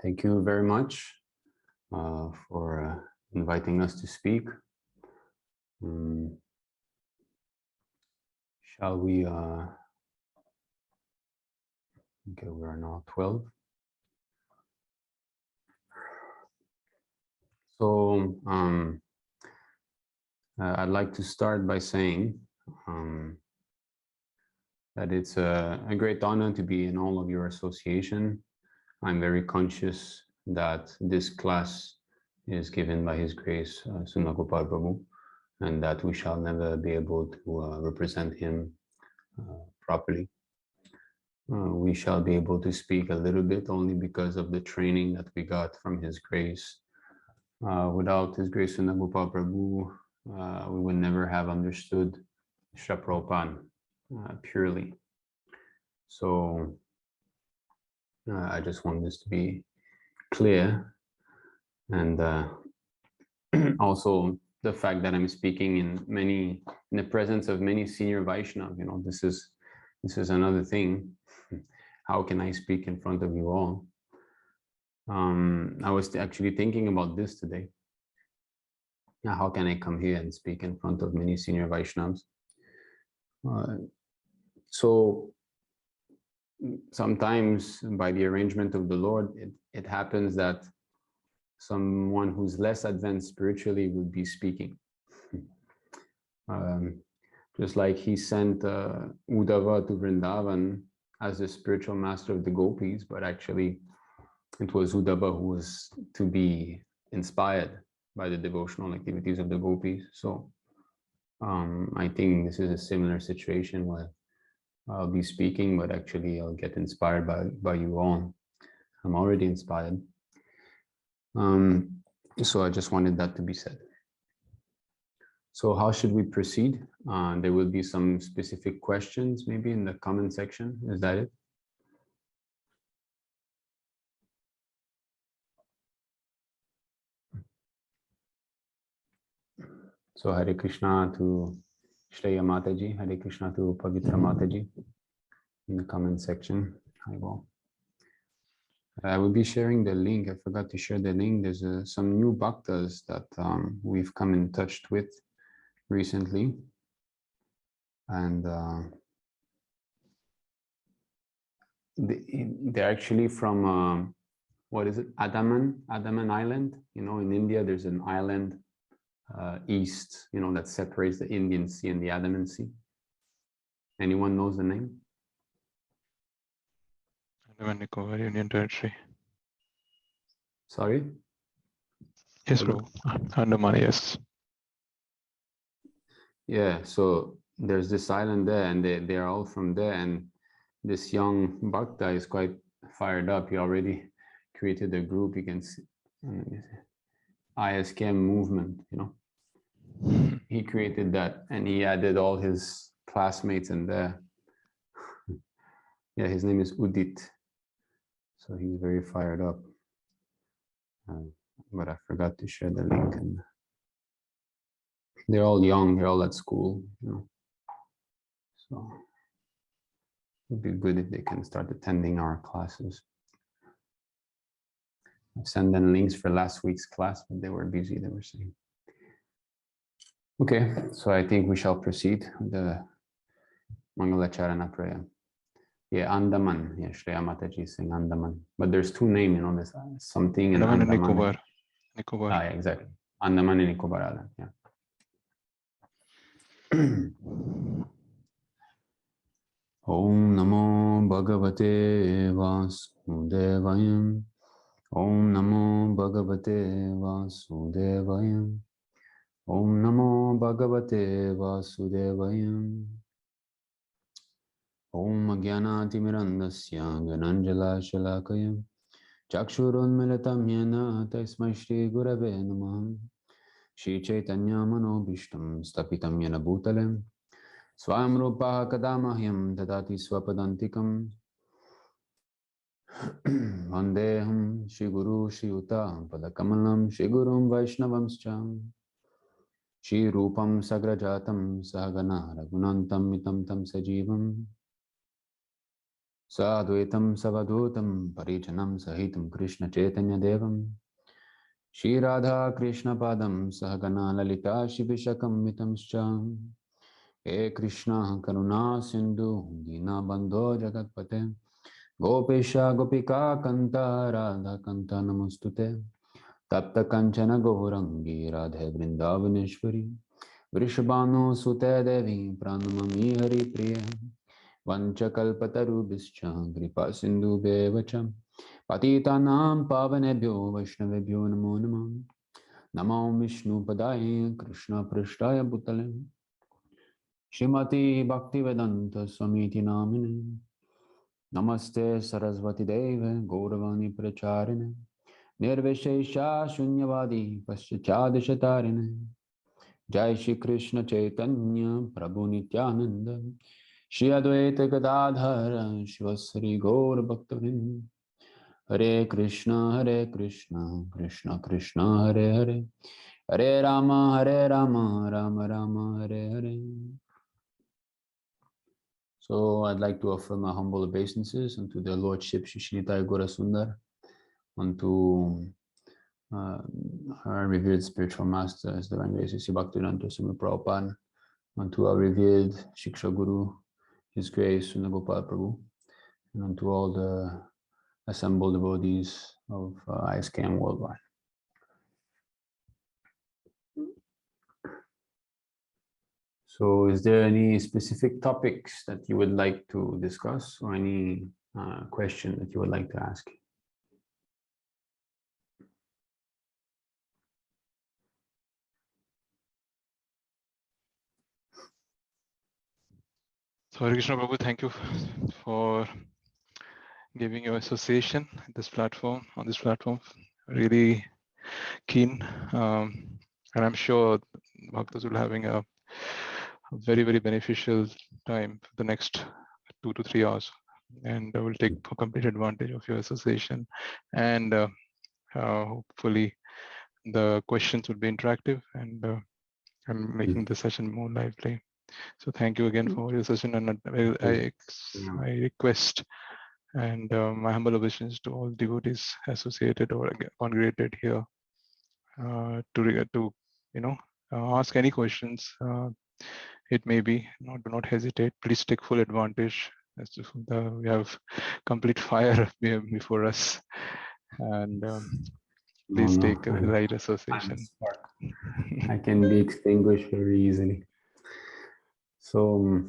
Thank you very much for inviting us to speak. Shall we? Okay, we are now 12. So I'd like to start by saying that it's a great honor to be in all of your association. I'm very conscious that this class is given by His Grace, Sunagopal Prabhu, and that we shall never be able to represent him properly. We shall be able to speak a little bit only because of the training that we got from His Grace. Without His Grace Sunagopal Prabhu, we would never have understood Shra Prabhupada purely. So I just want this to be clear, and also the fact that I'm speaking in the presence of many senior Vaishnavas. You know, this is another thing. How can I speak in front of you all? I was actually thinking about this today. How can I come here and speak in front of many senior Vaishnavas? So sometimes by the arrangement of the Lord, it happens that someone who's less advanced spiritually would be speaking. Just like He sent Uddhava to Vrindavan as the spiritual master of the gopis, but actually it was Uddhava who was to be inspired by the devotional activities of the gopis. So I think this is a similar situation where I'll be speaking, but actually I'll get inspired by you all. I'm already inspired. So I just wanted that to be said. So how should we proceed? There will be some specific questions maybe in the comment section. Is that it? So Hare Krishna to Shreya Mataji, Hare Krishna to Pavitra Mataji in the comment section. I will be sharing the link. I forgot to share the link. There's some new bhaktas that we've come in touch with recently. And they're actually from, what is it? Andaman Island. You know, in India, there's an island east, you know, that separates the Indian Sea and the Andaman Sea. Anyone knows the name? Andaman Nicobar Union Territory. Sorry? Yes, bro. Andaman, yes. Yeah, so there's this island there, and they're all from there, and this young Bhakta is quite fired up. He already created a group. You can see ISKM movement, you know. He created that, and he added all his classmates in there. Yeah, his name is Udit. So he's very fired up. But I forgot to share the link. And they're all young, they're all at school, you know. So it would be good if they can start attending our classes. I've sent them links for last week's class, but they were busy, they were saying. Okay, so I think we shall proceed with the Mangalacharana prayer. Yeah, Andaman. Yeah, Shreya Mataji is saying Andaman. But there's two names, you know, there's something in Andaman and Andaman. Nicobar. Ah, yeah, exactly. Andaman and Nicobar Island, yeah. Om Namo Bhagavate Vasudevayam. Om Namo Bhagavate Vasudevayam. Om Namo Bhagavate Vasudevayam. Om Jnanati Mirandasya Gananjala Shalakayam. Chakshurunmilitam Yena Tasmai Shri Gurave Namah. Shri Chaitanya Manobhishtam Stapitam Yena Bhutalem. Swam Rupa Kadamahyam Dadati Swapadantikam. Vandeham Shri Guru Shri Uta Padakamalam Shri Gurum Vaishnavamscha. Shri Rupam Sagrajatam Sahagana Raghunantam Mitam Tam Sajivam Sadvaitam Savadutam Parijanam Sahitam Krishna Chaitanya Devam Shri Radha Krishna Padam Sahagana Lalita Shivishakam Mitamscha He Krishna Karuna Sindhu Dina Bandho Jagatpate Gopesha Gopika Kanta Radha Kanta Namostute Tapta Kanchana Gaurangi Radhe Vrindavaneshwari Vrishabhanu Sute Devi Pranamami Hari Priya Vanchakalpatarubhischa Kripa Sindhu Bevacham Patitanam Pavanebhyo Vaishnavebhyo Namo Namah Namo Vishnu Padaya Krishna Prishtaya Bhutale Shrimati Bhaktivedanta Swamiti Namine Namaste Saraswati Deve Gauravani Pracharine Nirvishesha Shunyavadi Paschachadishatarine Jai Shri Krishna Chaitanya Prabhu Nityananda Shri Advaita Gadadhara Shivasari Gaur Bhaktavind Hare Krishna Krishna Krishna Hare Hare Hare Rama Rama Rama Hare Hare. So I'd like to offer my humble obeisances unto their Lordship Shri Nitai Gaurasundar, unto our revered spiritual masters, the Divine Sri Bhaktivedanta Swami Prabhupada, unto our revered Shiksha Guru, His Grace Sunagopal Prabhu, and unto all the assembled devotees of ISKM worldwide. So is there any specific topics that you would like to discuss, or any question that you would like to ask? So Hare Krishna Prabhu, thank you for giving your association on this platform. Really keen, and I'm sure Bhaktas will having a very, very beneficial time for the next 2 to 3 hours, and I will take complete advantage of your association, and hopefully the questions would be interactive and making the session more lively. So thank you again for your session, and I request and my humble obeisances to all devotees associated or congregated here to ask any questions. It may be, do not hesitate. Please take full advantage. We have complete fire before us, and please take the right association. I can be extinguished very easily. So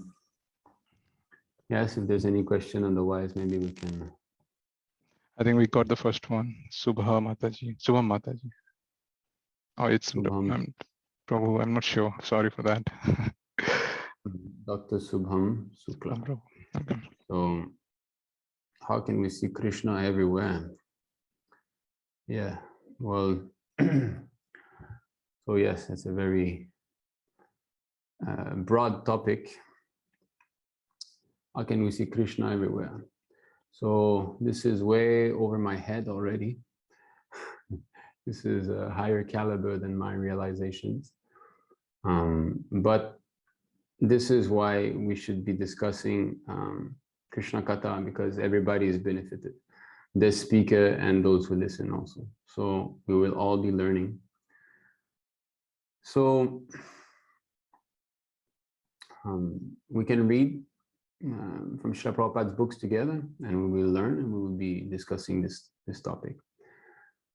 yes, if there's any question, otherwise maybe we can. I think we got the first one. Subha Mataji. Subham Mataji. Oh, it's Prabhu. I'm not sure. Sorry for that. Dr. Subham Sukla. So, how can we see Krishna everywhere? Yeah, well, so yes, it's a very broad topic. How can we see Krishna everywhere? So this is way over my head already. This is a higher caliber than my realizations. But this is why we should be discussing Krishna Katha, because everybody is benefited. The speaker and those who listen also. So we will all be learning. So we can read from Srila Prabhupada's books together, and we will learn, and we will be discussing this topic.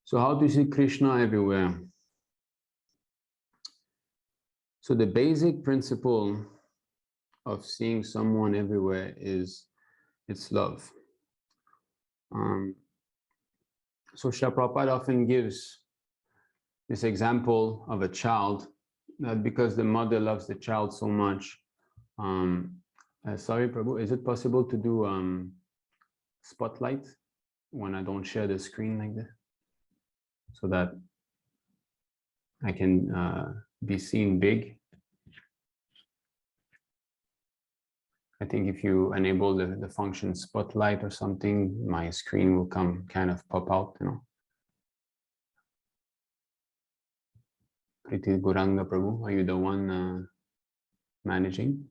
So how to see Krishna everywhere? So the basic principle of seeing someone everywhere is its love. So Srila Prabhupada often gives this example of a child, that because the mother loves the child so much. Sorry, Prabhu, is it possible to do spotlight when I don't share the screen like this, so that I can be seen big? I think if you enable the function spotlight or something, my screen will kind of pop out, Kriti Guranga Prabhu, are you the one managing?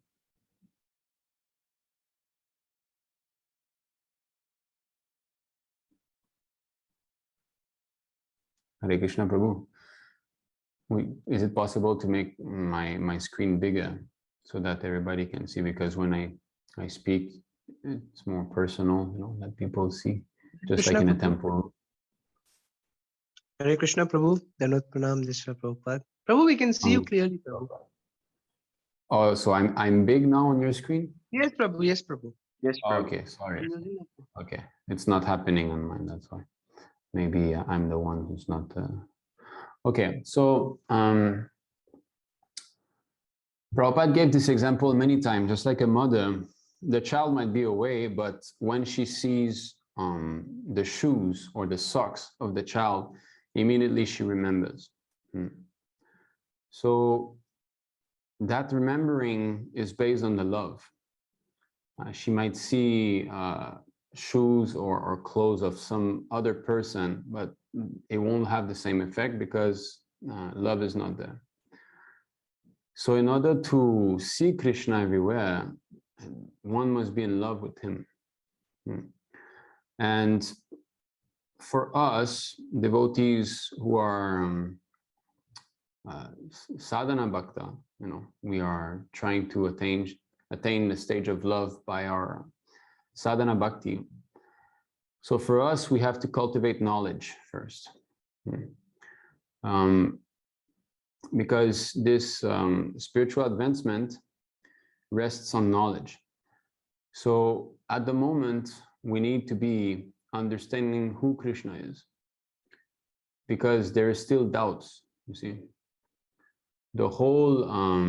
Hare Krishna, Prabhu. Is it possible to make my screen bigger so that everybody can see? Because when I speak, it's more personal, that people see, just Krishna like in a Prabhu. temple. Hare Krishna, Prabhu. Danot Pranam, Jishra Prabhupada. Prabhu, we can see you clearly, Prabhu. Oh, so I'm big now on your screen? Yes, Prabhu. Yes, Prabhu. Yes, Prabhu. Okay, sorry. Okay, it's not happening on mine, that's why. Maybe I'm the one who's not... Okay, so Prabhupada gave this example many times, just like a mother. The child might be away, but when she sees the shoes or the socks of the child, immediately she remembers. So that remembering is based on the love. She might see shoes or clothes of some other person, but it won't have the same effect because love is not there. So in order to see Krishna everywhere, one must be in love with him. And for us, devotees who are sadhana bhakta, we are trying to attain the stage of love by our sadhana bhakti. So for us, we have to cultivate knowledge first. Because this spiritual advancement rests on knowledge. So at the moment, we need to be understanding who Krishna is, because there is still doubts, you see. The whole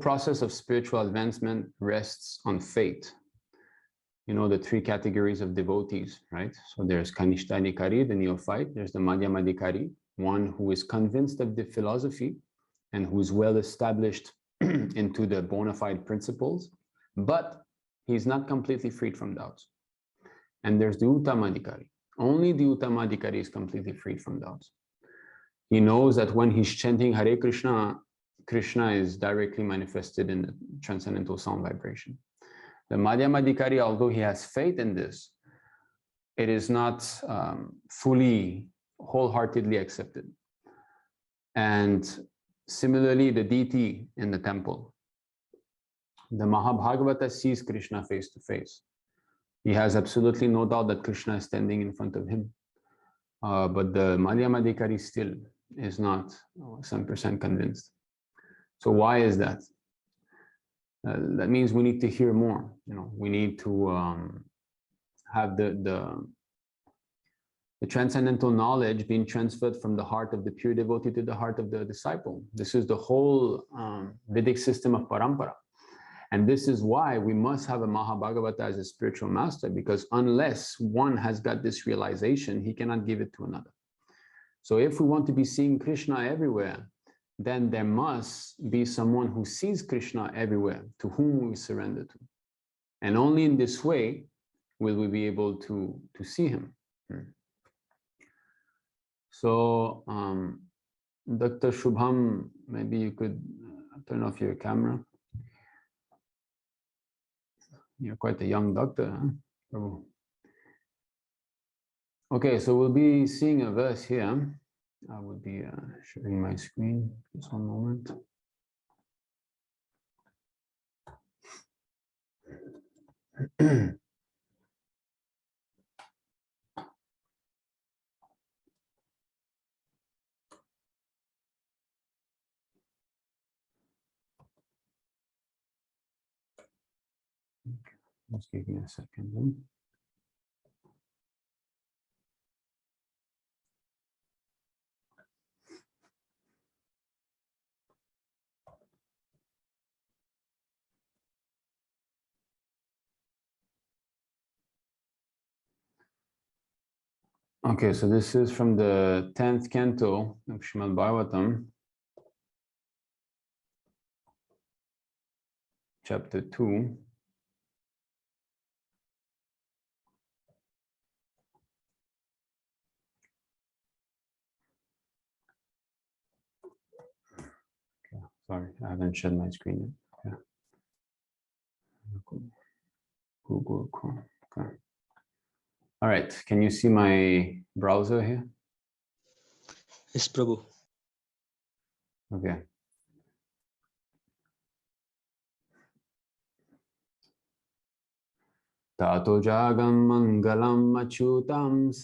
process of spiritual advancement rests on faith. The three categories of devotees, right? So there's Kanishtadikari, the neophyte. There's the Madhyamadikari, one who is convinced of the philosophy and who is well established into the bona fide principles, but he's not completely freed from doubts. And there's the Uttamadikari. Only the Uttamadikari is completely freed from doubts. He knows that when he's chanting Hare Krishna, Krishna is directly manifested in the transcendental sound vibration. The Madhyamadikari, although he has faith in this, it is not fully, wholeheartedly accepted. And similarly, the deity in the temple. The Mahabhagavata sees Krishna face to face. He has absolutely no doubt that Krishna is standing in front of him. But the Madhyamadikari still is not 100% convinced. So why is that? That means we need to hear more. We need to have the transcendental knowledge being transferred from the heart of the pure devotee to the heart of the disciple. This is the whole Vedic system of parampara. And this is why we must have a Mahabhagavata as a spiritual master, because unless one has got this realization, he cannot give it to another. So if we want to be seeing Krishna everywhere, then there must be someone who sees Krishna everywhere, to whom we surrender to. And only in this way will we be able to see him. So, Dr. Shubham, maybe you could turn off your camera. You're quite a young doctor, huh? Okay, so we'll be seeing a verse here. I will be sharing my screen. Just one moment. Just give me a second then. Okay, so this is from the 10th canto of Srimad Bhagavatam, chapter 2. Okay, sorry, I haven't shared my screen yet. Okay. Google Chrome. Okay. All right, can you see my browser here? Yes, Prabhu. Okay. Tato jagam mangalam achyutam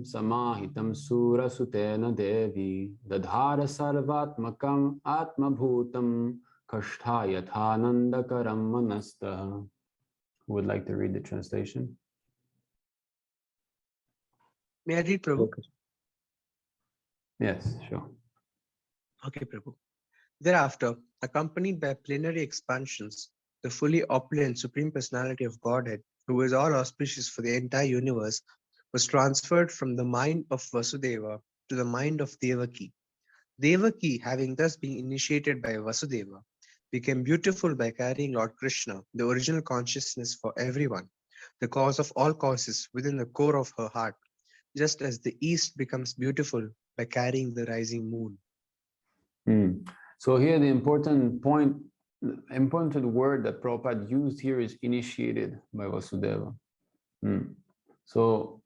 samahitam sura sutena devi dadhara sarvatmakam atmabhutam kashtayathanandakaram manastah. Who would like to read the translation? May I read, Prabhu? Yes, sure. Okay, Prabhu. Thereafter, accompanied by plenary expansions, the fully opulent Supreme Personality of Godhead, who is all auspicious for the entire universe, was transferred from the mind of Vasudeva to the mind of Devaki. Devaki, having thus been initiated by Vasudeva, became beautiful by carrying Lord Krishna, the original consciousness for everyone, the cause of all causes within the core of her heart, just as the east becomes beautiful by carrying the rising moon. So here the important word that Prabhupada used here is initiated by Vasudeva. So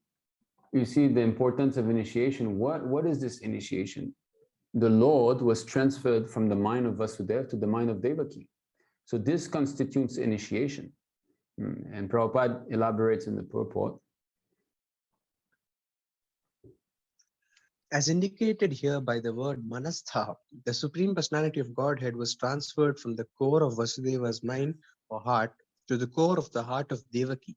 you see the importance of initiation. What is this initiation? The Lord was transferred from the mind of Vasudeva to the mind of Devaki. So this constitutes initiation. And Prabhupada elaborates in the purport. As indicated here by the word Manastha, the Supreme Personality of Godhead was transferred from the core of Vasudeva's mind or heart to the core of the heart of Devaki.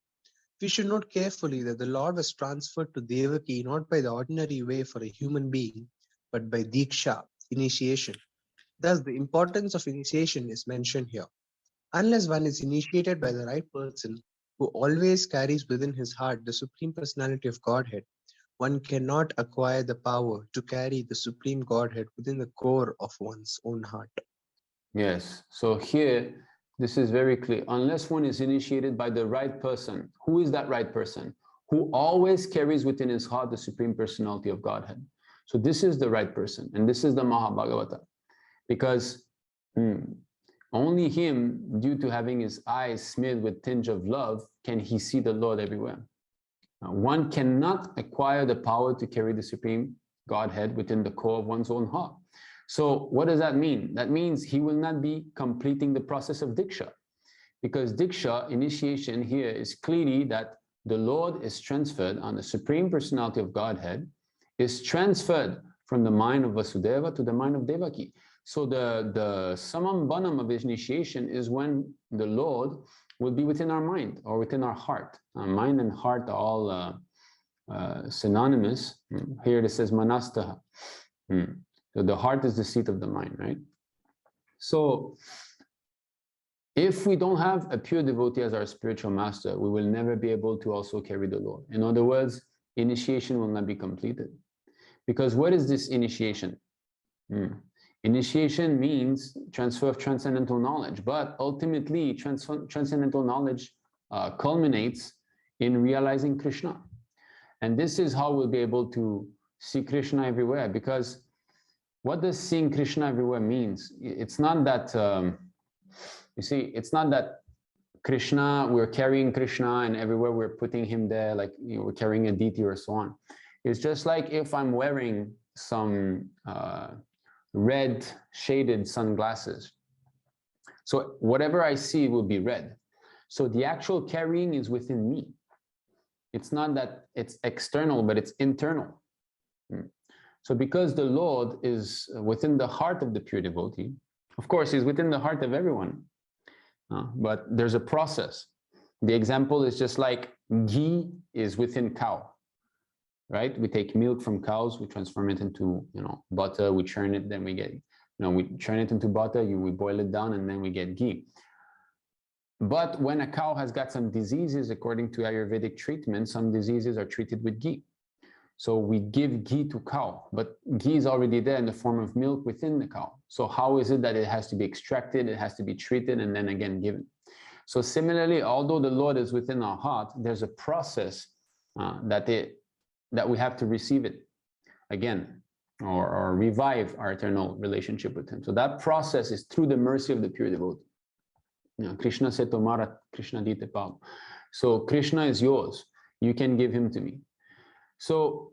We should note carefully that the Lord was transferred to Devaki not by the ordinary way for a human being, but by Diksha, initiation. Thus, the importance of initiation is mentioned here. Unless one is initiated by the right person, who always carries within his heart the Supreme Personality of Godhead, one cannot acquire the power to carry the Supreme Godhead within the core of one's own heart. Yes, so here, this is very clear. Unless one is initiated by the right person, who is that right person? Who always carries within his heart the Supreme Personality of Godhead. So this is the right person, and this is the Mahabhagavata. Because only him, due to having his eyes smeared with tinge of love, can he see the Lord everywhere. One cannot acquire the power to carry the Supreme Godhead within the core of one's own heart. So what does that mean? That means he will not be completing the process of Diksha. Because Diksha, initiation here, is clearly that the Lord is transferred on the Supreme Personality of Godhead, is transferred from the mind of Vasudeva to the mind of Devaki. So the samam banam of initiation is when the Lord will be within our mind or within our heart. Mind and heart are all synonymous. Here it says manastaha. So the heart is the seat of the mind, right? So if we don't have a pure devotee as our spiritual master, we will never be able to also carry the Lord. In other words, initiation will not be completed. Because what is this initiation? Initiation means transfer of transcendental knowledge, but ultimately transcendental knowledge culminates in realizing Krishna. And this is how we'll be able to see Krishna everywhere, because what does seeing Krishna everywhere means? It's not that, you see, it's not that Krishna, we're carrying Krishna and everywhere we're putting him there, like we're carrying a deity or so on. It's just like if I'm wearing some red shaded sunglasses. So whatever I see will be red. So the actual carrying is within me. It's not that it's external, but it's internal. So because the Lord is within the heart of the pure devotee, of course, he's within the heart of everyone, but there's a process. The example is just like ghee is within cow, right? We take milk from cows, we transform it into, butter, we churn it, then we get, we churn it into butter, we boil it down, and then we get ghee. But when a cow has got some diseases, according to Ayurvedic treatment, some diseases are treated with ghee. So we give ghee to cow, but ghee is already there in the form of milk within the cow. So how is it that it has to be extracted, it has to be treated, and then again given? So similarly, although the Lord is within our heart, there's a process that we have to receive it again, or revive our eternal relationship with him. So that process is through the mercy of the pure devotee. Krishna said, Tomara Krishna dite pav. So Krishna is yours. you can give him to me. So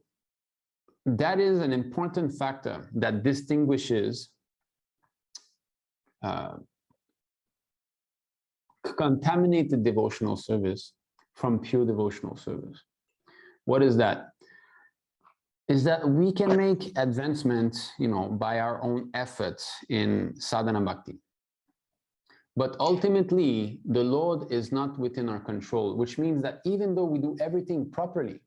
that is an important factor that distinguishes contaminated devotional service from pure devotional service. What is that? Is that we can make advancement, by our own efforts in sadhana bhakti. But ultimately, the Lord is not within our control, which means that even though we do everything properly,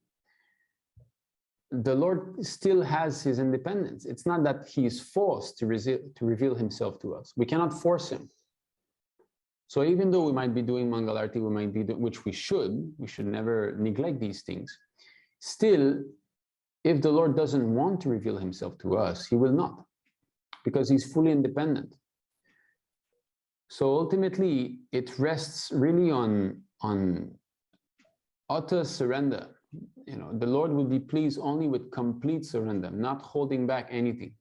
the Lord still has his independence. It's not that he is forced to reveal himself to us. We cannot force him. So even though we might be doing Mangalarti, we might be doing, which we should never neglect these things. Still, if the Lord doesn't want to reveal himself to us, he will not, because he's fully independent. So ultimately, it rests really on utter surrender. The Lord will be pleased only with complete surrender, not holding back anything.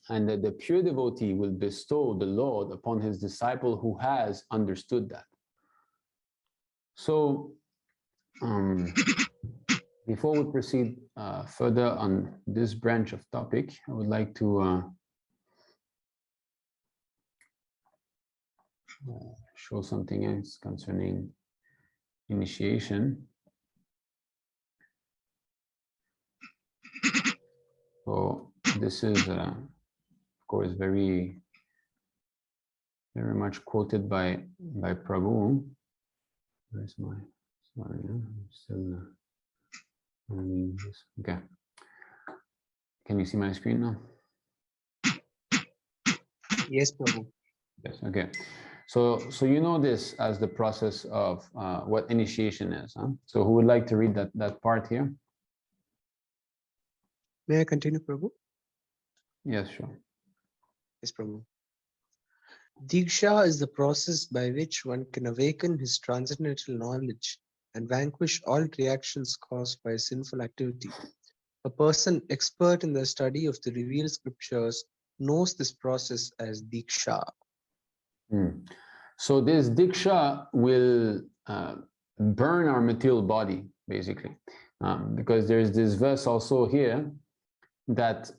And the pure devotee will bestow the Lord upon his disciple who has understood that. So, before we proceed further on this branch of topic, I would like to show something else concerning initiation. So this is, of course, very much quoted by Prabhu. Where's my? Sorry, I'm still running this. Okay. Can you see my screen now? Yes, Prabhu. Yes. Okay. So you know this as the process of what initiation is. Huh? So who would like to read that part here? May I continue, Prabhu? Yes, sure. Yes, Prabhu. Diksha is the process by which one can awaken his transcendental knowledge and vanquish all reactions caused by sinful activity. A person expert in the study of the revealed scriptures knows this process as Diksha. So this Diksha will burn our material body, basically, because there's this verse also here that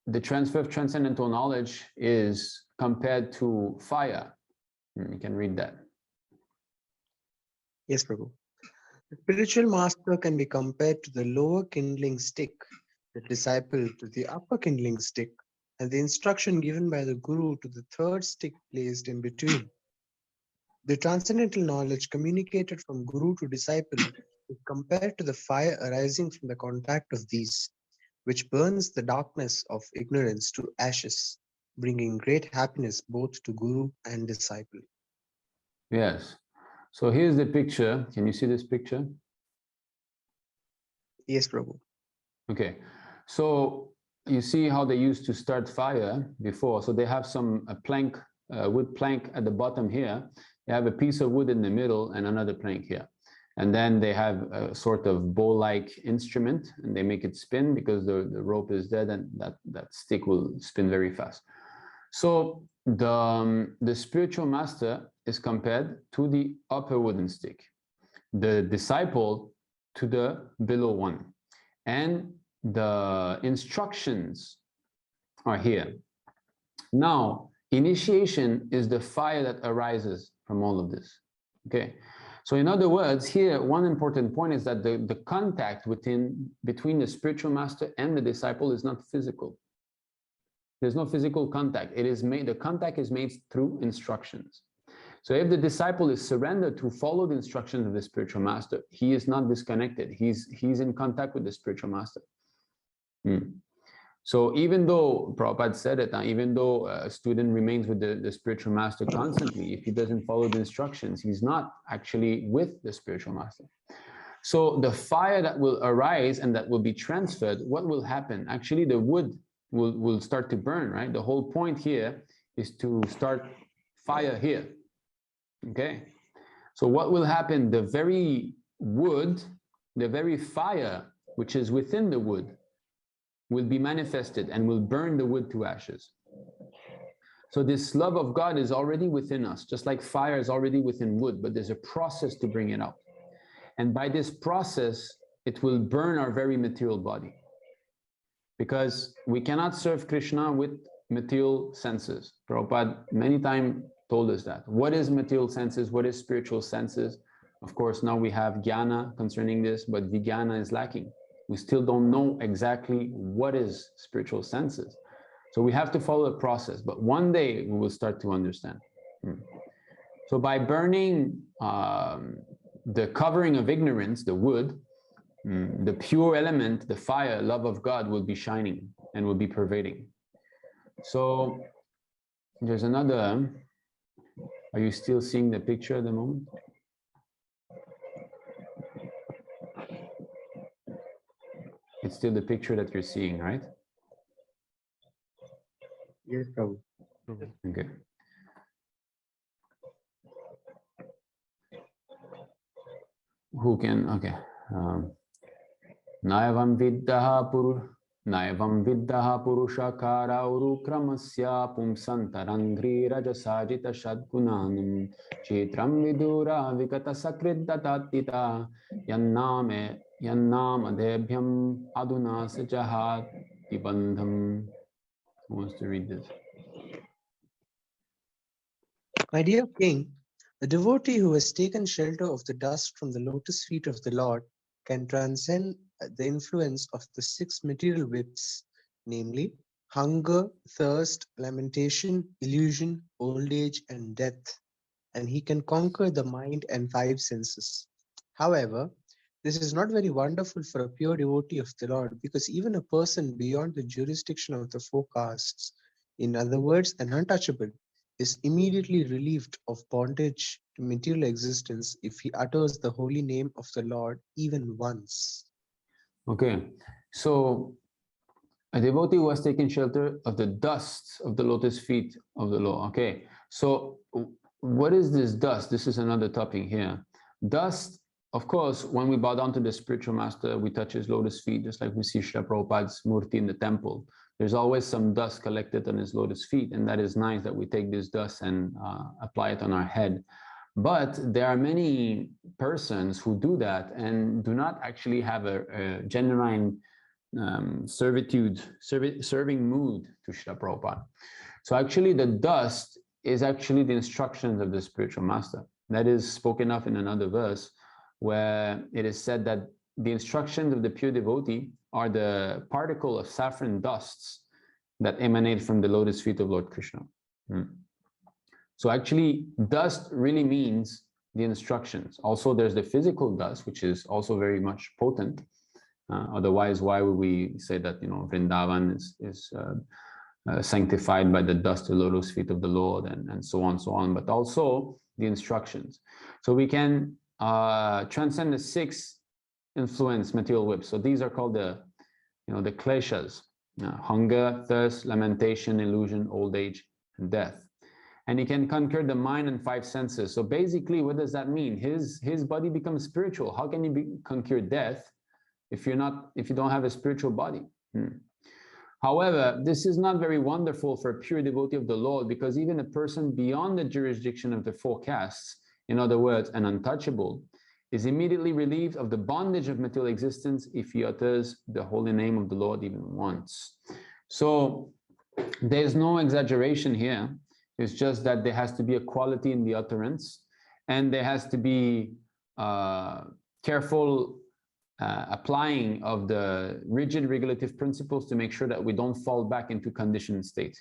the transfer of transcendental knowledge is compared to fire. You can read that. Yes, Prabhu. The spiritual master can be compared to the lower kindling stick, the disciple to the upper kindling stick, and the instruction given by the guru to the third stick placed in between. The transcendental knowledge communicated from guru to disciple is compared to the fire arising from the contact of these, which burns the darkness of ignorance to ashes, bringing great happiness both to guru and disciple. Yes. So here's the picture. Can you see this picture? Yes, Prabhu. Okay. So you see how they used to start fire before. So they have a plank, wood plank at the bottom here. They have a piece of wood in the middle and another plank here. And then they have a sort of bow-like instrument, and they make it spin because the rope is dead, and that stick will spin very fast. So the spiritual master is compared to the upper wooden stick, the disciple to the below one, and the instructions are here. Now, initiation is the fire that arises from all of this. Okay. So in other words, here, one important point is that the contact between the spiritual master and the disciple is not physical. There's no physical contact. The contact is made through instructions. So if the disciple is surrendered to follow the instructions of the spiritual master, he is not disconnected. He's in contact with the spiritual master. So even though, Prabhupada said it, even though a student remains with the spiritual master constantly, if he doesn't follow the instructions, he's not actually with the spiritual master. So the fire that will arise and that will be transferred, what will happen? Actually, the wood will start to burn, right? The whole point here is to start fire here. Okay. So what will happen? The very wood, the very fire, which is within the wood, will be manifested and will burn the wood to ashes. So this love of God is already within us, just like fire is already within wood, but there's a process to bring it out. And by this process, it will burn our very material body. Because we cannot serve Krishna with material senses. Prabhupada many times told us that. What is material senses? What is spiritual senses? Of course, now we have jnana concerning this, but vijnana is lacking. We still don't know exactly what is spiritual senses. So we have to follow the process, but one day we will start to understand. So by burning the covering of ignorance, the wood, the pure element, the fire, love of God will be shining and will be pervading. So there's another, are you still seeing the picture at the moment? It's still the picture that you're seeing, right? Yes, Prabhu. Okay. Who can, okay. Naivam viddaha purushakara urukramasya pumsantarangri rajasajita shadgunanam chitram vidura vikata sakridatatita yannama debhyam aduna sajahat ibandham. Who wants to read this? My dear king, a devotee who has taken shelter of the dust from the lotus feet of the Lord can transcend the influence of the 6 material whips, namely hunger, thirst, lamentation, illusion, old age, and death, and he can conquer the mind and 5 senses. However, this is not very wonderful for a pure devotee of the Lord, because even a person beyond the jurisdiction of the 4 castes, in other words, an untouchable, is immediately relieved of bondage to material existence if he utters the holy name of the Lord even once. Okay, so a devotee who has taken shelter of the dust of the lotus feet of the Lord. Okay, so what is this dust? This is another topic here. Dust, of course, when we bow down to the spiritual master, we touch his lotus feet, just like we see Srila Prabhupada's murti in the temple. There's always some dust collected on his lotus feet, and that is nice that we take this dust and apply it on our head. But there are many persons who do that and do not actually have a genuine serving mood to Srila Prabhupada. So actually the dust is actually the instructions of the spiritual master. That is spoken of in another verse where it is said that the instructions of the pure devotee are the particle of saffron dusts that emanate from the lotus feet of Lord Krishna. So actually dust really means the instructions. Also there's the physical dust, which is also very much potent. Otherwise, why would we say that, Vrindavan is sanctified by the dust of the lotus feet of the Lord and so on, so on, but also the instructions. So we can transcend the 6 influence material whips. So these are called the kleshas, hunger, thirst, lamentation, illusion, old age, and death. And he can conquer the mind and 5 senses. So basically, what does that mean? His body becomes spiritual. How can he conquer death if you don't have a spiritual body? However, this is not very wonderful for a pure devotee of the Lord, because even a person beyond the jurisdiction of the 4 castes, in other words, an untouchable, is immediately relieved of the bondage of material existence if he utters the holy name of the Lord even once. So there's no exaggeration here. It's just that there has to be a quality in the utterance, and there has to be careful applying of the rigid regulative principles to make sure that we don't fall back into conditioned state.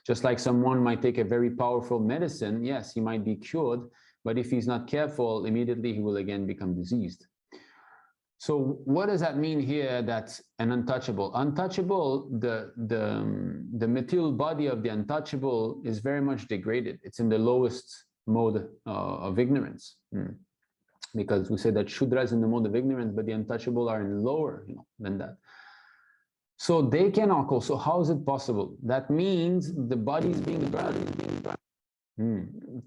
Just like someone might take a very powerful medicine, yes, he might be cured, but if he's not careful, immediately he will again become diseased. So what does that mean here? That's an untouchable. Untouchable, the material body of the untouchable is very much degraded. It's in the lowest mode of ignorance. Because we say that Shudra is in the mode of ignorance, but the untouchable are in lower than that. So they can also, so how is it possible? That means the body is being burned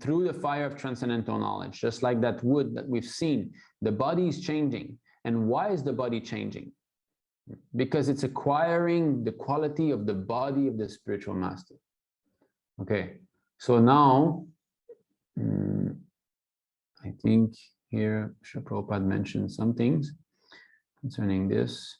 through the fire of transcendental knowledge, just like that wood that we've seen. The body is changing. And why is the body changing? Because it's acquiring the quality of the body of the spiritual master. Okay, so now I think here Srila Prabhupada mentioned some things concerning this.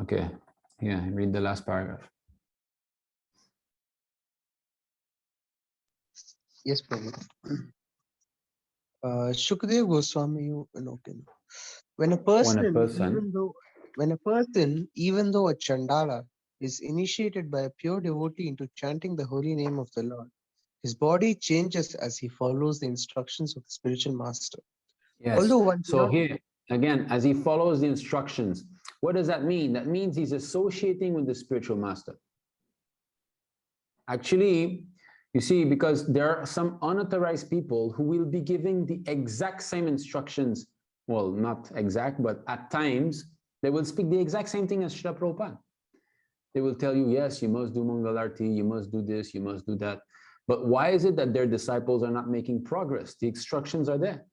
Okay, yeah, read the last paragraph. Yes, Prabhu. Shukdev Goswami, okay. When a person, even though a Chandala, is initiated by a pure devotee into chanting the holy name of the Lord, his body changes as he follows the instructions of the spiritual master. Yes. Although one So here, again, as he follows the instructions, what does that mean? That means he's associating with the spiritual master. Actually, you see, because there are some unauthorized people who will be giving the exact same instructions. Well, not exact, but at times, they will speak the exact same thing as Srila Prabhupada. They will tell you, yes, you must do Mangalarti, you must do this, you must do that. But why is it that their disciples are not making progress? The instructions are there.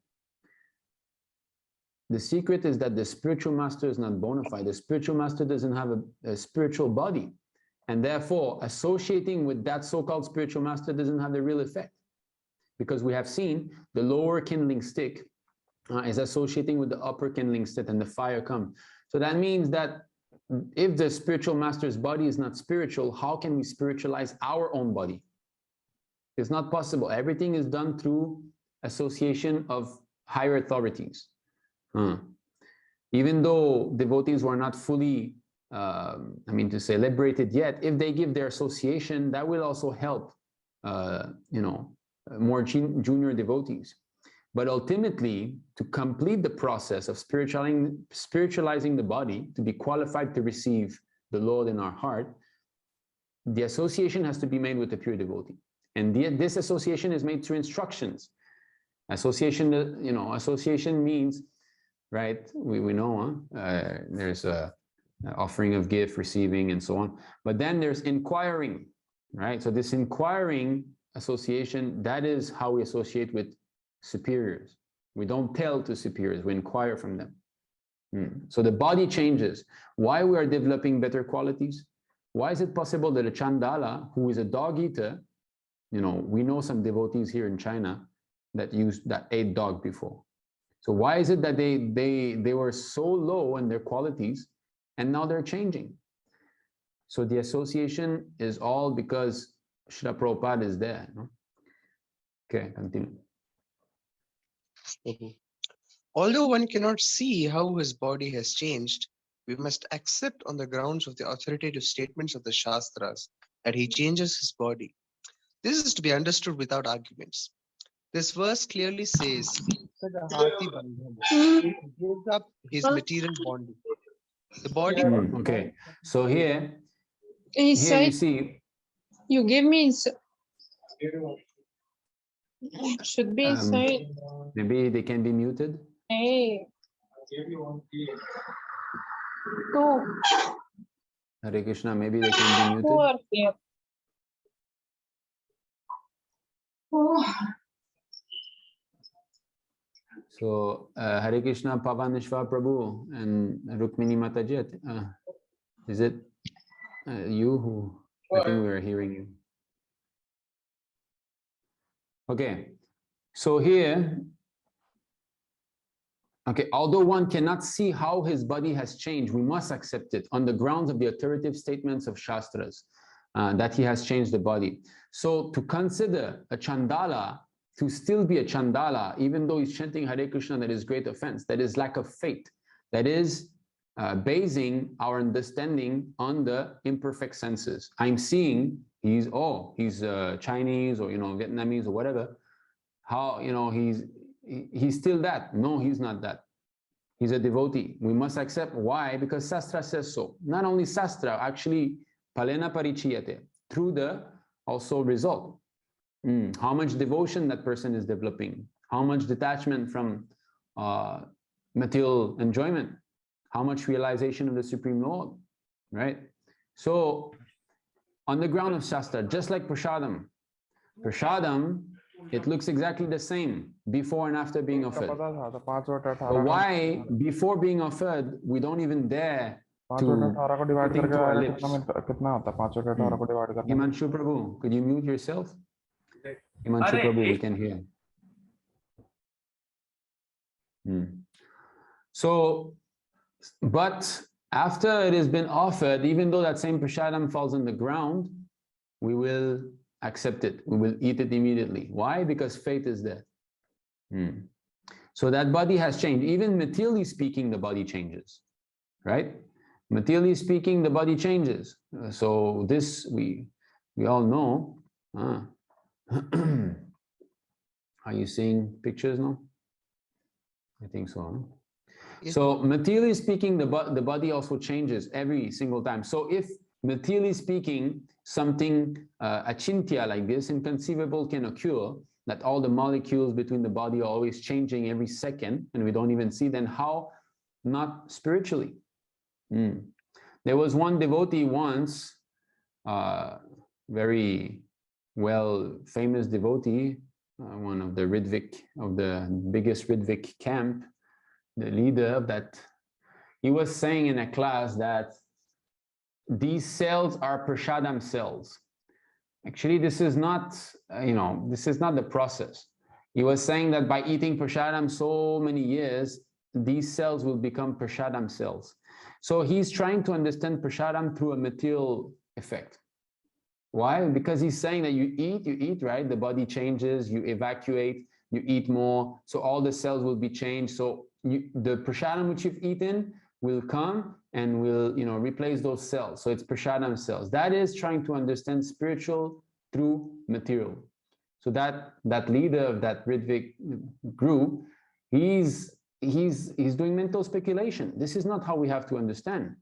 The secret is that the spiritual master is not bona fide. The spiritual master doesn't have a spiritual body. And therefore, associating with that so-called spiritual master doesn't have the real effect. Because we have seen the lower kindling stick is associating with the upper kindling stick and the fire comes. So that means that if the spiritual master's body is not spiritual, how can we spiritualize our own body? It's not possible. Everything is done through association of higher authorities. Even though devotees were not fully, to say, liberated yet, if they give their association, that will also help, more junior devotees. But ultimately, to complete the process of spiritualizing the body, to be qualified to receive the Lord in our heart, the association has to be made with a pure devotee. And this association is made through instructions. Association means, right? We know there's a offering of gift, receiving, and so on. But then there's inquiring, right? So this inquiring association, that is how we associate with superiors. We don't tell to superiors, we inquire from them. So the body changes. Why we are developing better qualities? Why is it possible that a Chandala, who is a dog eater, we know some devotees here in China that ate dog before. So why is it that they were so low in their qualities and now they're changing? So the association is all because Srila Prabhupada is there. No? Okay, continue. Although one cannot see how his body has changed, we must accept on the grounds of the authoritative statements of the Shastras that he changes his body. This is to be understood without arguments. This verse clearly says, he gives up his material body. The body. Okay, so here you see. You give me. Should be inside. Maybe they can be muted. Hey. No. Hare Krishna, maybe they can be muted. So Hare Krishna, Pavaneshwar Prabhu and Rukmini Mataji, is it you who, I think we are hearing you. Okay, so here, although one cannot see how his body has changed, we must accept it on the grounds of the authoritative statements of Shastras, that he has changed the body. So to consider a Chandala to still be a Chandala, even though he's chanting Hare Krishna, that is great offense, that is lack of faith, that is basing our understanding on the imperfect senses. I'm seeing he's Chinese or Vietnamese or whatever. How he's still that? No, he's not that. He's a devotee. We must accept. Why? Because Sastra says so. Not only Sastra, actually Palena Parichiyate, through the also result. How much devotion that person is developing, how much detachment from material enjoyment, how much realization of the Supreme Lord, right? So on the ground of Shastra, just like Prashadam. Prashadam, it looks exactly the same before and after being offered. But why, before being offered, we don't even dare to put it to our lips? Himanshu Prabhu, could you mute yourself? Himanshu Prabhu, we can hear. So, but after it has been offered, even though that same prasadam falls on the ground, we will accept it. We will eat it immediately. Why? Because faith is there. So that body has changed. Even materially speaking, the body changes, right? Materially speaking, the body changes. So this we all know. Are you seeing pictures now? I think so. Huh? Yes. So materially speaking, the body also changes every single time. So if materially speaking, something achintya like this, inconceivable, can occur, that all the molecules between the body are always changing every second, and we don't even see, then how not spiritually? There was one devotee once, very well famous devotee, one of the Ridvik, of the biggest Ridvik camp, the leader of that, he was saying in a class that these cells are prashadam cells. Actually, this is not, this is not the process. He was saying that by eating prashadam so many years, these cells will become prashadam cells. So he's trying to understand prashadam through a material effect. Why? Because he's saying that you eat, right? The body changes, you evacuate, you eat more, so all the cells will be changed. So the prashadam which you've eaten will come and will, replace those cells. So it's prashadam cells. That is trying to understand spiritual through material. So that leader of that Ridvik group, he's doing mental speculation. This is not how we have to understand.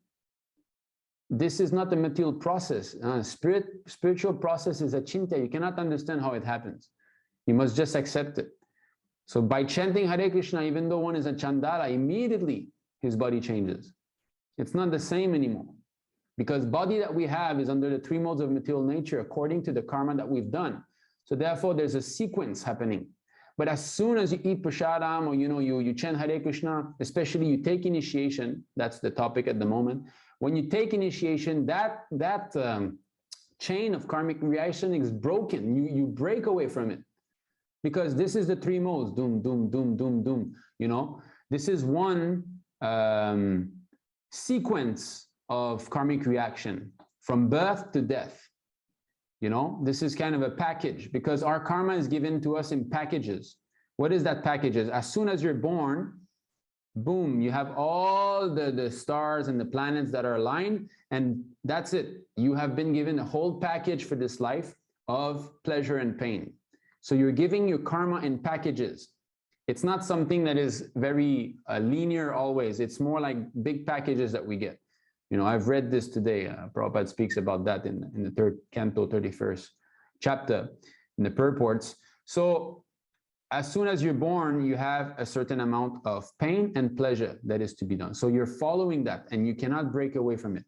This is not a material process. Spiritual process is achintya. You cannot understand how it happens. You must just accept it. So by chanting Hare Krishna, even though one is a chandala, immediately his body changes. It's not the same anymore. Because body that we have is under the three modes of material nature according to the karma that we've done. So therefore there's a sequence happening. But as soon as you eat prasadam or you chant Hare Krishna, especially you take initiation, that's the topic at the moment. When you take initiation, that chain of karmic reaction is broken. You break away from it. Because this is the three modes, doom, doom, doom, doom, doom. This is one sequence of karmic reaction from birth to death. This is kind of a package because our karma is given to us in packages. What is that packages? As soon as you're born, boom, you have all the stars and the planets that are aligned, and that's it. You have been given a whole package for this life of pleasure and pain. So you're giving your karma in packages. It's not something that is very linear always. It's more like big packages that we get. I've read this today. Prabhupada speaks about that in the third canto, 31st chapter, in the purports. So as soon as you're born, you have a certain amount of pain and pleasure that is to be done. So you're following that and you cannot break away from it.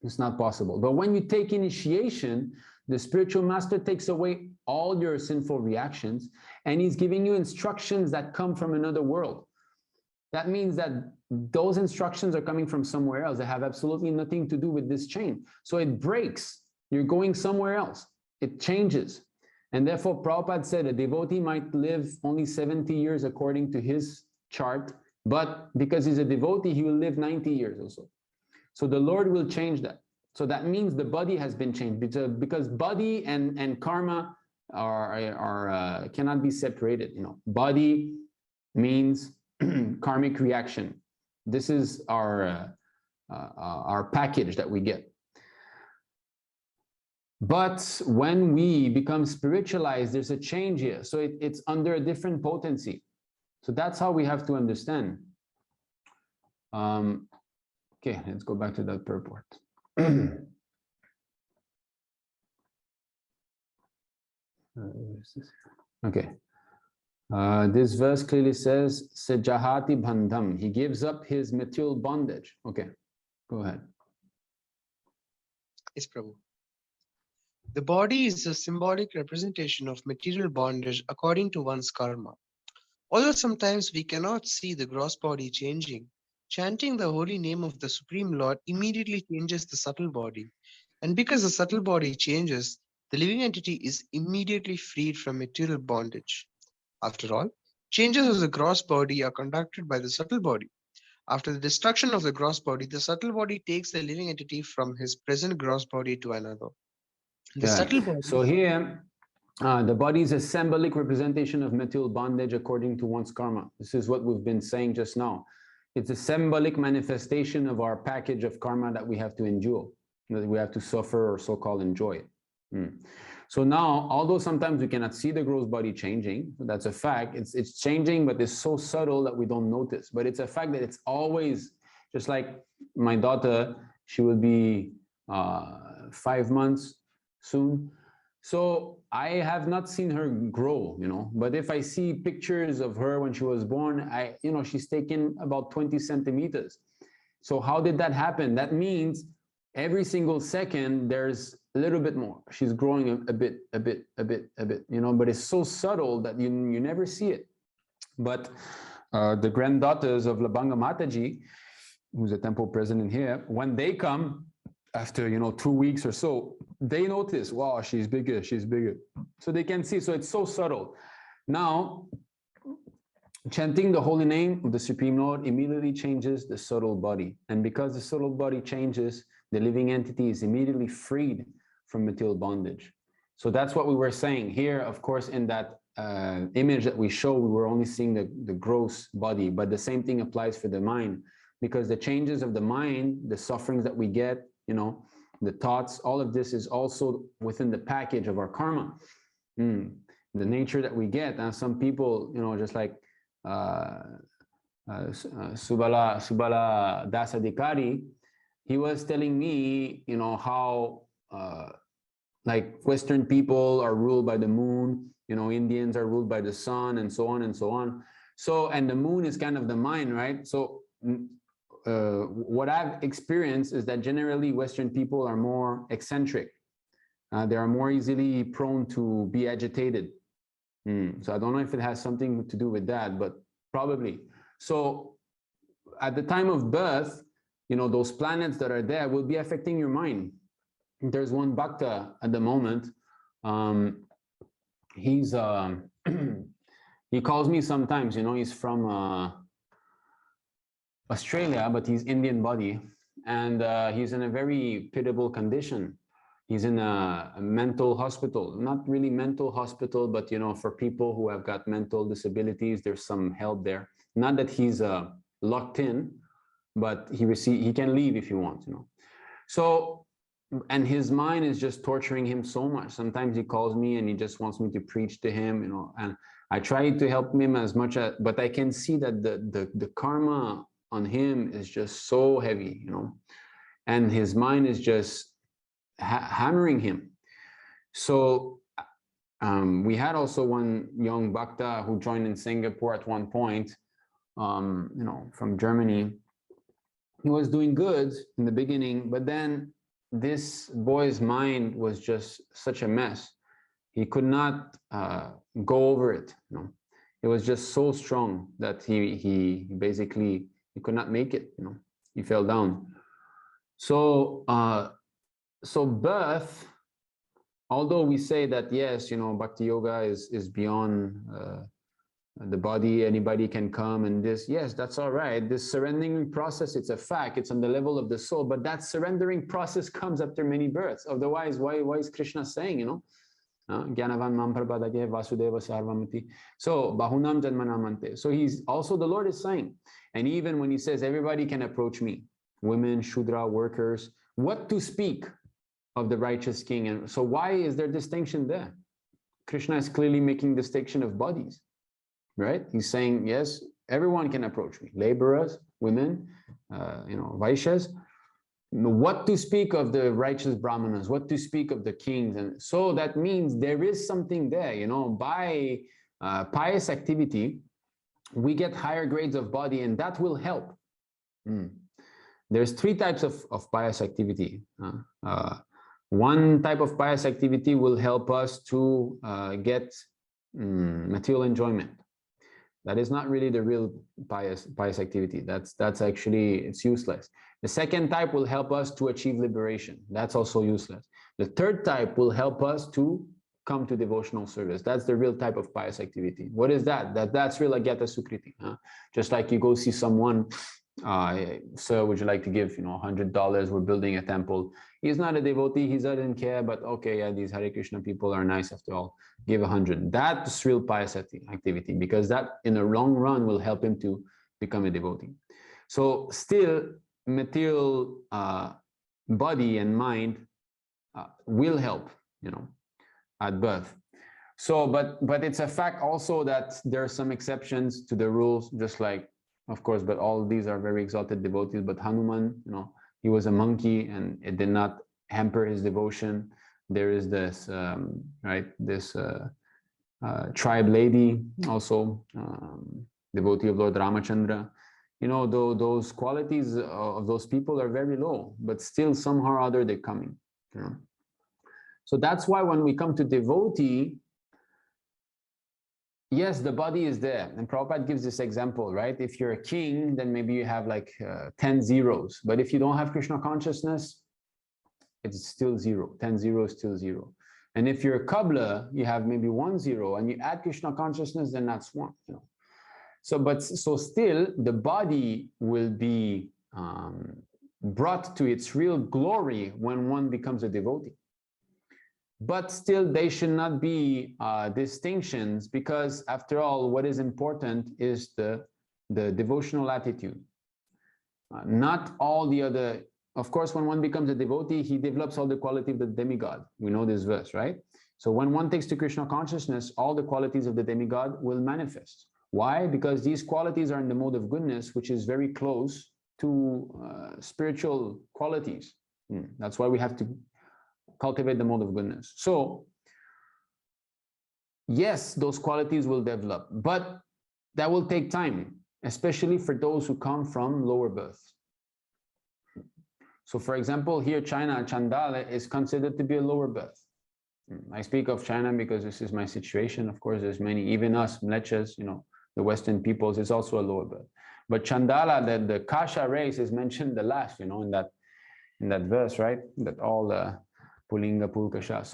It's not possible. But when you take initiation, the spiritual master takes away all your sinful reactions and he's giving you instructions that come from another world. That means that those instructions are coming from somewhere else. They have absolutely nothing to do with this chain. So it breaks. You're going somewhere else. It changes. And therefore, Prabhupada said a devotee might live only 70 years according to his chart, but because he's a devotee, he will live 90 years also. So the Lord will change that. So that means the body has been changed because body and karma are cannot be separated. Body means karmic reaction. This is our package that we get. But when we become spiritualized, there's a change here. So it's under a different potency. So that's how we have to understand. Okay, let's go back to that purport. Okay. This verse clearly says, Sejahati Bandham. He gives up his material bondage. Okay, go ahead. Yes, Prabhu. The body is a symbolic representation of material bondage according to one's karma. Although sometimes we cannot see the gross body changing, chanting the holy name of the Supreme Lord immediately changes the subtle body. And because the subtle body changes, the living entity is immediately freed from material bondage. After all, changes of the gross body are conducted by the subtle body. After the destruction of the gross body, the subtle body takes the living entity from his present gross body to another. The subtle body. So here, the body is a symbolic representation of material bondage according to one's karma. This is what we've been saying just now. It's a symbolic manifestation of our package of karma that we have to endure, that we have to suffer or so-called enjoy. So now, although sometimes we cannot see the gross body changing, that's a fact. It's changing, but it's so subtle that we don't notice. But it's a fact that it's always, just like my daughter, she will be 5 months soon. So I have not seen her grow, but if I see pictures of her when she was born, she's taken about 20 centimeters. So how did that happen? That means every single second, there's a little bit more. She's growing a bit, but it's so subtle that you never see it. But the granddaughters of Labanga Mataji, who's a temple president here, when they come after, 2 weeks or so, they notice, wow, she's bigger. So they can see, so it's so subtle. Now, chanting the holy name of the Supreme Lord immediately changes the subtle body. And because the subtle body changes, the living entity is immediately freed from material bondage. So that's what we were saying here. Of course, in that image that we show, we were only seeing the gross body, but the same thing applies for the mind, because the changes of the mind, the sufferings that we get, the thoughts, all of this is also within the package of our karma. The nature that we get. And some people, just like Subala Dasadikari, he was telling me, how like Western people are ruled by the moon, Indians are ruled by the sun, and so on and so on. So, and the moon is kind of the mind, right? So what I've experienced is that generally Western people are more eccentric. They are more easily prone to be agitated. So I don't know if it has something to do with that, but probably. So at the time of birth, those planets that are there will be affecting your mind. There's one bhakta at the moment. He's he calls me sometimes, he's from Australia, but he's Indian body, and he's in a very pitiable condition. He's in a mental hospital, not really mental hospital, but for people who have got mental disabilities, there's some help there. Not that he's locked in, but he can leave if he wants, So, and his mind is just torturing him so much. Sometimes he calls me and he just wants me to preach to him, and I try to help him as much as, but I can see that the karma on him is just so heavy, and his mind is just hammering him. So we had also one young bhakta who joined in Singapore at one point, from Germany. He was doing good in the beginning, but then this boy's mind was just such a mess. He could not go over it. It was just so strong that he basically could not make it. He fell down. So so birth, although we say that yes, bhakti yoga is beyond the body, anybody can come and this, yes, that's all right. This surrendering process, it's a fact, it's on the level of the soul, but that surrendering process comes after many births. Otherwise, why is Krishna saying, Gyanavan mam prabhadage vasudeva sarvamati. So bahunam janmanamante. So he's also, the Lord is saying, and even when he says everybody can approach me, women, shudra, workers, what to speak of the righteous king. And so why is there distinction there? Krishna is clearly making distinction of bodies, right? He's saying, yes, everyone can approach me, laborers, women, vaishyas. What to speak of the righteous brahmanas, what to speak of the kings. And so that means there is something there, by pious activity, we get higher grades of body, and that will help. There's 3 types of pious activity. One type of pious activity will help us to get material enjoyment. That is not really the real pious activity. That's actually, it's useless. The second type will help us to achieve liberation. That's also useless. The third type will help us to come to devotional service. That's the real type of pious activity. What is that? That's real Agyata Sukriti. Just like you go see someone, sir, would you like to give, $100? We're building a temple. He's not a devotee. He doesn't care, but okay, yeah, these Hare Krishna people are nice after all. Give 100. That's real pious activity, because that in the long run will help him to become a devotee. So still, material body and mind will help, at birth. So, but it's a fact also that there are some exceptions to the rules, just like, of course, but all of these are very exalted devotees. But Hanuman, he was a monkey, and it did not hamper his devotion. There is this, this tribe lady, also devotee of Lord Ramachandra. Though those qualities of those people are very low, but still somehow or other they're coming. So that's why when we come to devotee, yes, the body is there. And Prabhupada gives this example, right? If you're a king, then maybe you have like 10 zeros. But if you don't have Krishna consciousness, it's still 0. 10 0 is still 0. And if you're a cobbler, you have maybe 1 0, and you add Krishna consciousness, then that's 1. So still the body will be brought to its real glory when one becomes a devotee. But still, they should not be distinctions, because after all, what is important is the devotional attitude. Not all the other, of course, when one becomes a devotee, he develops all the quality of the demigod. We know this verse, right? So when one takes to Krishna consciousness, all the qualities of the demigod will manifest. Why? Because these qualities are in the mode of goodness, which is very close to spiritual qualities. That's why we have to cultivate the mode of goodness. So, yes, those qualities will develop, but that will take time, especially for those who come from lower birth. So, for example, here, China, Chandala is considered to be a lower birth. I speak of China because this is my situation. Of course, there's many, even us, Mlechas, the Western peoples, is also a lower birth. But Chandala, the Kasha race is mentioned the last, in that verse, right? That all Pulinga, Pulkasha.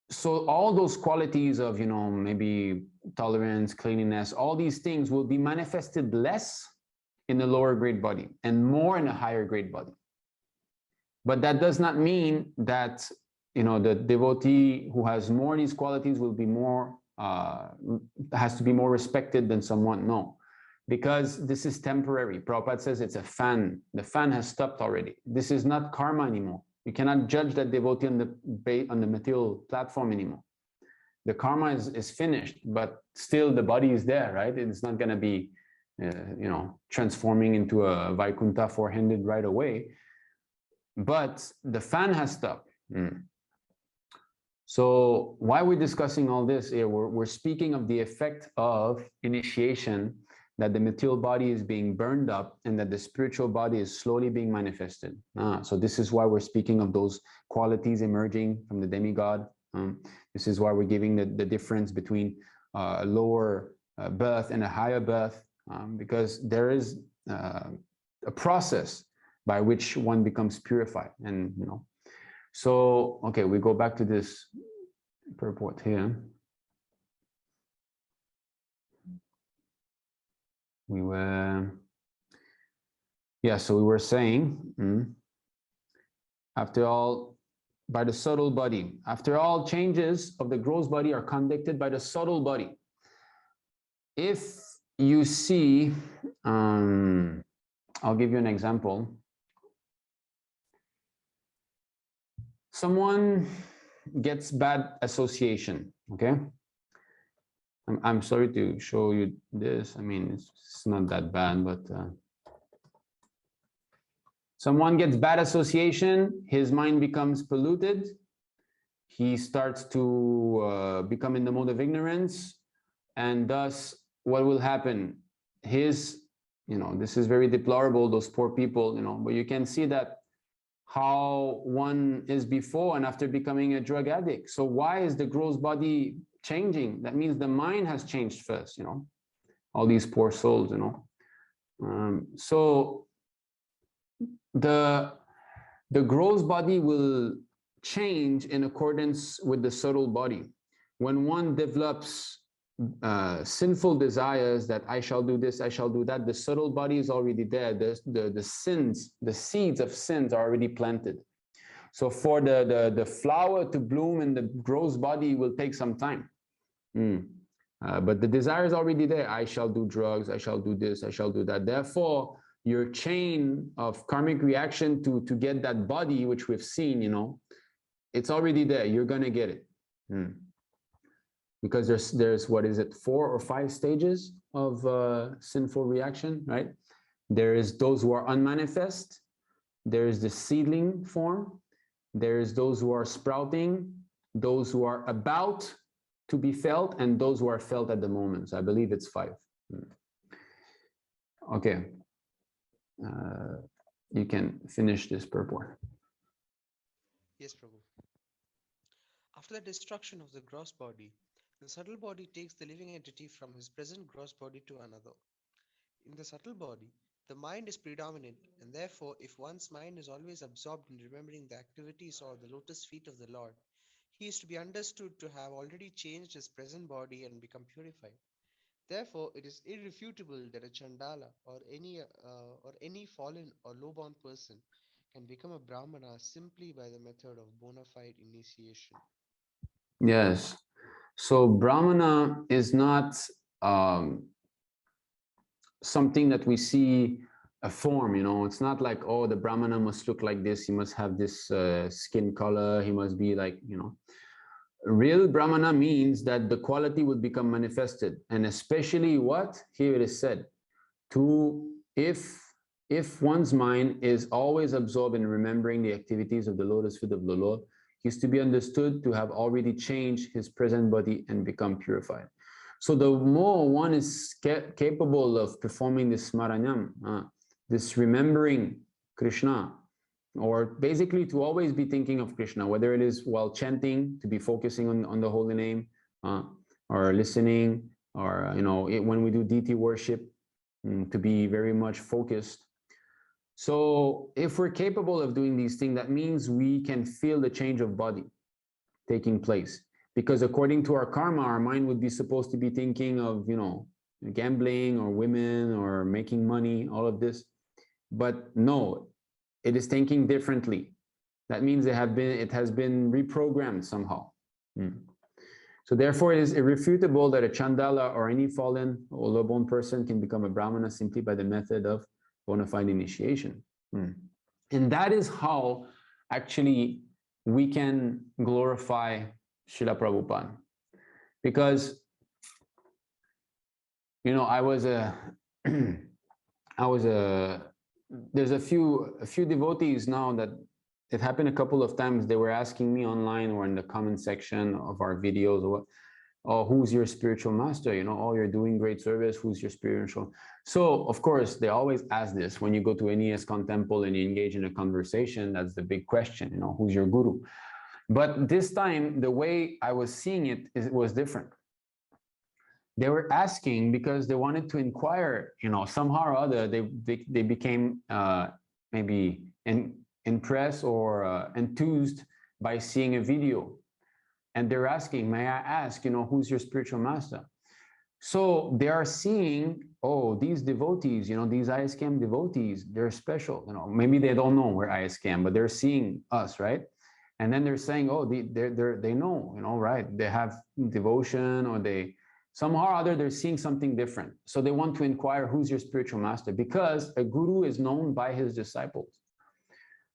So all those qualities of, maybe tolerance, cleanliness, all these things will be manifested less in the lower grade body and more in a higher grade body. But that does not mean that, the devotee who has more of these qualities will be more, has to be more respected than someone. No, because this is temporary. Prabhupada says it's a fan. The fan has stopped already. This is not karma anymore. You cannot judge that devotee on the material platform anymore. The karma is finished, but still the body is there, right? It's not going to be, transforming into a Vaikuntha four-handed right away. But the fan has stopped. So why are we discussing all this here? We're speaking of the effect of initiation, that the material body is being burned up and that the spiritual body is slowly being manifested. So this is why we're speaking of those qualities emerging from the demigod. This is why we're giving the difference between a lower birth and a higher birth, because there is a process by which one becomes purified. And, so, okay, we go back to this purport here. We were saying, after all, by the subtle body, after all, changes of the gross body are conducted by the subtle body. If you see, I'll give you an example. Someone gets bad association, okay? I'm sorry to show you this. I mean, it's not that bad, but someone gets bad association, his mind becomes polluted. He starts to become in the mode of ignorance. And thus, what will happen? This is very deplorable, those poor people, but you can see that how one is before and after becoming a drug addict. So why is the gross body changing? That means the mind has changed first, all these poor souls, so the gross body will change in accordance with the subtle body. When one develops sinful desires that I shall do this, I shall do that, the subtle body is already there. The sins, the seeds of sins are already planted. So for the flower to bloom in the gross body will take some time. But the desire is already there. I shall do drugs, I shall do this, I shall do that. Therefore, your chain of karmic reaction to get that body, which we've seen, it's already there. You're going to get it. Because there's what is it, 4 or 5 stages of sinful reaction, right? There is those who are unmanifest. There is the seedling form. There's those who are sprouting, those who are about to be felt, and those who are felt at the moment. So I believe it's 5. Okay. You can finish this purport. Yes, Prabhu. After the destruction of the gross body, the subtle body takes the living entity from his present gross body to another. In the subtle body, the mind is predominant, and therefore, if one's mind is always absorbed in remembering the activities or the lotus feet of the Lord, he is to be understood to have already changed his present body and become purified. Therefore, it is irrefutable that a Chandala or any fallen or low-born person can become a Brahmana simply by the method of bona fide initiation. Yes. So Brahmana is not something that we see a form, It's not like, oh, the Brahmana must look like this. He must have this skin color. He must be like, Real Brahmana means that the quality would become manifested. And especially what? Here it is said, if one's mind is always absorbed in remembering the activities of the lotus feet of the Lord, he's to be understood to have already changed his present body and become purified. So the more one is capable of performing this smaranyam, this remembering Krishna, or basically to always be thinking of Krishna, whether it is while chanting, to be focusing on the holy name, or listening, or when we do deity worship, to be very much focused. So if we're capable of doing these things, that means we can feel the change of body taking place. Because according to our karma, our mind would be supposed to be thinking of, gambling or women or making money, all of this. But no, it is thinking differently. That means it has been reprogrammed somehow. So therefore, it is irrefutable that a Chandala or any fallen or low-born person can become a Brahmana simply by the method of bona fide initiation. And that is how actually we can glorify Srila Prabhupada. Because, there's a few devotees now that it happened a couple of times. They were asking me online or in the comment section of our videos, who's your spiritual master? You're doing great service. Who's your spiritual? So of course, they always ask this when you go to any ISKCON temple and you engage in a conversation. That's the big question, who's your guru? But this time, the way I was seeing it was different. They were asking because they wanted to inquire, somehow or other, they became maybe impressed or enthused by seeing a video. And they're asking, may I ask, who's your spiritual master? So they are seeing, these devotees, these ISKM devotees, they're special. Maybe they don't know we're ISKM, but they're seeing us, right? And then they're saying, they know, right? They have devotion, or somehow or other, they're seeing something different. So they want to inquire, who's your spiritual master? Because a guru is known by his disciples.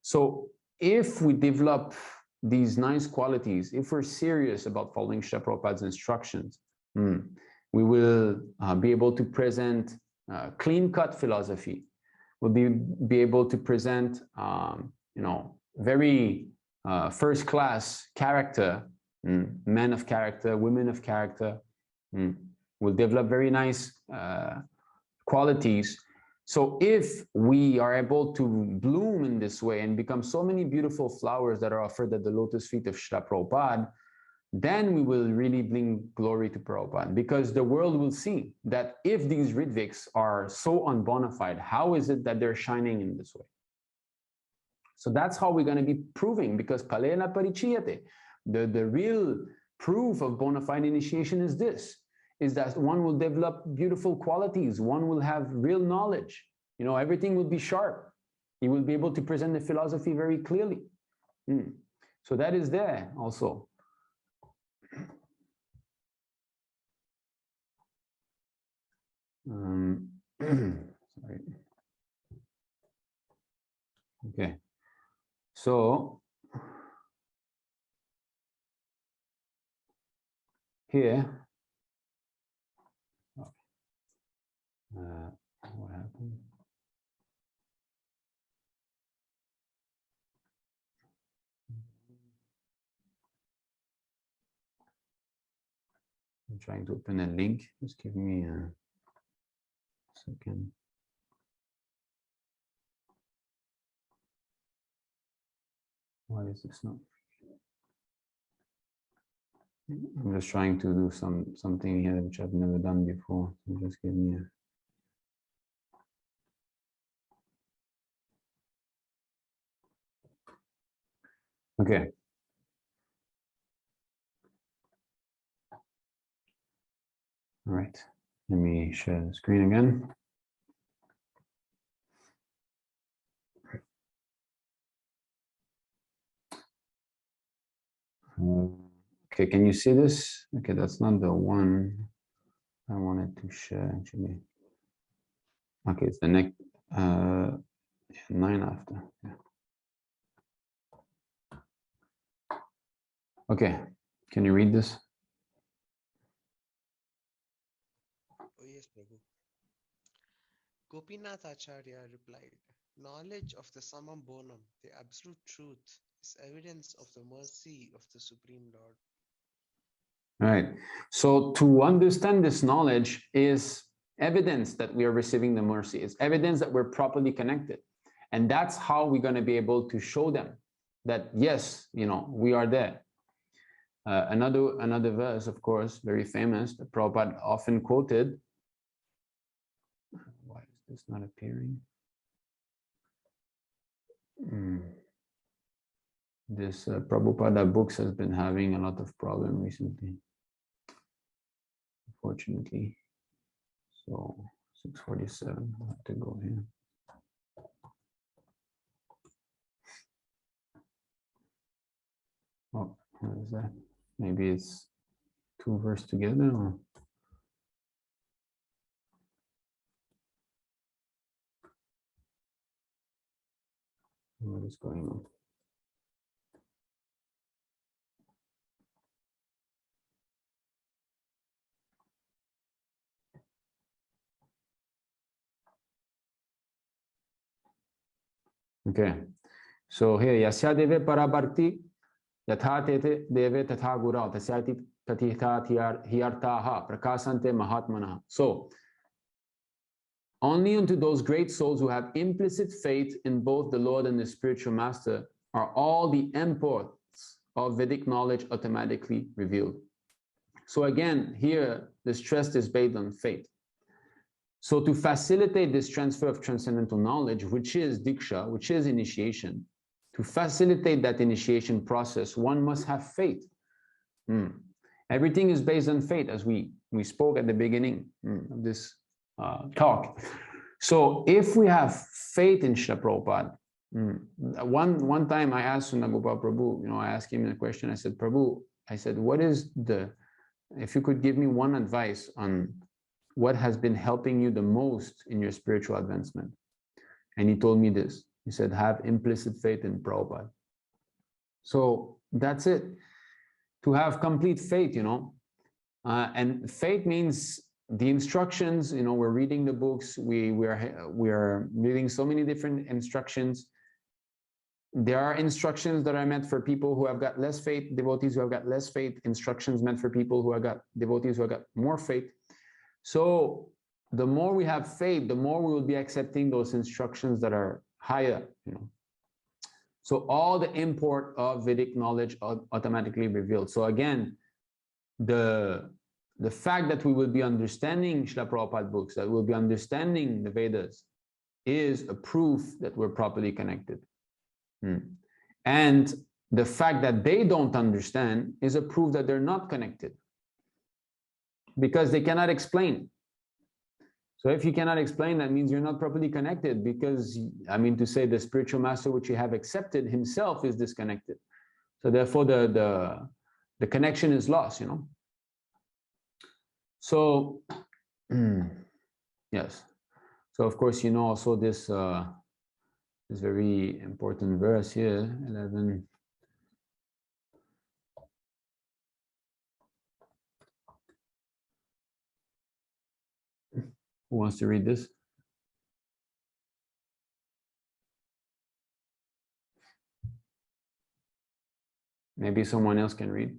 So if we develop these nice qualities, if we're serious about following Srila Prabhupada's instructions, we will be able to present clean-cut philosophy. We'll be able to present, very first-class character, men of character, women of character. We'll develop very nice qualities. So if we are able to bloom in this way and become so many beautiful flowers that are offered at the lotus feet of Srila Prabhupada, then we will really bring glory to Prabhupada, because the world will see that if these Ritviks are so unbonafide, how is it that they're shining in this way? So that's how we're going to be proving, because Palena Parichiyate, the real proof of bona fide initiation is this, is that one will develop beautiful qualities, one will have real knowledge, you know, everything will be sharp. You will be able to present the philosophy very clearly. So that is there also. Sorry. Okay. So here, what happened? I'm trying to open a link. Just give me a second. Why is this not? I'm just trying to do something here which I've never done before. So just give me a. Okay. All right. Let me share the screen again. Okay, can you see this? Okay, that's not the one I wanted to share actually. Okay, it's the next 9 after. Yeah. Okay, can you read this? Oh yes, Prabhu. Gopinath Acharya replied, knowledge of the summum bonum, the absolute truth, is evidence of the mercy of the Supreme Lord. All right. So to understand this knowledge is evidence that we are receiving the mercy. It's evidence that we're properly connected. And that's how we're going to be able to show them that, yes, you know, we are there. Another verse, of course, very famous, that Prabhupada often quoted. Why is this not appearing? This Prabhupada books has been having a lot of problem recently, unfortunately. So 647, I have to go here. Oh, what is that? Maybe it's 2 verses together, or what is going on? Okay, so here, Yasya Deve Parabarti Yatha Tete Deve Tatha Gura Tasyati Tatitha Hiyartaha Prakasante Mahatmana. So, only unto those great souls who have implicit faith in both the Lord and the spiritual master are all the imports of Vedic knowledge automatically revealed. So again, here the stress is based on faith. So to facilitate this transfer of transcendental knowledge, which is Diksha, which is initiation, to facilitate that initiation process, one must have faith. Everything is based on faith, as we spoke at the beginning of this talk. So if we have faith in Srila Prabhupada, one time I asked Sunagopal Prabhu, I asked him a question. I said, Prabhu, what is if you could give me one advice on what has been helping you the most in your spiritual advancement? And he told me this. He said, have implicit faith in Prabhupada. So that's it. To have complete faith, and faith means the instructions, we're reading the books, we are reading so many different instructions. There are instructions that are meant for people who have got less faith, devotees who have got less faith, instructions meant for people who have got devotees who have got more faith. So the more we have faith, the more we will be accepting those instructions that are higher, So all the import of Vedic knowledge automatically revealed. So again, the fact that we will be understanding Srila Prabhupada books, that we'll be understanding the Vedas, is a proof that we're properly connected. And the fact that they don't understand is a proof that they're not connected, because they cannot explain. So if you cannot explain, that means you're not properly connected, because, I mean to say, the spiritual master which you have accepted himself is disconnected. So therefore the connection is lost, So, yes. So of course, also this very important verse here, 11. Who wants to read this? Maybe someone else can read.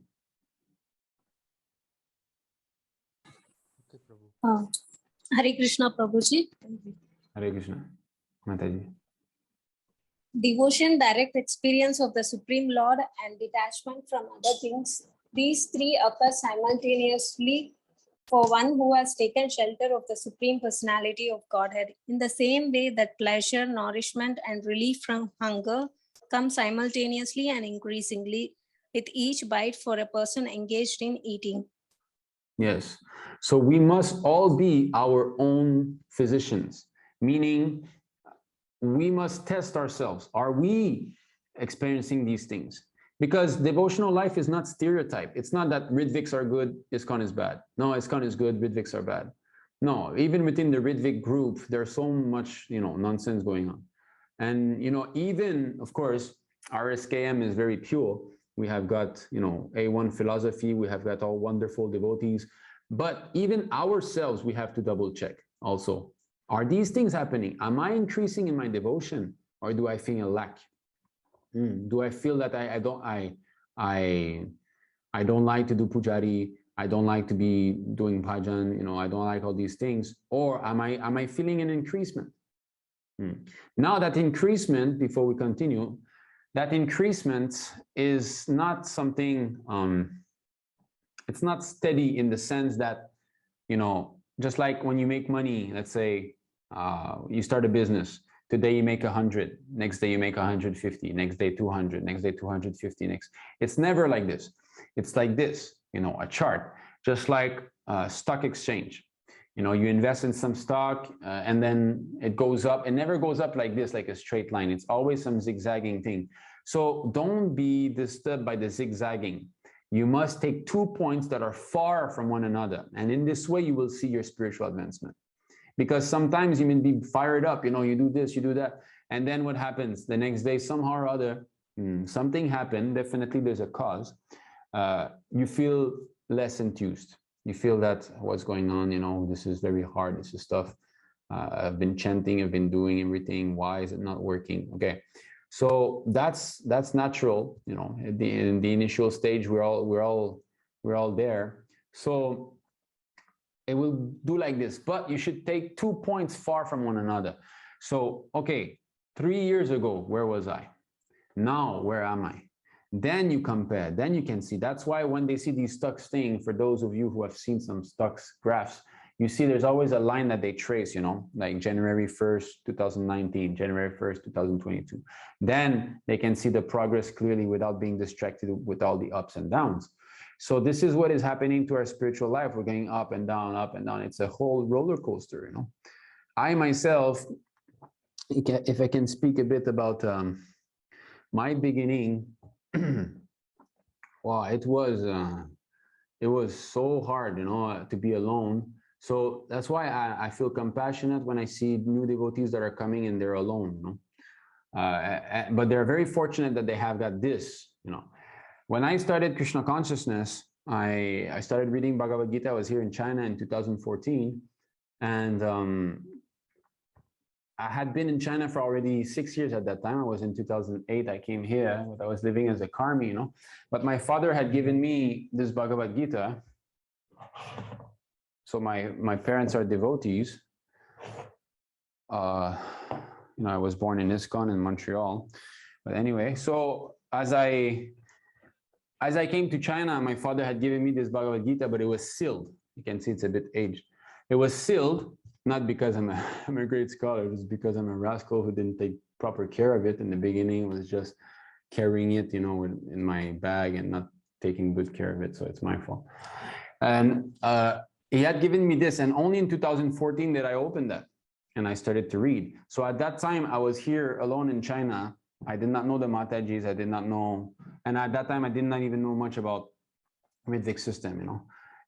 Hare Krishna, Prabhuji. Hare Krishna. Mataji. Devotion, direct experience of the Supreme Lord, and detachment from other things. These three occur simultaneously for one who has taken shelter of the Supreme Personality of Godhead. In the same way that pleasure, nourishment, and relief from hunger come simultaneously and increasingly with each bite for a person engaged in eating. Yes. So we must all be our own physicians, meaning we must test ourselves. Are we experiencing these things? Because devotional life is not stereotype. It's not that Ritviks are good, ISKCON is bad. No, ISKCON is good, Ritviks are bad. No, even within the Ritvik group, there's so much, nonsense going on. And, even, of course, our ISKM is very pure. We have got, A1 philosophy. We have got all wonderful devotees. But even ourselves, we have to double check also. Are these things happening? Am I increasing in my devotion, or do I feel a lack? Do I feel that I don't like to do pujari? I don't like to be doing bhajan. I don't like all these things. Or am I feeling an increasement? Now that increasement, before we continue, that increasement is not something. It's not steady in the sense that, just like when you make money. Let's say you start a business. Today you make 100, next day you make 150, next day 200, next day 250, It's never like this. It's like this, a chart, just like stock exchange. You invest in some stock and then it goes up. It never goes up like this, like a straight line. It's always some zigzagging thing. So don't be disturbed by the zigzagging. You must take 2 points that are far from one another. And in this way, you will see your spiritual advancement. Because sometimes you may be fired up, you do this, you do that. And then what happens? The next day, somehow or other, something happened. Definitely there's a cause. You feel less enthused. You feel that what's going on, this is very hard. This is tough. I've been chanting, I've been doing everything. Why is it not working? Okay. So that's natural, in the initial stage, we're all there. So it will do like this, but you should take 2 points far from one another. So, okay, 3 years ago, where was I? Now, where am I? Then you compare, then you can see. That's why when they see these stocks thing, for those of you who have seen some stocks graphs, you see there's always a line that they trace, like January 1st, 2019, January 1st, 2022. Then they can see the progress clearly without being distracted with all the ups and downs. So this is what is happening to our spiritual life. We're going up and down, up and down. It's a whole roller coaster, I myself, if I can speak a bit about my beginning, wow, it was so hard, to be alone. So that's why I feel compassionate when I see new devotees that are coming and they're alone, but they're very fortunate that they have got this, When I started Krishna consciousness, I started reading Bhagavad Gita. I was here in China in 2014, and I had been in China for already 6 years at that time. I was in 2008. I came here, but I was living as a karmi, But my father had given me this Bhagavad Gita. so my parents are devotees. I was born in ISKCON in Montreal. But anyway, so as I came to China, my father had given me this Bhagavad Gita, but it was sealed. You can see it's a bit aged. It was sealed, not because I'm a great scholar, it was because I'm a rascal who didn't take proper care of it. In the beginning, it was just carrying it, in my bag and not taking good care of it. So it's my fault. And he had given me this, and only in 2014 did I open that. And I started to read. So at that time, I was here alone in China. I did not know the Matajis. I did not know. And at that time, I did not even know much about Ritvik system,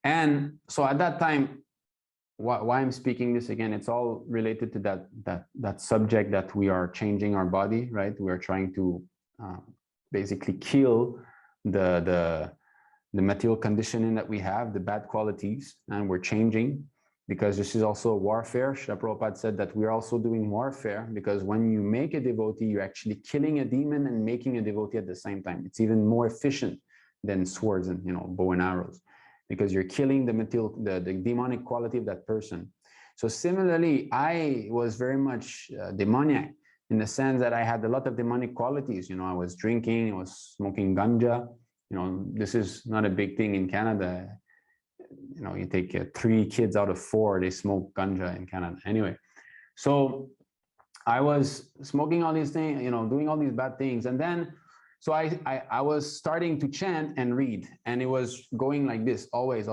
And so at that time, why I'm speaking this again, it's all related to that subject that we are changing our body, right? We are trying to basically kill the material conditioning that we have, the bad qualities, and we're changing. Because this is also warfare. Srila Prabhupada said that we're also doing warfare, because when you make a devotee, you're actually killing a demon and making a devotee at the same time. It's even more efficient than swords and bow and arrows, because you're killing the demonic quality of that person. So similarly, I was very much demoniac, in the sense that I had a lot of demonic qualities. I was drinking, I was smoking ganja. This is not a big thing in Canada. You take 3 kids out of 4, they smoke ganja in Canada. Anyway, so I was smoking all these things, doing all these bad things. And then, so I was starting to chant and read, and it was going like this, always.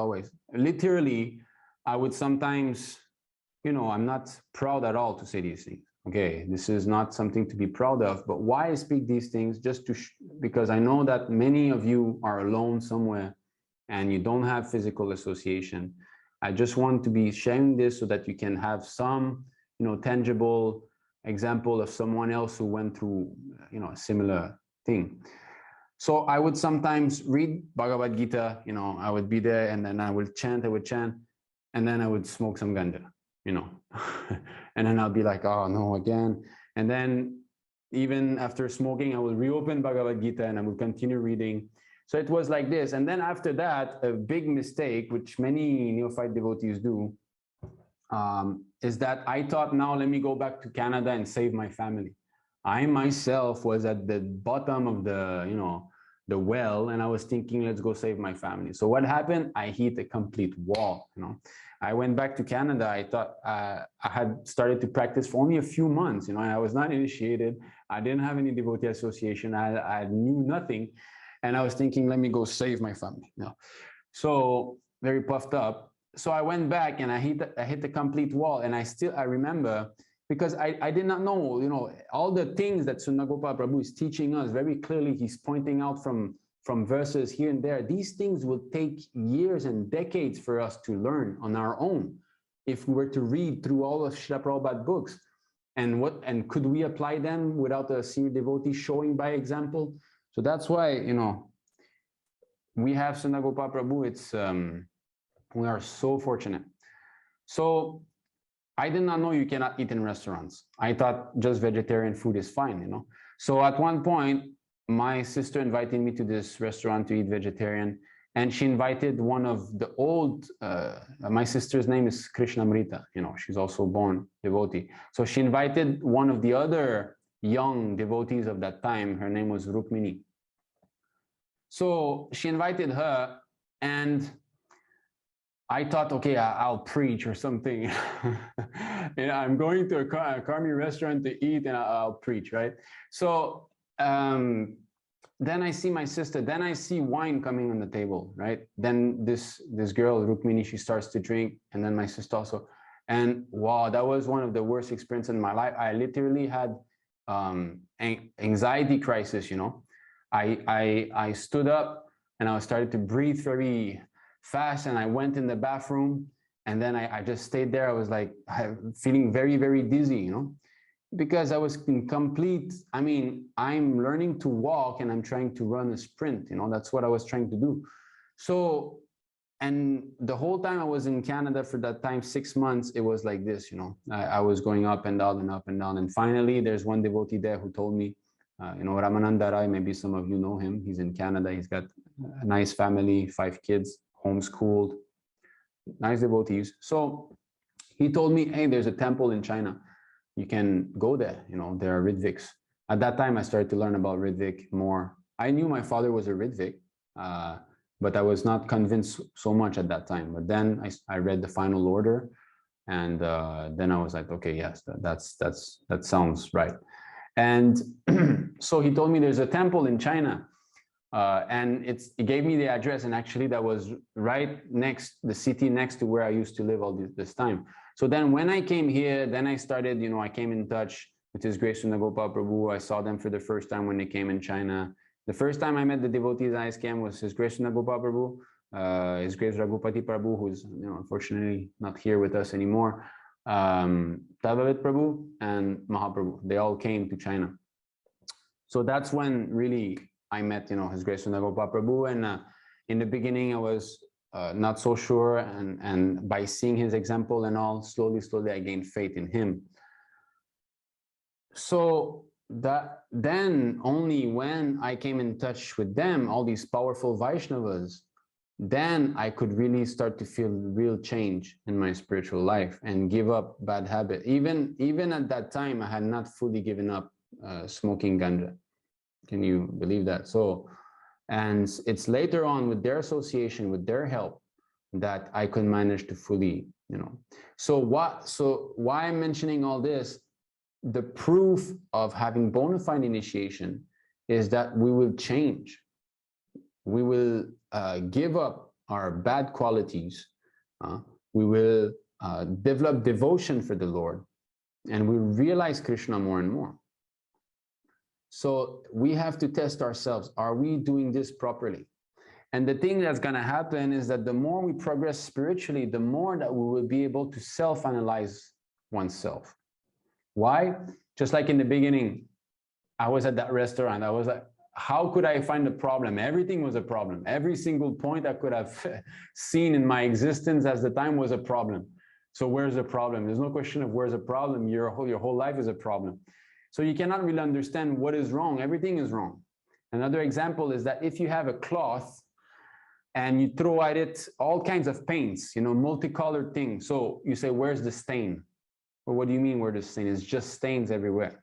Literally, I would sometimes, I'm not proud at all to say these things. Okay, this is not something to be proud of, but why I speak these things? Just because I know that many of you are alone somewhere, and you don't have physical association. I just want to be sharing this so that you can have some, tangible example of someone else who went through, a similar thing. So I would sometimes read Bhagavad Gita, I would be there, and then I would chant, and then I would smoke some ganja, and then I'll be like, oh no, again. And then even after smoking, I will reopen Bhagavad Gita and I will continue reading. So it was like this. And then after that, a big mistake, which many neophyte devotees do, is that I thought, now let me go back to Canada and save my family. I myself was at the bottom of the well, and I was thinking, let's go save my family. So what happened? I hit a complete wall. I went back to Canada. I thought I had started to practice for only a few months. I was not initiated. I didn't have any devotee association. I knew nothing. And I was thinking, let me go save my family. So very puffed up. So I went back and I hit the complete wall. And I remember, because I did not know, all the things that Sunagopal Prabhu is teaching us very clearly. He's pointing out from verses here and there. These things will take years and decades for us to learn on our own, if we were to read through all of Srila Prabhupada books. And could we apply them without a senior devotee showing by example? So that's why, we have Sunagopal Prabhu. We are so fortunate. So I did not know you cannot eat in restaurants. I thought just vegetarian food is fine, So at one point, my sister invited me to this restaurant to eat vegetarian, and she invited one of the old, my sister's name is Krishnamrita, she's also born devotee. So she invited one of the other young devotees of that time. Her name was Rukmini. So she invited her, and I thought, okay, I'll preach or something. I'm going to a Karmi restaurant to eat, and I'll preach, right? So then I see my sister. Then I see wine coming on the table, right? Then this girl, Rukmini, she starts to drink, and then my sister also. And wow, that was one of the worst experiences in my life. I literally had anxiety crisis. I stood up and I started to breathe very fast, and I went in the bathroom, and then I just stayed there. I was like feeling very, very dizzy, because I was in complete, I'm learning to walk and I'm trying to run a sprint, that's what I was trying to do. So, and the whole time I was in Canada for that time, 6 months, it was like this, I was going up and down and up and down. And finally, there's one devotee there who told me, Ramananda Rai, maybe some of you know him. He's in Canada. He's got a nice family, 5 kids, homeschooled, nice devotees. So he told me, hey, there's a temple in China. You can go there. You know, there are Ritviks. At that time, I started to learn about Ritvik more. I knew my father was a Ritvik, but I was not convinced so much at that time. But then I read the final order, and then I was like, okay, yes, that sounds right. And so he told me there's a temple in China, and it gave me the address, and actually that was right next, the city next to where I used to live all this time. So then when I came here, then I started, I came in touch with His Grace Sunagopal Prabhu. I saw them for the first time when they came in China. The first time I met the devotees at ISKM was His Grace Sunagopal Prabhu, His Grace Raghupati Prabhu, who's unfortunately not here with us anymore, Tavavit Prabhu, and Mahaprabhu. They all came to China. So that's when really I met, His Grace Sunagopal Prabhu. And in the beginning, I was not so sure. And by seeing his example and all, slowly, I gained faith in him. So that then only when I came in touch with them, all these powerful Vaishnavas, then I could really start to feel real change in my spiritual life and give up bad habit. Even at that time, I had not fully given up smoking ganja. Can you believe that? So, and it's later on with their association, with their help, that I could manage to fully, So why I'm mentioning all this? The proof of having bona fide initiation is that we will change. We will give up our bad qualities. We will develop devotion for the Lord, and we realize Krishna more and more. So we have to test ourselves. Are we doing this properly? And the thing that's going to happen is that the more we progress spiritually, the more that we will be able to self-analyze oneself. Why? Just like in the beginning, I was at that restaurant. I was like, how could I find a problem? Everything was a problem. Every single point I could have seen in my existence as the time was a problem. So where's the problem? There's no question of where's the problem. Your whole life is a problem. So you cannot really understand what is wrong. Everything is wrong. Another example is that if you have a cloth and you throw at it all kinds of paints, multicolored things. So you say, where's the stain? Well, what do you mean where the stain is? Just stains everywhere.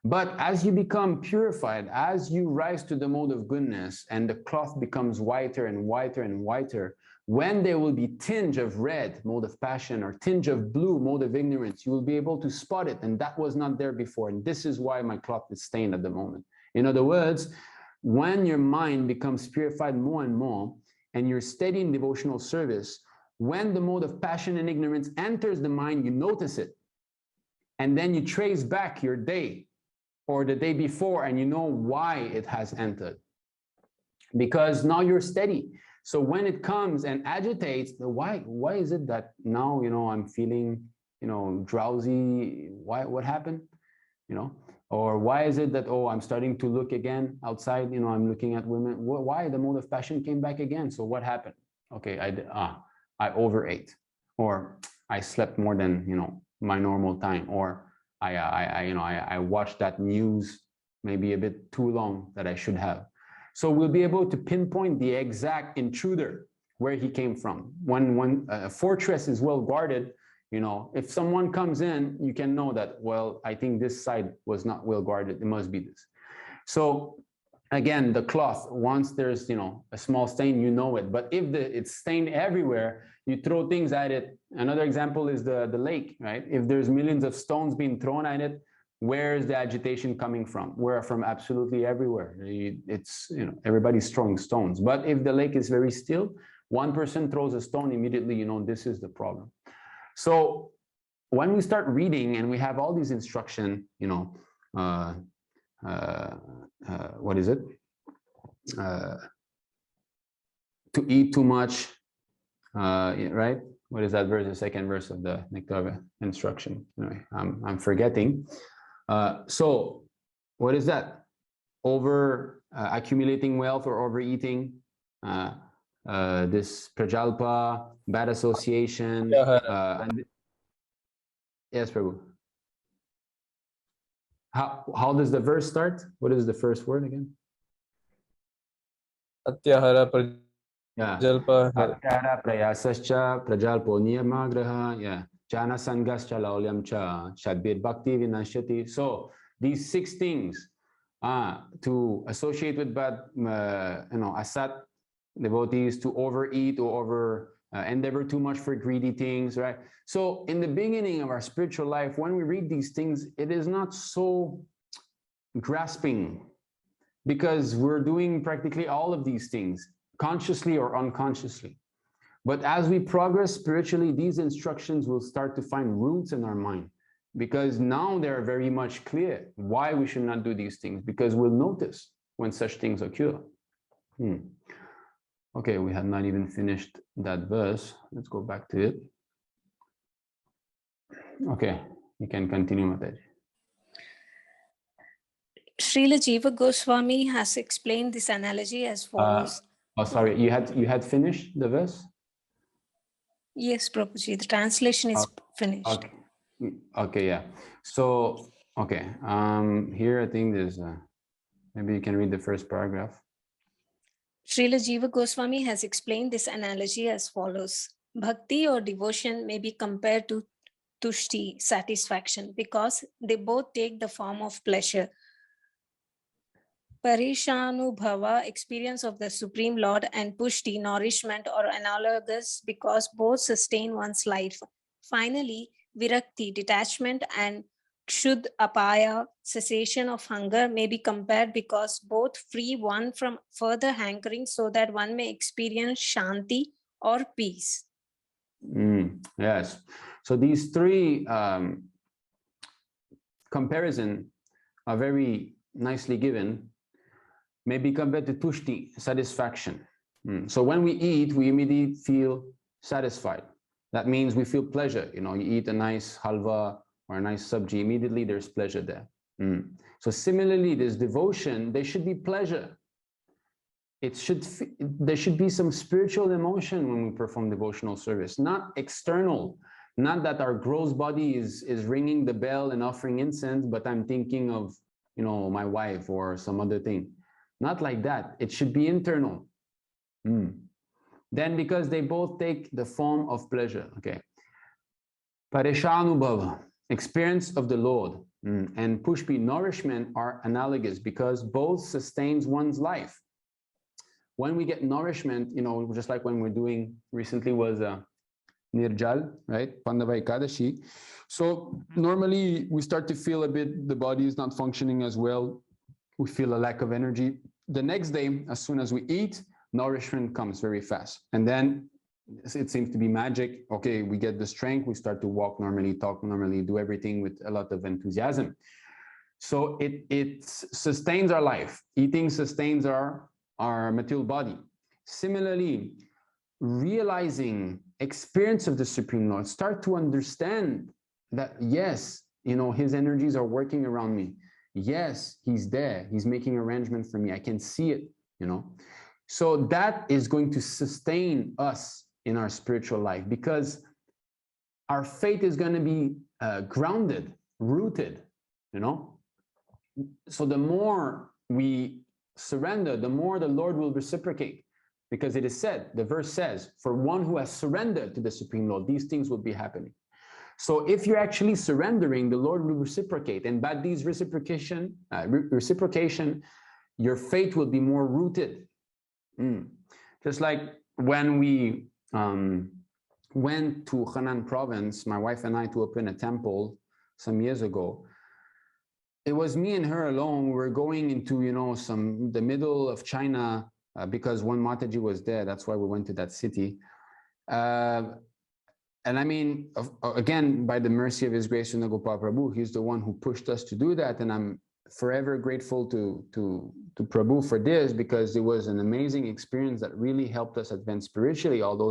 But as you become purified, as you rise to the mode of goodness and the cloth becomes whiter and whiter and whiter, when there will be tinge of red, mode of passion, or tinge of blue, mode of ignorance, you will be able to spot it. And that was not there before. And this is why my cloth is stained at the moment. In other words, when your mind becomes purified more and more, and you're steady in devotional service, when the mode of passion and ignorance enters the mind, you notice it. And then you trace back your day or the day before, and you know why it has entered. Because now you're steady. So when it comes and agitates, why is it that now, I'm feeling, drowsy? What happened? Or why is it that, I'm starting to look again outside, I'm looking at women. Why the mode of passion came back again? So what happened? Okay, I overate, or I slept more than, my normal time, or I watched that news maybe a bit too long that I should have. So we'll be able to pinpoint the exact intruder, where he came from. When a fortress is well guarded, if someone comes in, you can know that, well, I think this side was not well guarded. It must be this. So again, the cloth, once there's, a small stain, you know it. But if it's stained everywhere, you throw things at it. Another example is the lake, right? If there's millions of stones being thrown at it, where is the agitation coming from? Where? From absolutely everywhere. It's, everybody's throwing stones. But if the lake is very still, one person throws a stone, immediately, this is the problem. So when we start reading and we have all these instruction, what is it? To eat too much, right? What is that verse? The second verse of the Nectar instruction. Anyway, I'm forgetting. So what is that? Over accumulating wealth or overeating, this prajalpa, bad association. And yes, Prabhu. How does the verse start? What is the first word again? Atyahara Yeah. Jalpa. Aktara prayasascha prajalpo niyamagraha. Yeah. Jana sangascha laulyam cha shadbir bhakti vinashyati. So these 6 things to associate with bad, asat devotees, to overeat or over endeavor too much for greedy things, right? So in the beginning of our spiritual life, when we read these things, it is not so grasping because we're doing practically all of these things consciously or unconsciously. But as we progress spiritually, these instructions will start to find roots in our mind because now they're very much clear why we should not do these things, because we'll notice when such things occur. Okay, we have not even finished that verse. Let's go back to it. Okay, you can continue, Mataji. Srila Jiva Goswami has explained this analogy as follows. Sorry, you had finished the verse? Yes, Prabhuji, the translation is finished. Okay, yeah. So, okay, here I think there's, maybe you can read the first paragraph. Srila Jiva Goswami has explained this analogy as follows. Bhakti or devotion may be compared to tushti, satisfaction, because they both take the form of pleasure. Parishanubhava, experience of the Supreme Lord, and pushti, nourishment, are analogous because both sustain one's life. Finally, virakti, detachment, and kshud apaya, cessation of hunger, may be compared because both free one from further hankering so that one may experience shanti or peace. Yes. So these 3 comparison are very nicely given. May be compared to tushti, satisfaction. So when we eat, we immediately feel satisfied. That means we feel pleasure. You eat a nice halwa or a nice sabji, immediately there's pleasure there. So similarly, this devotion, there should be pleasure. There should be some spiritual emotion when we perform devotional service, not external. Not that our gross body is ringing the bell and offering incense, but I'm thinking of, my wife or some other thing. Not like that. It should be internal. Then because they both take the form of pleasure. Okay. Parishanubhava, experience of the Lord, and pushpi, nourishment, are analogous because both sustains one's life. When we get nourishment, just like when we're doing, recently was Nirjal, right? Pandava Ekadashi. So normally we start to feel a bit, the body is not functioning as well. We feel a lack of energy. The next day, as soon as we eat, nourishment comes very fast. And then it seems to be magic. Okay, we get the strength, we start to walk normally, talk normally, do everything with a lot of enthusiasm. So it sustains our life. Eating sustains our material body. Similarly, realizing experience of the Supreme Lord, start to understand that, yes, his energies are working around me. Yes, he's there. He's making arrangement for me. I can see it, So that is going to sustain us in our spiritual life because our faith is going to be grounded, rooted, So the more we surrender, the more the Lord will reciprocate. Because it is said, the verse says, for one who has surrendered to the Supreme Lord, these things will be happening. So if you're actually surrendering, the Lord will reciprocate. And by these reciprocation, your faith will be more rooted. Just like when we went to Henan province, my wife and I, to open a temple some years ago, it was me and her alone. We were going into, the middle of China because one Mataji was there. That's why we went to that city. And I mean, again, by the mercy of His Grace, Nagopal Prabhu, he's the one who pushed us to do that. And I'm forever grateful to Prabhu for this, because it was an amazing experience that really helped us advance spiritually, although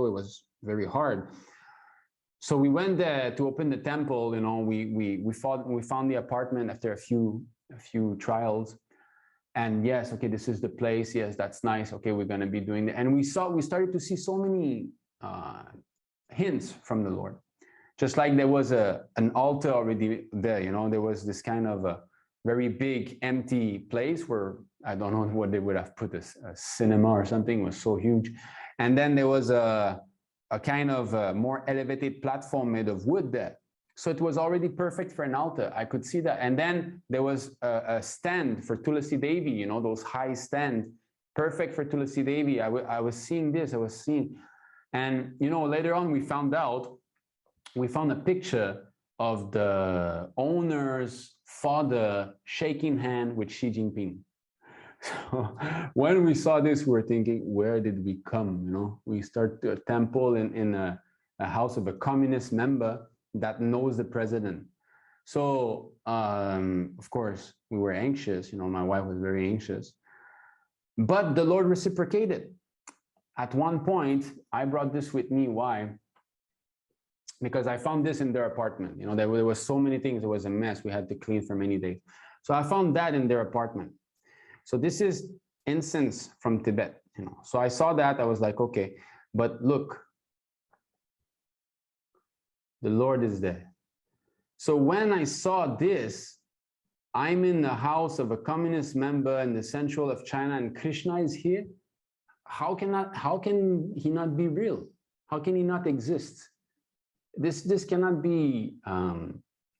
it was very hard. So we went there to open the temple. We found the apartment after a few trials. And yes, okay, this is the place. Yes, that's nice. Okay, we're going to be doing that. And we started to see so many hints from the Lord. Just like there was an altar already there, there was this kind of very big empty place where I don't know what they would have put, a cinema or something. It was so huge. And then there was a kind of a more elevated platform made of wood there. So it was already perfect for an altar. I could see that. And then there was a stand for Tulasi Devi, you know, those high stands, perfect for Tulasi Devi. I was seeing this, and, you know, later on we found a picture of the owner's father shaking hand with Xi Jinping. So when we saw this, we were thinking, where did we come? You know, we start a temple in a house of a communist member that knows the president. So, of course, we were anxious. You know, my wife was very anxious. But the Lord reciprocated. At one point, I brought this with me. Why? Because I found this in their apartment. You know, there was so many things. It was a mess. We had to clean for many days. So I found that in their apartment. So this is incense from Tibet. You know, so I saw that. I was like, okay, but look, the Lord is there. So when I saw this, I'm in the house of a communist member in the central of China, and Krishna is here. How can he not be real? How can he not exist? This cannot be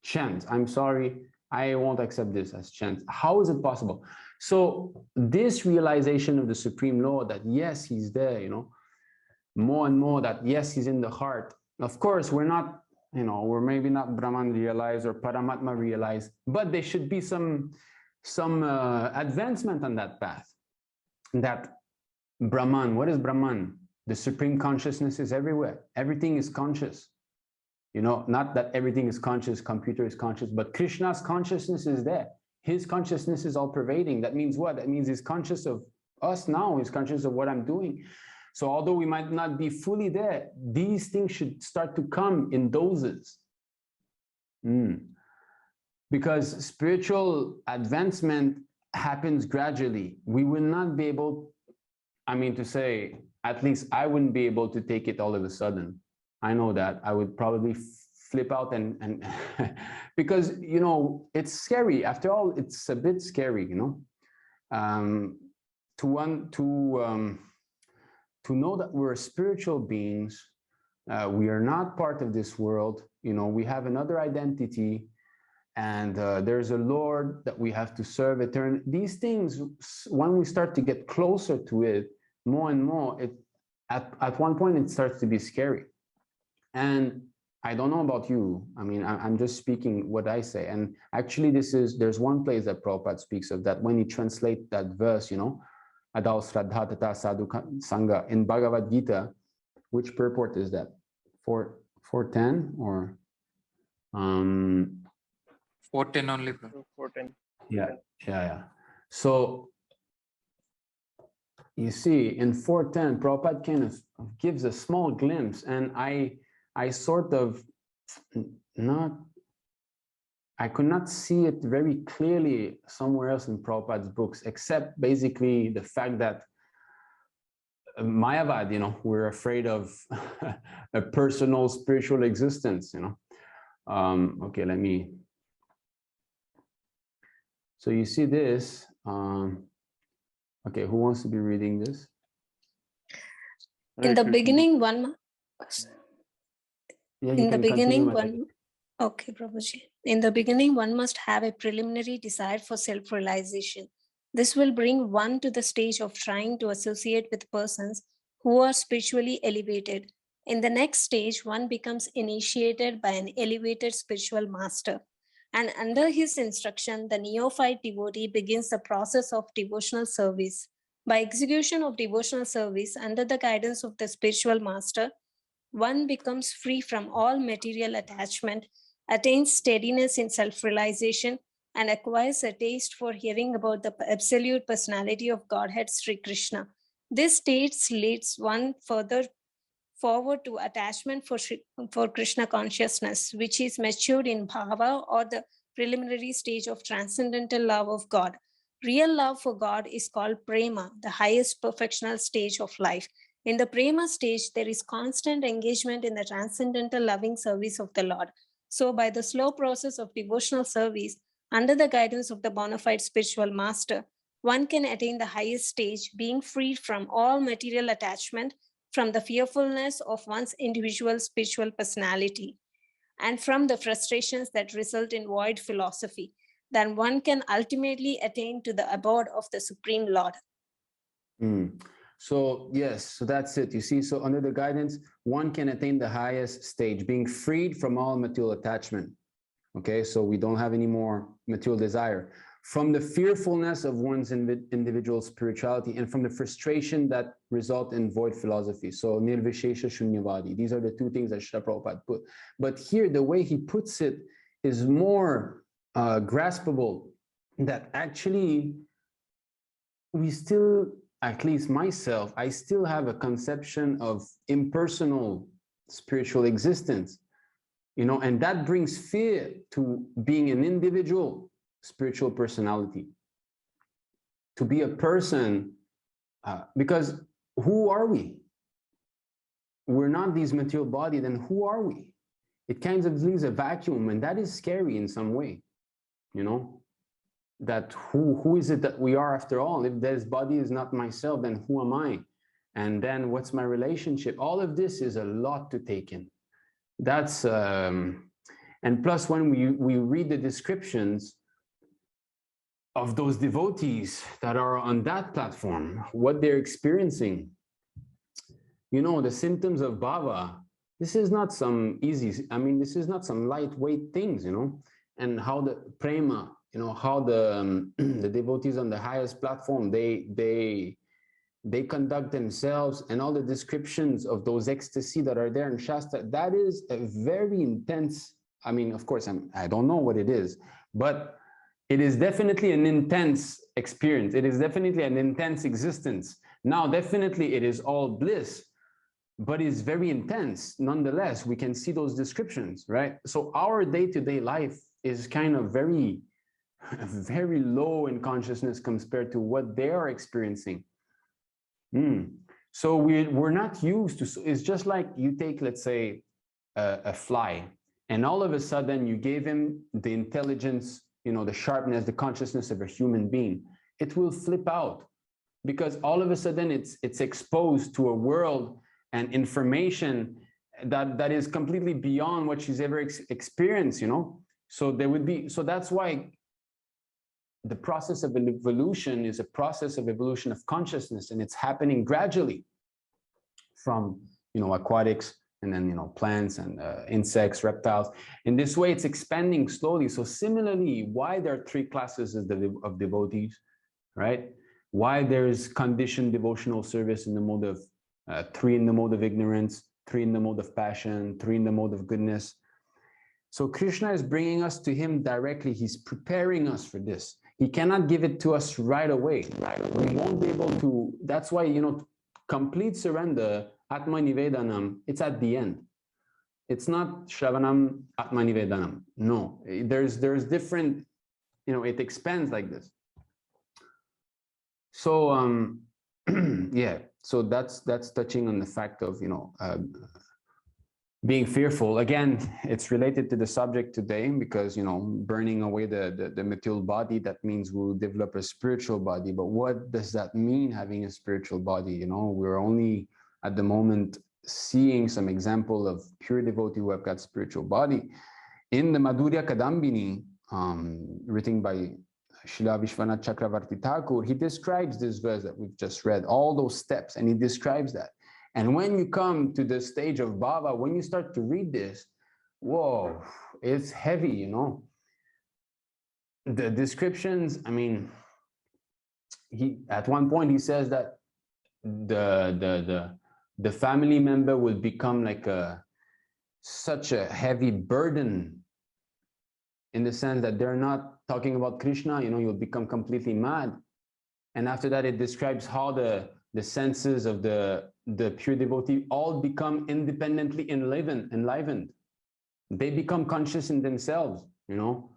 chance. I'm sorry, I won't accept this as chance. How is it possible? So this realization of the Supreme Lord, that yes, he's there, you know, more and more, that yes, he's in the heart. Of course, we're not, you know, we're maybe not Brahman realized or Paramatma realized, but there should be some advancement on that path. That Brahman, what is Brahman? The Supreme Consciousness is everywhere. Everything is conscious. You know, not that everything is conscious, computer is conscious, but Krishna's consciousness is there. His consciousness is all pervading. That means what? That means he's conscious of us now. He's conscious of what I'm doing. So although we might not be fully there, these things should start to come in doses. Because spiritual advancement happens gradually. We will not be able, I mean, to say, at least I wouldn't be able to take it all of a sudden. I know that. I would probably flip out and because, you know, it's scary. After all, it's a bit scary, you know, to know that we're spiritual beings. We are not part of this world. You know, we have another identity, and there's a Lord that we have to serve eternally. These things, when we start to get closer to it more and more, at one point it starts to be scary. And I don't know about you. I mean, I'm just speaking what I say. And actually, there's one place that Prabhupada speaks of that when he translates that verse, you know, Adal Sraddha Tata Sadhu Sangha in Bhagavad Gita. Which purport is that? 410 or 410 only, bro. 410. Yeah. So you see, in 410, Prabhupada kind of gives a small glimpse, and I sort of I could not see it very clearly somewhere else in Prabhupada's books, except basically the fact that Mayavad, you know, we're afraid of a personal spiritual existence, you know. Okay, so you see this. Okay, who wants to be reading this? In the beginning, one. Yeah, In the beginning, one. Okay, Prabhuji. In the beginning, one must have a preliminary desire for self-realization. This will bring one to the stage of trying to associate with persons who are spiritually elevated. In the next stage, one becomes initiated by an elevated spiritual master. And under his instruction, the neophyte devotee begins the process of devotional service. By execution of devotional service under the guidance of the spiritual master, one becomes free from all material attachment, attains steadiness in self-realization, and acquires a taste for hearing about the absolute personality of Godhead Sri Krishna. This state leads one further forward to attachment for Krishna consciousness, which is matured in bhava, or the preliminary stage of transcendental love of God. Real love for God is called prema, the highest perfectional stage of life. In the prema stage, there is constant engagement in the transcendental loving service of the Lord. So by the slow process of devotional service, Under the guidance of the bona fide spiritual master, one can attain the highest stage, being freed from all material attachment, from the fearfulness of one's individual spiritual personality, and from the frustrations that result in void philosophy. Then one can ultimately attain to the abode of the Supreme Lord. So yes, so that's it. You see, so under the guidance, one can attain the highest stage, being freed from all material attachment. Okay, so we don't have any more material desire. From the fearfulness of one's individual spirituality and from the frustration that result in void philosophy. So nirvishesha shunyavadi. These are the two things that Srila Prabhupada put. But here, the way he puts it is more graspable, that actually we still, at least myself, I still have a conception of impersonal spiritual existence, you know, and that brings fear to being an individual spiritual personality, to be a person, because who are we? We're not these material body, then who are we? It kind of leaves a vacuum, and that is scary in some way, you know, that who is it that we are after all? If this body is not myself, then who am I? And then what's my relationship? All of this is a lot to take in. That's, and plus when we read the descriptions of those devotees that are on that platform, what they're experiencing, you know, the symptoms of bhava, this is not some easy, I mean, this is not some lightweight things, you know, and how the prema, you know, how the the devotees on the highest platform, they conduct themselves, and all the descriptions of those ecstasy that are there in Shastra, that is a very intense, I mean, of course, I don't know what it is, but it is definitely an intense experience. It is definitely an intense existence. Now, definitely it is all bliss, but it's very intense. Nonetheless, we can see those descriptions, right? So our day-to-day life is kind of very, very low in consciousness compared to what they are experiencing. So we're not used to, it's just like you take, let's say, a fly, and all of a sudden you gave him the intelligence, you know, the sharpness, the consciousness of a human being. It will flip out because all of a sudden it's exposed to a world and information that is completely beyond what she's ever experienced, you know. So there would be, so that's why the process of evolution is a process of evolution of consciousness, and it's happening gradually from, you know, aquatics, and then, you know, plants and insects, reptiles. In this way, it's expanding slowly. So similarly, why there are three classes of devotees, right? Why there's conditioned devotional service in the mode of, three in the mode of ignorance, three in the mode of passion, three in the mode of goodness. So Krishna is bringing us to him directly. He's preparing us for this. He cannot give it to us right away. We won't be able to, that's why, you know, complete surrender, Atma Nivedanam, it's at the end. It's not Shravanam Atma Nivedanam. No, there's different, you know, it expands like this. So, yeah, so that's touching on the fact of, you know, being fearful. Again, it's related to the subject today because, you know, burning away the material body, that means we'll develop a spiritual body. But what does that mean, having a spiritual body? You know, we're only at the moment seeing some example of pure devotee who have got spiritual body. In the Madhurya Kadambini, written by Srila Vishwanath Chakravarti Thakur, he describes this verse that we've just read, all those steps, and he describes that. And when you come to the stage of bhava, when you start to read this, whoa, it's heavy, you know. The descriptions, I mean, he at one point he says that the family member will become like such a heavy burden, in the sense that they're not talking about Krishna, you know, you'll become completely mad. And after that, it describes how the senses of the pure devotee all become independently enlivened. They become conscious in themselves, you know.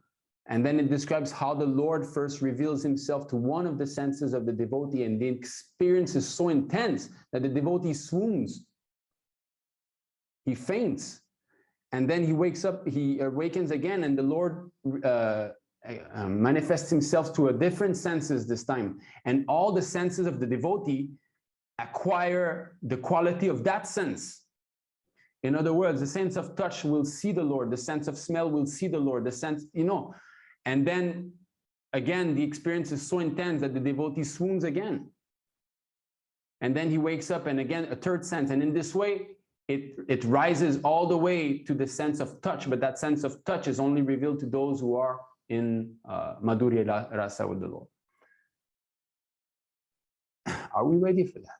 And then it describes how the Lord first reveals himself to one of the senses of the devotee, and the experience is so intense that the devotee swoons. He faints. And then he wakes up, he awakens again, and the Lord manifests himself to a different senses this time. And all the senses of the devotee acquire the quality of that sense. In other words, the sense of touch will see the Lord, the sense of smell will see the Lord, the sense, and then again, the experience is so intense that the devotee swoons again. And then he wakes up, and again, a third sense. And in this way, it rises all the way to the sense of touch, but that sense of touch is only revealed to those who are in Madhurya Rasa with the Lord. Are we ready for that?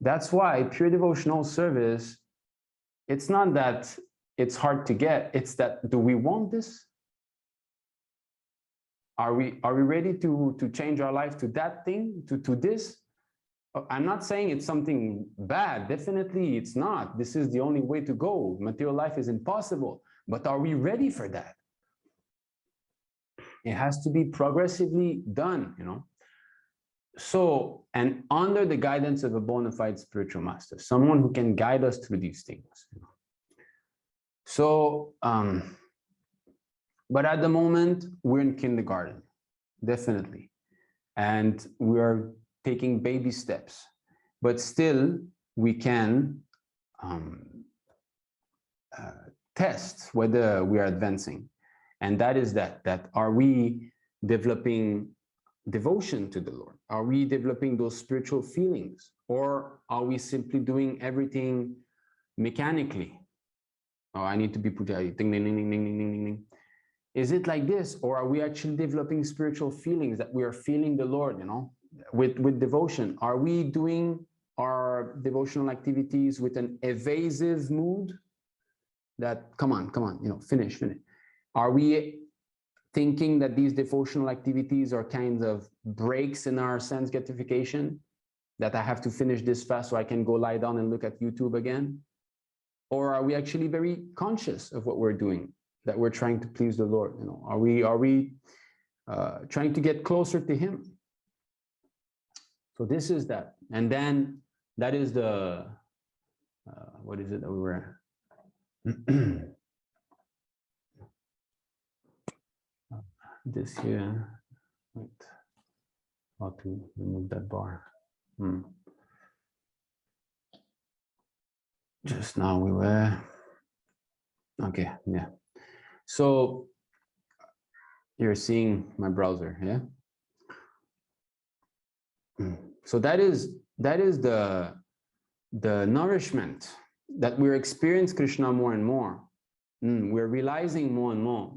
That's why pure devotional service, it's not that it's hard to get, it's that, do we want this? Are we ready to change our life to that thing, to this? I'm not saying it's something bad. Definitely it's not. This is the only way to go. Material life is impossible. But are we ready for that? It has to be progressively done, So, and under the guidance of a bona fide spiritual master, someone who can guide us through these things. So, but at the moment, we're in kindergarten, definitely. And we are taking baby steps, but still we can test whether we are advancing. And that is that are we developing devotion to the Lord? Are we developing those spiritual feelings? Or are we simply doing everything mechanically? Oh, I need to be puja, ding, ding, ding, ding, ding, ding, ding, ding. Is it like this? Or are we actually developing spiritual feelings that we are feeling the Lord, with devotion? Are we doing our devotional activities with an evasive mood? That, come on, finish. Are we thinking that these devotional activities are kinds of breaks in our sense gratification? That I have to finish this fast so I can go lie down and look at YouTube again? Or are we actually very conscious of what we're doing? That we're trying to please the Lord? Are we trying to get closer to Him? So this is that. And then that is the, what is it that we were this here, wait, how to remove that bar. Just now we were, okay, yeah. So you're seeing my browser, yeah? So that is the nourishment that we're experiencing Krishna more and more. We're realizing more and more.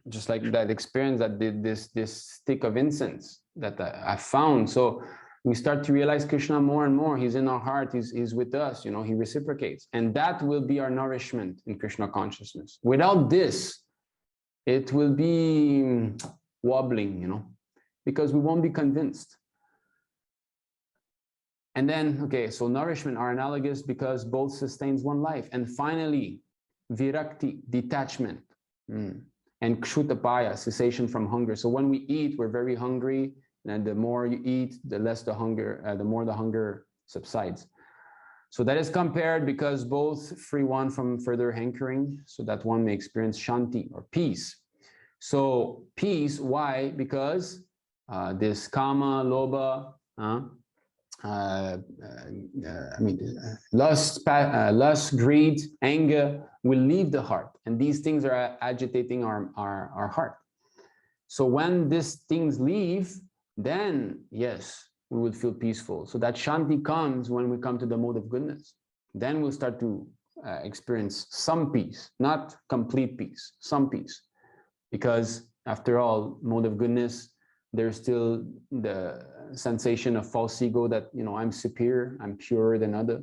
Just like that experience that did this stick of incense that I found. So we start to realize Krishna more and more. He's in our heart. He's with us. He reciprocates, and that will be our nourishment in Krishna consciousness. Without this, it will be wobbling, because we won't be convinced. And then, okay, so nourishment are analogous because both sustains one life. And finally, virakti, detachment. And kshutapaya, cessation from hunger. So when we eat, we're very hungry, and the more you eat, the less the hunger, the more the hunger subsides. So that is compared because both free one from further hankering, so that one may experience shanti or peace. So peace, why? Because this kama, lobha, lust, greed, anger will leave the heart, and these things are agitating our heart. So when these things leave, then yes, we will feel peaceful. So that shanti comes when we come to the mode of goodness. Then we'll start to experience some peace, not complete peace, some peace, because after all, mode of goodness, there's still the sensation of false ego that, I'm superior, I'm purer than other,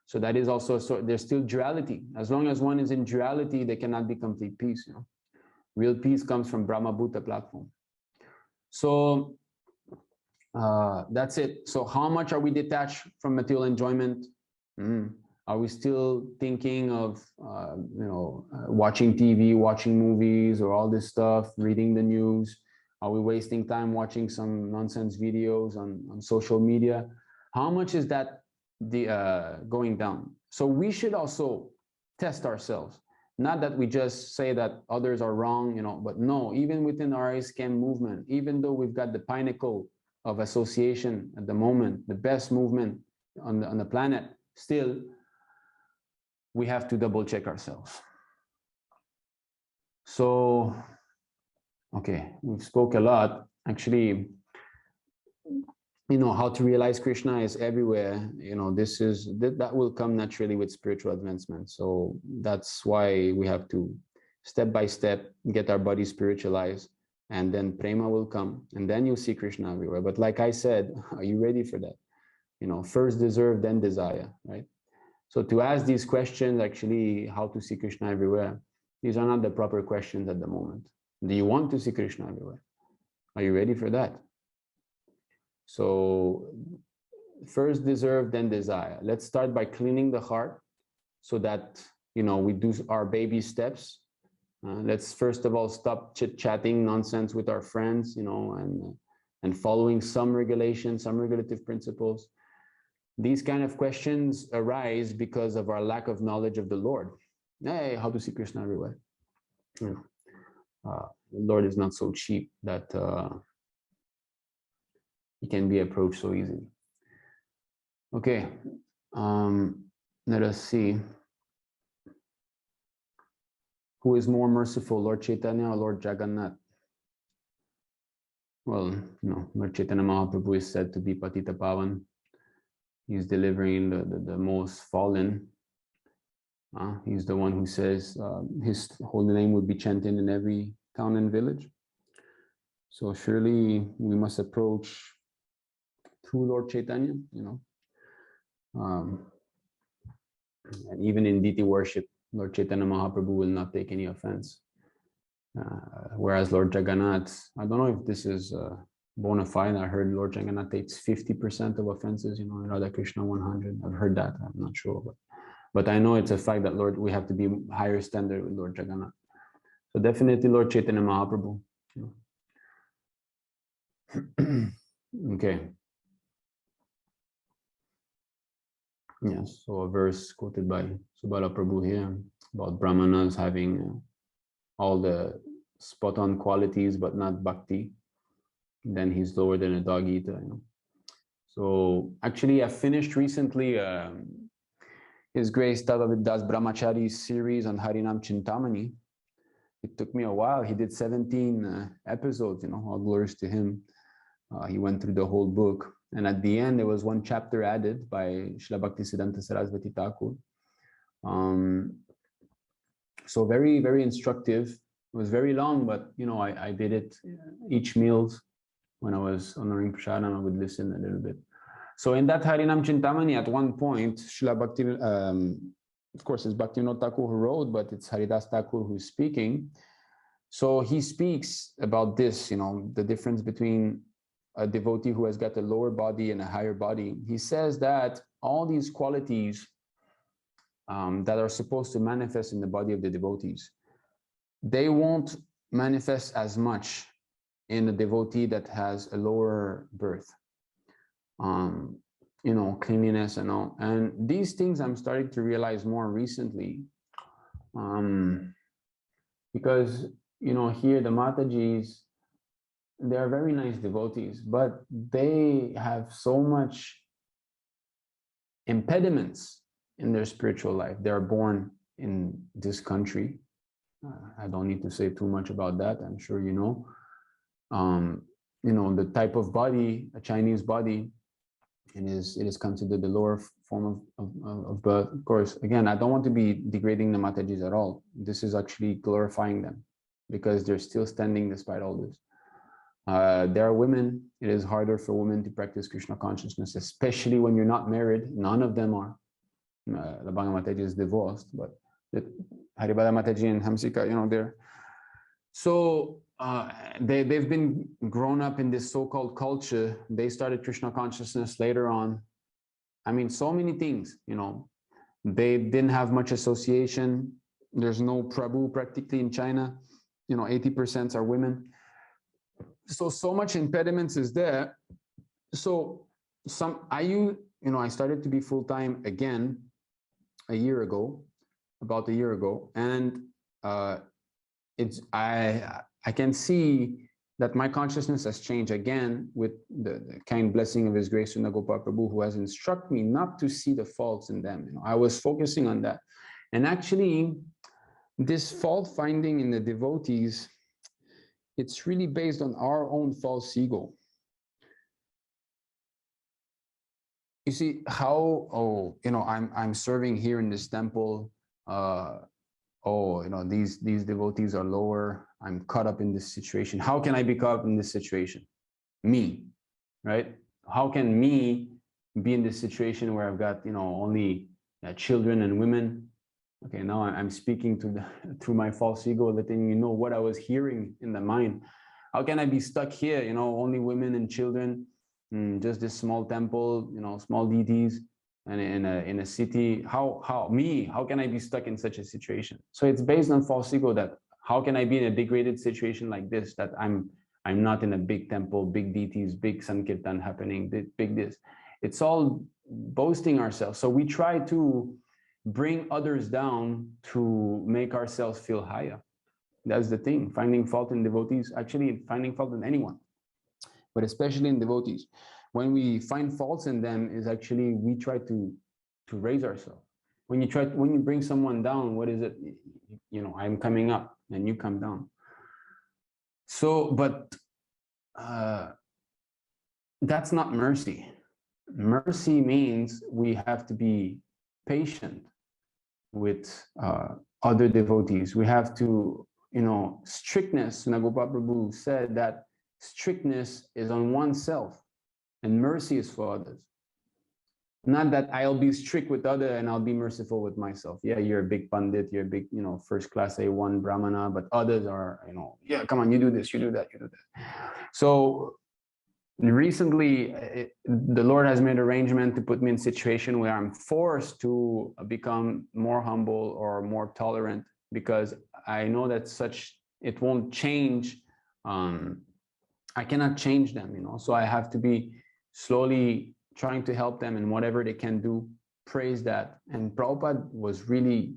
So that is also, there's still duality. As long as one is in duality, there cannot be complete peace, Real peace comes from Brahma Bhuta platform. So that's it. So how much are we detached from material enjoyment? Are we still thinking of, watching TV, watching movies, or all this stuff, reading the news? Are we wasting time watching some nonsense videos on social media? How much is that going down? So we should also test ourselves. Not that we just say that others are wrong, but no, even within our ISKM movement, even though we've got the pinnacle of association at the moment, the best movement on the planet, still, we have to double check ourselves. So, okay, we've spoke a lot. Actually, how to realize Krishna is everywhere. That will come naturally with spiritual advancement. So that's why we have to step by step get our body spiritualized, and then prema will come, and then you'll see Krishna everywhere. But like I said, are you ready for that? First deserve, then desire, right? So to ask these questions, actually, how to see Krishna everywhere, these are not the proper questions at the moment. Do you want to see Krishna everywhere? Are you ready for that? So first deserve, then desire. Let's start by cleaning the heart so that, we do our baby steps. Let's first of all stop chit-chatting nonsense with our friends, and following some regulation, some regulative principles. These kind of questions arise because of our lack of knowledge of the Lord. Hey, how to see Krishna everywhere? The Lord is not so cheap that he can be approached so easily. Okay, let us see. Who is more merciful, Lord Chaitanya or Lord Jagannath? Well, Lord Chaitanya Mahaprabhu is said to be Patita Pavan. He's delivering the most fallen. He's the one who says his holy name would be chanted in every town and village. So surely we must approach through Lord Chaitanya, and even in deity worship, Lord Chaitanya Mahaprabhu will not take any offense. Whereas Lord Jagannath, I don't know if this is bona fide. I heard Lord Jagannath takes 50% of offenses, Radha Krishna 100. I've heard that. I'm not sure, but I know it's a fact that we have to be higher standard with Lord Jagannath. So definitely Lord Chaitanya Mahaprabhu. Okay. Yes, so a verse quoted by Subala Prabhu here about Brahmanas having all the spot-on qualities but not bhakti. Then he's lower than a dog eater. So actually, I finished recently His Grace Tadavid Das Brahmachari's series on Harinam Chintamani. It took me a while. He did 17 episodes. All glories to him. He went through the whole book. And at the end, there was one chapter added by Srila Bhaktisiddhanta Saraswati Thakur. So very, very instructive. It was very long, but I did it each meals when I was honoring Prasadam. I would listen a little bit. So in that Harinam Chintamani, at one point, Srila Bhakti, of course, it's Bhaktivinoda Thakur who wrote, but it's Haridas Thakur who's speaking. So he speaks about this, the difference between a devotee who has got a lower body and a higher body. He says that all these qualities that are supposed to manifest in the body of the devotees, they won't manifest as much in a devotee that has a lower birth. Cleanliness and all. And these things I'm starting to realize more recently. Because, here the Matajis, they are very nice devotees, but they have so much impediments in their spiritual life. They are born in this country. I don't need to say too much about that. I'm sure you know. The type of body, a Chinese body, it is considered the lower form of birth. Of course, again, I don't want to be degrading the Matajis at all. This is actually glorifying them because they're still standing despite all this. There are women. It is harder for women to practice Krishna consciousness, especially when you're not married. None of them are. Labanga Mataji is divorced, but Haribada Mataji and Hamsika, they're. So they've been grown up in this so-called culture. They started Krishna consciousness later on. I mean, so many things, They didn't have much association. There's no Prabhu practically in China. 80% are women. So much impediments is there. So I started to be full-time again a year ago. about a year ago, and I can see that my consciousness has changed again with the kind blessing of His Grace Sunagopal Prabhu, who has instructed me not to see the faults in them. I was focusing on that, and actually, this fault finding in the devotees, it's really based on our own false ego. You see how, I'm serving here in this temple. These devotees are lower. I'm caught up in this situation. How can I be caught up in this situation? Me, right? How can me be in this situation where I've got, only children and women? Okay, now I'm speaking through my false ego, letting you know what I was hearing in the mind. How can I be stuck here? Only women and children, just this small temple, small deities, and in a city. How can I be stuck in such a situation? So it's based on false ego, that how can I be in a degraded situation like this, that I'm not in a big temple, big deities, big sankirtan happening, big this. It's all boasting ourselves. So we try to bring others down to make ourselves feel higher. That's the thing. Finding fault in devotees, actually finding fault in anyone, but especially in devotees. When we find faults in them, is actually we try to raise ourselves. When you bring someone down, what is it? I'm coming up and you come down. So, but that's not mercy. Mercy means we have to be patient with other devotees. We have to, strictness. Nagopal Prabhu said that strictness is on oneself and mercy is for others. Not that I'll be strict with other and I'll be merciful with myself. Yeah, you're a big pandit, you're a big, first class A1 Brahmana, but others are, yeah, come on, you do this, you do that, you do that. So recently, the Lord has made arrangement to put me in a situation where I'm forced to become more humble or more tolerant, because I know that it won't change. I cannot change them, so I have to be slowly trying to help them in whatever they can do. Praise that. And Prabhupada was really,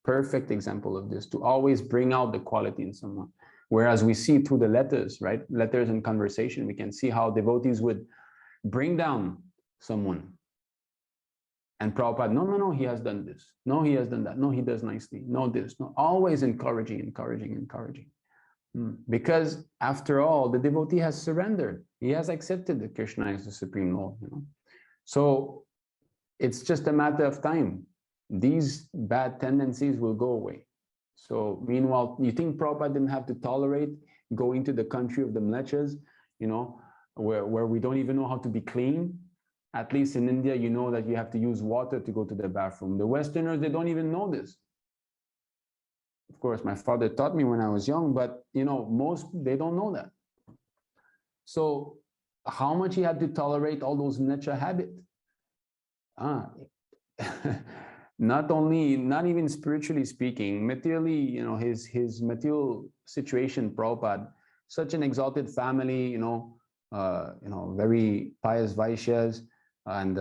perfect example of this, to always bring out the quality in someone. Whereas we see through the letters, right? Letters and conversation, we can see how devotees would bring down someone. And Prabhupada, no, he has done this. No, he has done that. No, he does nicely. No, this. No, always encouraging. Because after all, the devotee has surrendered. He has accepted that Krishna is the Supreme Lord. So it's just a matter of time. These bad tendencies will go away. So meanwhile, you think Prabhupada didn't have to tolerate going to the country of the mlechas, where we don't even know how to be clean? At least in India, you know that you have to use water to go to the bathroom. The Westerners, they don't even know this. Of course, my father taught me when I was young, but most, they don't know that. So how much he had to tolerate all those mlecha habits? Not even spiritually speaking, materially, his material situation, Prabhupada, such an exalted family, very pious Vaishyas, and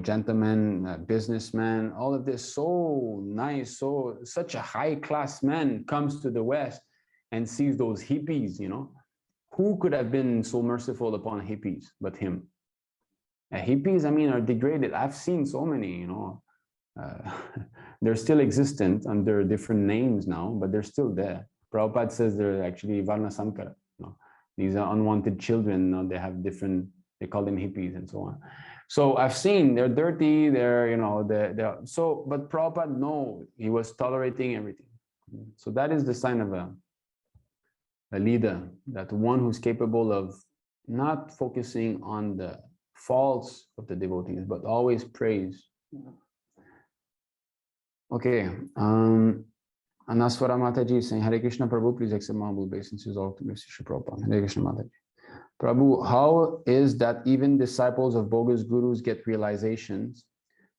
gentlemen, businessmen, all of this, so nice, such a high class man comes to the West and sees those hippies, who could have been so merciful upon hippies but him? Hippies, are degraded. I've seen so many, they're still existent under different names now, but they're still there. Prabhupada says they're actually Varna Sankara. These are unwanted children. They have different, they call them hippies and so on. So I've seen they're dirty, they're, but Prabhupada, no, he was tolerating everything. So that is the sign of a leader, that one who's capable of not focusing on the faults of the devotees, but always praise. Okay, Anaswara Mataji is saying, Hare Krishna Prabhu, please accept my humble obeisances all to Mr. Shri Prabhupada. Hare Krishna Mataji. Prabhu, how is that even disciples of bogus gurus get realizations,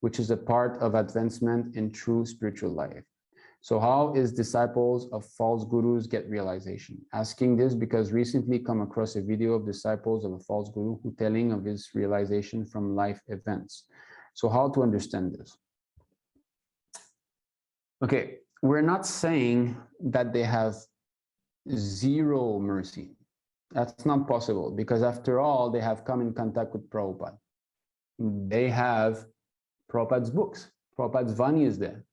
which is a part of advancement in true spiritual life? So how is disciples of false gurus get realization? Asking this because recently come across a video of disciples of a false guru who telling of his realization from life events. So how to understand this? Okay, we're not saying that they have zero mercy. That's not possible, because after all, they have come in contact with Prabhupada. They have Prabhupada's books. Prabhupada's Vani is there,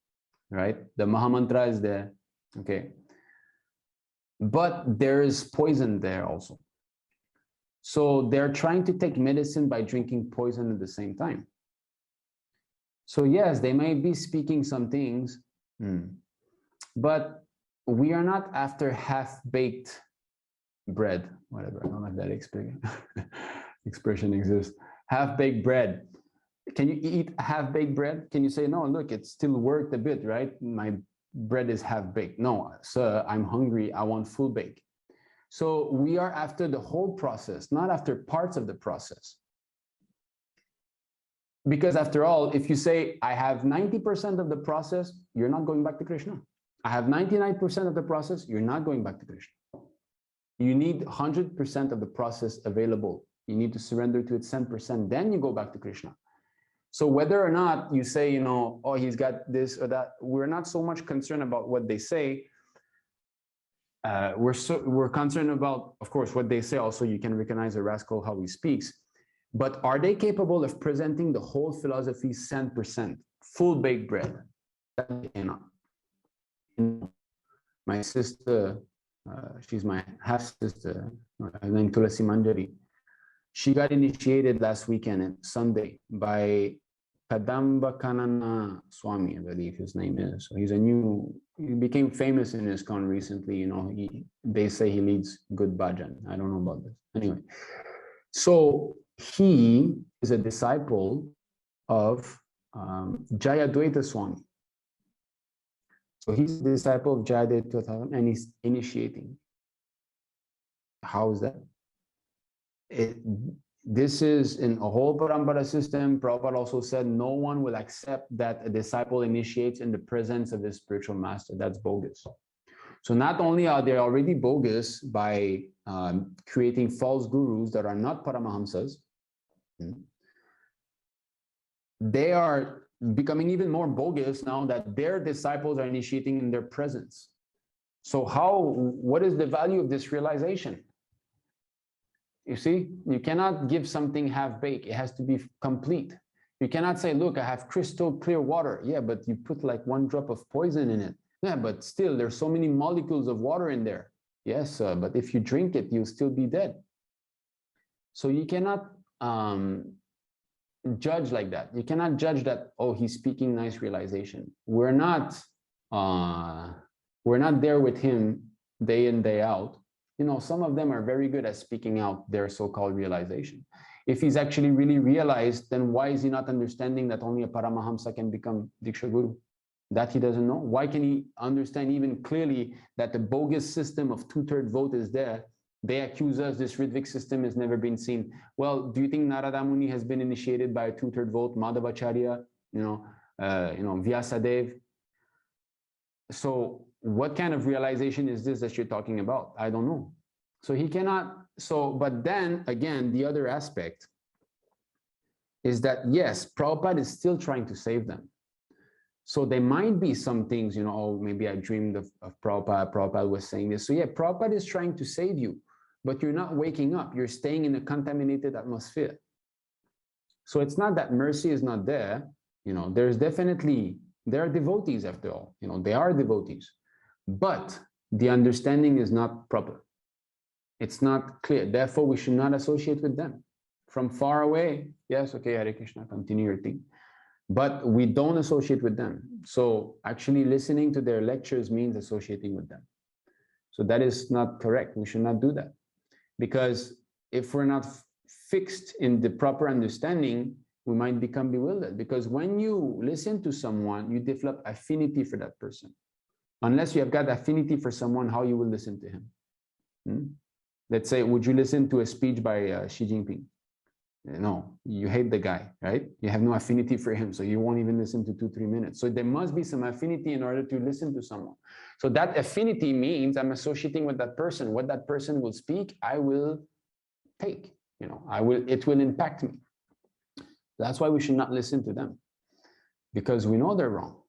right? The Mahamantra is there, okay? But there is poison there also. So they're trying to take medicine by drinking poison at the same time. So yes, they may be speaking some things, but we are not after half-baked bread, whatever. I don't know if that expression exists. Half-baked bread. Can you eat half-baked bread? Can you say, no, look, it's still worked a bit, right? My bread is half-baked. No, sir, I'm hungry. I want full bake. So we are after the whole process, not after parts of the process. Because after all, if you say, I have 90% of the process, you're not going back to Krishna. I have 99% of the process, you're not going back to Krishna. You need 100% of the process available. You need to surrender to it 10%, then you go back to Krishna. So whether or not you say, you know, oh, he's got this or that, we're not so much concerned about what they say. We're concerned about, of course, what they say. Also, you can recognize a rascal how he speaks. But are they capable of presenting the whole philosophy 10%, full baked bread? That they cannot. My sister, she's my half sister, named Tulasi Manjari. She got initiated last weekend, Sunday, by Kadamba Kanana Swami, I believe his name is. So he became famous in ISKCON recently. You know, they say he leads good bhajan. I don't know about this. Anyway, so he is a disciple of Jayadvaita Swami. So he's a disciple of Jayadvaita and he's initiating. How is that? This is in a whole parampara system. Prabhupada also said no one will accept that a disciple initiates in the presence of his spiritual master. That's bogus. So not only are they already bogus by creating false gurus that are not Paramahamsas, they are becoming even more bogus now that their disciples are initiating in their presence. So what is the value of this realization? You see, you cannot give something half-baked. It has to be complete. You cannot say, look, I have crystal clear water. Yeah, but you put like 1 drop of poison in it. Yeah, but still there's so many molecules of water in there. Yes, but if you drink it, you'll still be dead. So you cannot judge like that. You cannot judge that, oh, he's speaking nice realization. We're not there with him day in, day out. You know, some of them are very good at speaking out their so-called realization. If he's actually really realized, then why is he not understanding that only a Paramahamsa can become Diksha Guru? That he doesn't know? Why can he understand even clearly that the bogus system of 2/3 vote is there? They accuse us this Ritvik system has never been seen. Well, do you think Narada Muni has been initiated by a 2/3 vote? Madhavacharya, Vyasadev? So what kind of realization is this that you're talking about? I don't know. So he cannot, but then again, the other aspect is that, yes, Prabhupada is still trying to save them. So there might be some things, you know, oh, maybe I dreamed of Prabhupada, Prabhupada was saying this. So yeah, Prabhupada is trying to save you, but you're not waking up. You're staying in a contaminated atmosphere. So it's not that mercy is not there. You know, there are devotees after all. You know, they are devotees. But the understanding is not proper. It's not clear. Therefore, we should not associate with them. From far away, yes, okay, Hare Krishna, continue your thing. But we don't associate with them. So actually listening to their lectures means associating with them. So that is not correct. We should not do that. Because if we're not fixed in the proper understanding, we might become bewildered. Because when you listen to someone, you develop affinity for that person. Unless you have got affinity for someone, how you will listen to him? Let's say, would you listen to a speech by Xi Jinping? No, you hate the guy, right? You have no affinity for him, so you won't even listen to 2-3 minutes. So there must be some affinity in order to listen to someone. So that affinity means I'm associating with that person. What that person will speak, I will take. You know, it will impact me. That's why we should not listen to them, because we know they're wrong.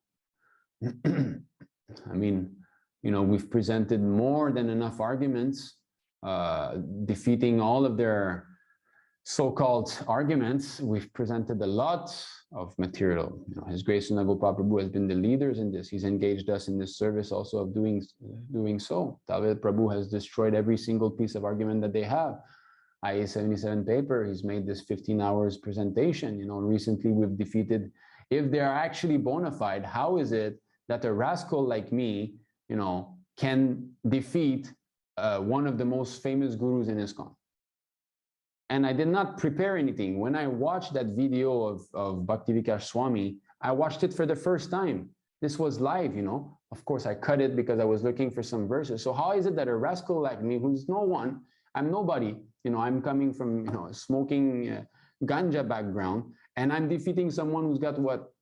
I mean, we've presented more than enough arguments, defeating all of their so-called arguments. We've presented a lot of material. His Grace Nagopal Prabhu has been the leaders in this. He's engaged us in this service also of doing so. Talved Prabhu has destroyed every single piece of argument that they have. IA-77 paper, he's made this 15 hours presentation. Recently we've defeated, if they are actually bona fide, how is it that a rascal like me, can defeat one of the most famous gurus in ISKCON? And I did not prepare anything. When I watched that video of Bhaktivikash Swami, I watched it for the first time. This was live, Of course, I cut it because I was looking for some verses. So how is it that a rascal like me, who's no one, I'm nobody, I'm coming from, smoking ganja background, and I'm defeating someone who's got what,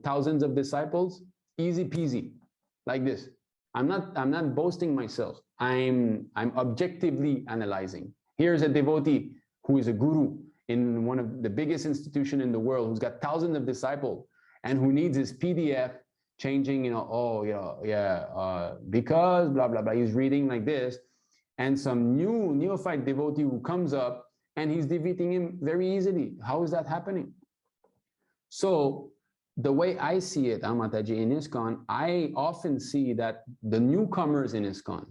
thousands of disciples? Easy peasy, like this. I'm not boasting myself. I'm objectively analyzing. Here's a devotee who is a guru in one of the biggest institutions in the world, who's got thousands of disciples, and who needs his PDF changing, because blah, blah, blah. He's reading like this, and some neophyte devotee who comes up and he's defeating him very easily. How is that happening? So the way I see it, Mataji, in ISKCON, I often see that the newcomers in ISKCON,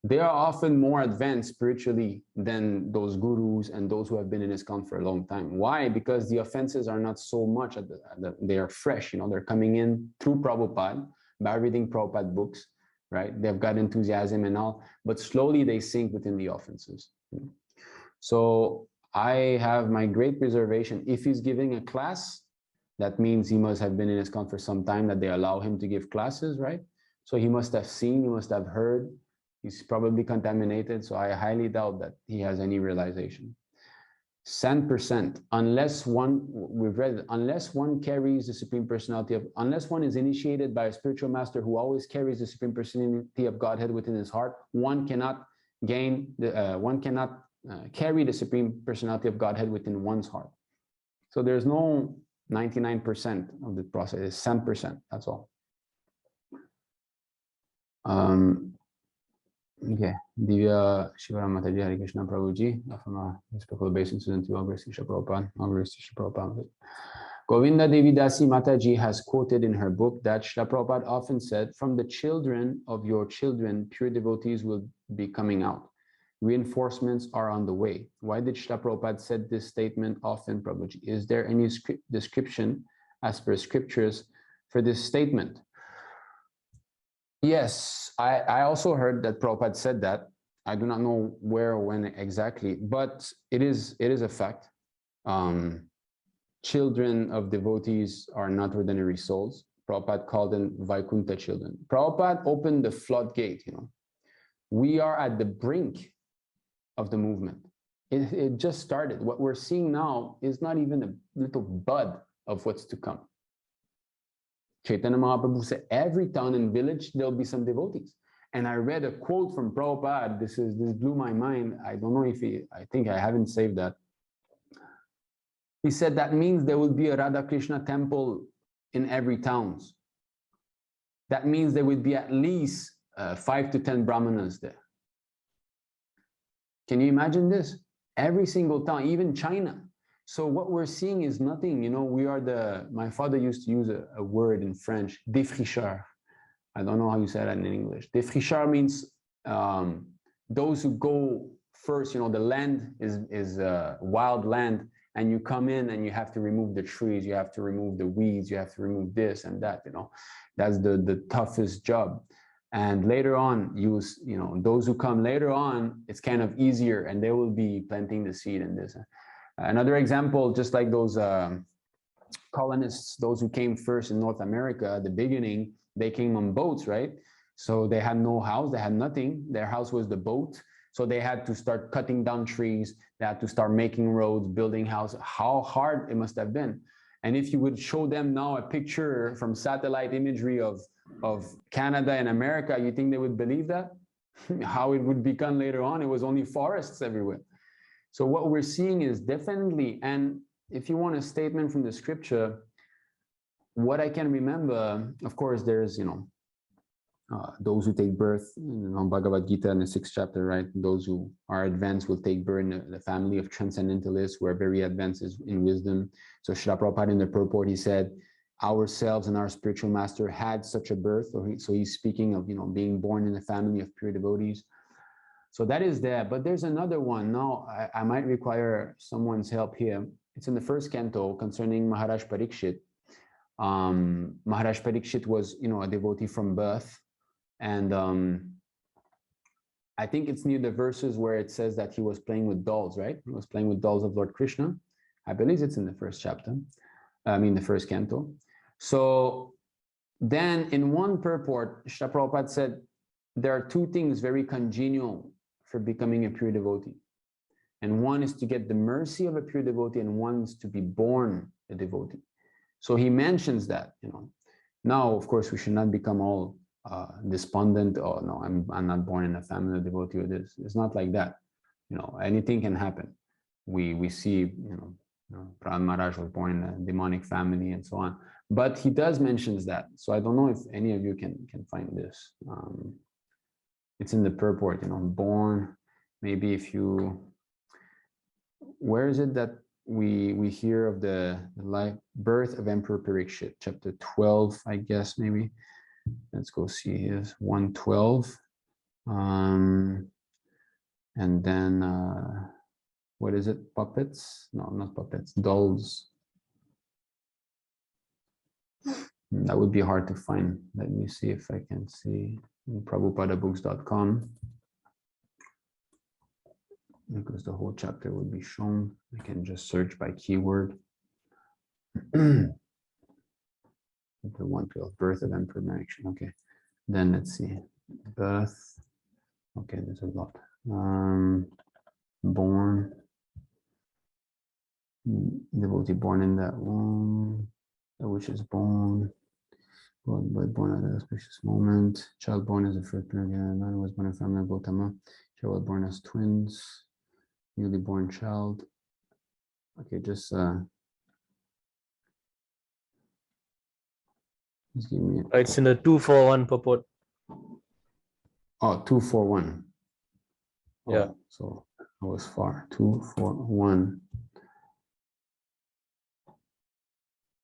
they are often more advanced spiritually than those gurus and those who have been in ISKCON for a long time. Why? Because the offenses are not so much, they are fresh, they're coming in through Prabhupada, by reading Prabhupada books, right? They've got enthusiasm and all, but slowly they sink within the offenses. So I have my great reservation. If he's giving a class, that means he must have been in ISKCON for some time, that they allow him to give classes, right? So he must have seen, he must have heard. He's probably contaminated, so I highly doubt that he has any realization. 100%, unless one, we've read it, unless one carries the Supreme Personality of, unless one is initiated by a spiritual master who always carries the Supreme Personality of Godhead within his heart, one cannot gain, carry the Supreme Personality of Godhead within one's heart. So there's no 99% of the process, it's 10%, that's all. Okay, Divya Shivaram Mataji, Hare Krishna Prabhuji, from a respectful obeisance to all grace Srila Prabhupada, all grace Srila Prabhupada. Govinda Devi Dasi Mataji has quoted in her book that Srila Prabhupada often said, from the children of your children, pure devotees will be coming out. Reinforcements are on the way. Why did Srila Prabhupada said this statement often, Prabhuji? Is there any description as per scriptures for this statement? Yes, I also heard that Prabhupada said that. I do not know where or when exactly, but it is a fact. Children of devotees are not ordinary souls. Prabhupada called them Vaikuntha children. Prabhupada opened the floodgate, We are at the brink of the movement. It just started. What we're seeing now is not even a little bud of what's to come. Chaitanya Mahaprabhu said, every town and village, there'll be some devotees. And I read a quote from Prabhupada. This blew my mind. I don't know if I think I haven't saved that. He said that means there will be a Radha Krishna temple in every town. That means there would be at least 5 to 10 brahmanas there. Can you imagine this? Every single town, even China. So what we're seeing is nothing, we are my father used to use a word in French, défricheur. I don't know how you say that in English. Défricheur means those who go first, the land is wild land, and you come in and you have to remove the trees, you have to remove the weeds, you have to remove this and that, That's the toughest job. And later on, those who come later on, it's kind of easier, and they will be planting the seed in this. Another example, just like those colonists, those who came first in North America, at the beginning, they came on boats, right? So they had no house, they had nothing. Their house was the boat. So they had to start cutting down trees. They had to start making roads, building houses. How hard it must have been. And if you would show them now a picture from satellite imagery of Canada and America, you think they would believe that? How it would become later on, it was only forests everywhere. So what we're seeing is definitely, and if you want a statement from the scripture, what I can remember, of course, there's, those who take birth, Bhagavad Gita in the 6th chapter, right? Those who are advanced will take birth in the family of transcendentalists who are very advanced in wisdom. So Srila Prabhupada in the purport, he said, ourselves and our spiritual master had such a birth. So he's speaking of, being born in a family of pure devotees. So that is there. But there's another one. Now, I might require someone's help here. It's in the 1st canto concerning Maharaj Parikshit. Maharaj Parikshit was, a devotee from birth. And I think it's near the verses where it says that he was playing with dolls, right? He was playing with dolls of Lord Krishna. I believe it's in the 1st chapter. The 1st canto. So then in one purport, Srila Prabhupada said, there are 2 things very congenial for becoming a pure devotee. And one is to get the mercy of a pure devotee, and one is to be born a devotee. So he mentions that, Now, of course, we should not become all despondent. Oh no, I'm not born in a family of devotee or this. It's not like that. Anything can happen. We see, Prahlad Maharaj was born in a demonic family and so on. But he does mentions that. So I don't know if any of you can find this. It's in the purport, born. Maybe if you, where is it that we hear of the life birth of Emperor Parikshit, chapter 12, I guess, maybe. Let's go see his 112. And then what is it? Puppets? No, not puppets, dolls. That would be hard to find. Let me see if I can see in prabhupadabooks.com, because the whole chapter would be shown. I can just search by keyword. The 112, birth of Emperor Parikshit. Okay, then let's see, birth. Okay, there's a lot. Born, devotee born in that womb, which is born. But born at an auspicious moment. Child born as a first man was born in family of Gautama. Child was born as twins. Newly born child. Okay, just give me. It's in the 241 purport. Oh, 241. Oh, yeah. So I was far. 241.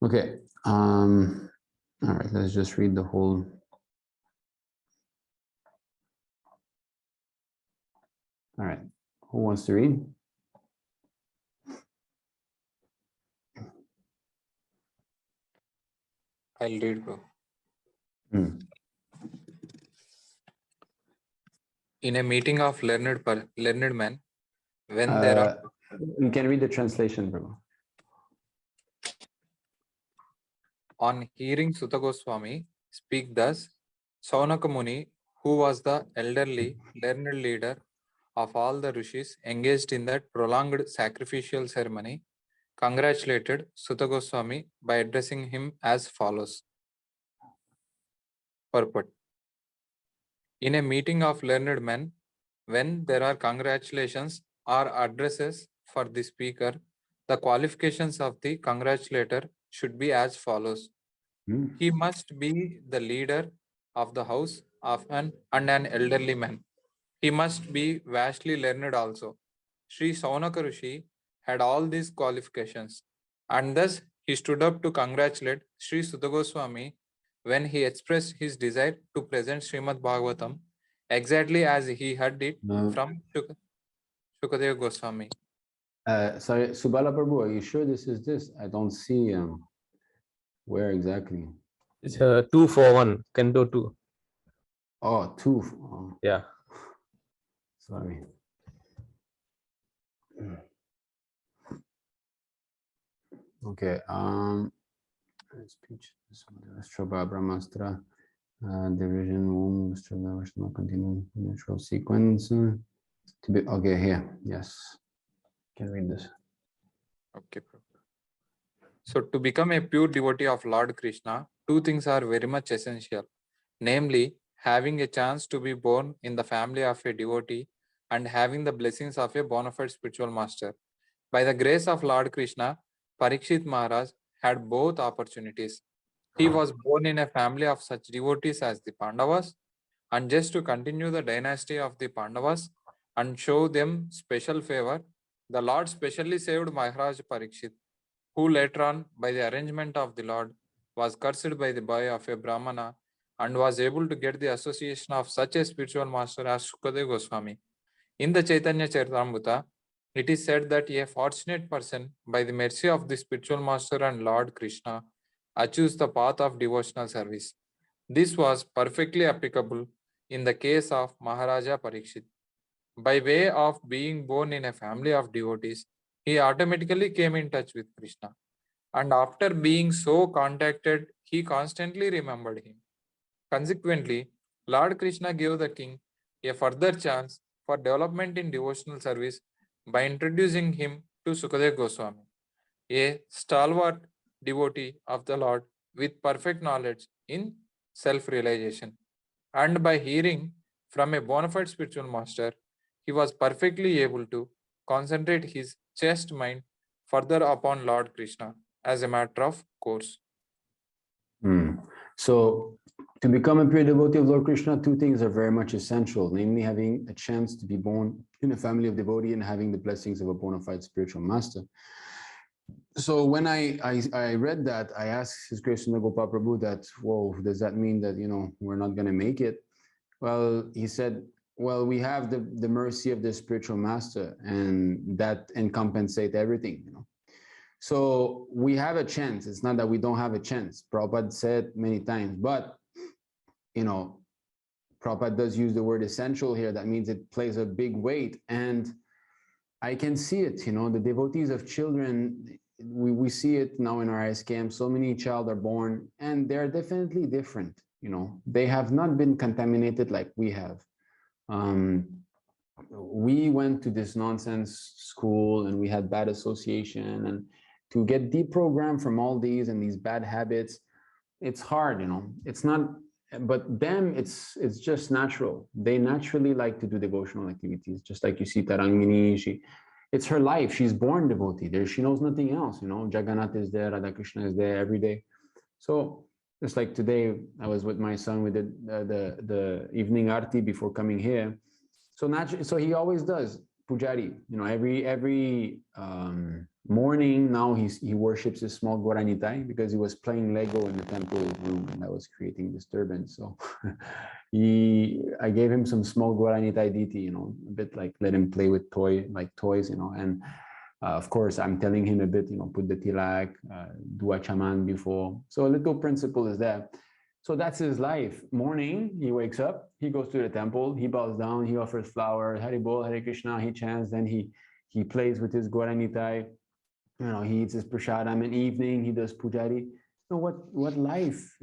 Okay. All right, let's just read the whole. All right, who wants to read? I'll read, bro. In a meeting of learned men, when there are... You can read the translation, bro. On hearing Sutta Goswami speak thus, Saunaka Muni, who was the elderly, learned leader of all the rishis engaged in that prolonged sacrificial ceremony, congratulated Sutta Goswami by addressing him as follows. Purport. In a meeting of learned men, when there are congratulations or addresses for the speaker, the qualifications of the congratulator should be as follows. He must be the leader of the house and an elderly man. He must be vastly learned also. Sri Saunaka Rishi had all these qualifications, and thus he stood up to congratulate Sri Sutta Goswami when he expressed his desire to present Srimad Bhagavatam exactly as he heard it from Shukadeva Goswami. Sorry, Subala Prabhu, are you sure this is this? I don't see where exactly. It's 241, Canto 2. Oh, 2. Oh. Yeah. Sorry. Okay. Speech. Shobha Brahmastra. Division womb. Mr. Continuing natural sequence. To be okay here. Yes. Can read this. Okay. So to become a pure devotee of Lord Krishna, 2 things are very much essential. Namely, having a chance to be born in the family of a devotee and having the blessings of a bona fide spiritual master. By the grace of Lord Krishna, Parikshit Maharaj had both opportunities. He was born in a family of such devotees as the Pandavas And just to continue the dynasty of the Pandavas and show them special favor, the Lord specially saved Maharaj Parikshit, who later on, by the arrangement of the Lord, was cursed by the boy of a Brahmana and was able to get the association of such a spiritual master as Sukadeva Goswami. In the Chaitanya Charitamrita, it is said that a fortunate person, by the mercy of the spiritual master and Lord Krishna, achieves the path of devotional service. This was perfectly applicable in the case of Maharaja Parikshit. By way of being born in a family of devotees, he automatically came in touch with Krishna. And after being so contacted, he constantly remembered him. Consequently, Lord Krishna gave the king a further chance for development in devotional service by introducing him to Sukadeva Goswami, a stalwart devotee of the Lord with perfect knowledge in self-realization. And by hearing from a bona fide spiritual master, he was perfectly able to concentrate his chaste mind further upon Lord Krishna as a matter of course. So to become a pure devotee of Lord Krishna, two things are very much essential, namely having a chance to be born in a family of devotee and having the blessings of a bona fide spiritual master. So when I read that, I asked His Grace Nagopal Prabhu that, whoa, does that mean that, we're not going to make it? Well, he said, well, we have the mercy of the spiritual master, and that encompasses everything, So we have a chance. It's not that we don't have a chance. Prabhupada said many times, but, Prabhupada does use the word essential here. That means it plays a big weight. And I can see it, the devotees of children, we see it now in our ISKM. So many child are born and they're definitely different. They have not been contaminated like we have. We went to this nonsense school and we had bad association, and to get deprogrammed from all these and these bad habits, it's hard, it's not, but them, it's just natural. They naturally like to do devotional activities, just like you see Tarangini, it's her life. She's born devotee. She knows nothing else, Jagannath is there, Radha Krishna is there every day. So just like today, I was with my son, we did the evening arti before coming here. So naturally, so he always does pujari, every morning now he worships his small Nitai because he was playing Lego in the temple room and that was creating disturbance. So I gave him some small Nitai Diti, a bit like let him play with toys, and of course I'm telling him a bit, put the tilak, do a chaman before. So a little principle is there. So that's his life. Morning, he wakes up, he goes to the temple, he bows down, he offers flowers, Hari Bol, Hare Krishna, he chants, then he plays with his Nitai. He eats his prasadam in evening, he does pujari. What life,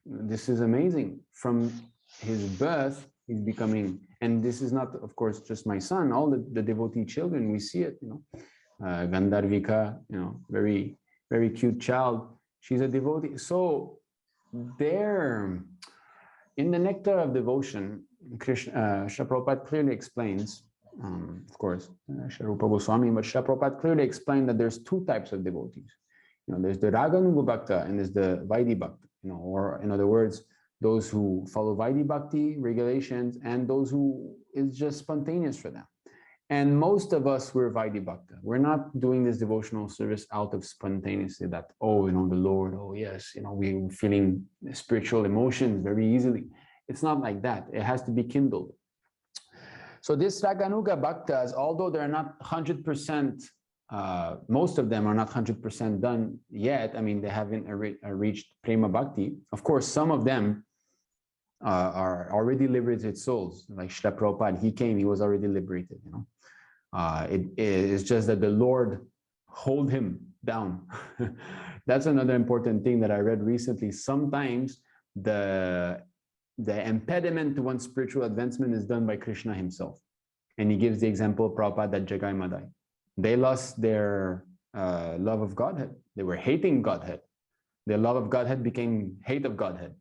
this is amazing. From his birth, he's becoming, and this is not, of course, just my son, all the devotee children, we see it, Gandharvika, very, very cute child. She's a devotee. So there, in the Nectar of Devotion, Krishna, Prabhupada clearly explains, of course, Sharupa Goswami, but Prabhupada clearly explained that there's two types of devotees. There's the Raganuga Bhakta and there's the Vaidhi Bhakta, or in other words, those who follow Vaidhi Bhakti regulations and those who is just spontaneous for them. And most of us, we're Vaidhi Bhakta. We're not doing this devotional service out of spontaneously that, the Lord, oh yes, we're feeling spiritual emotions very easily. It's not like that. It has to be kindled. So this Raganuga Bhaktas, although they're not 100%, most of them are not 100% done yet. I mean, they haven't reached Prema Bhakti. Of course, some of them are already liberated souls, like Srila Prabhupada. He came, he was already liberated, It is just that the Lord hold him down. That's another important thing that I read recently. Sometimes the impediment to one's spiritual advancement is done by Krishna himself. And he gives the example of Prabhupada that Jagai Madai. They lost their love of Godhead. They were hating Godhead. Their love of Godhead became hate of Godhead.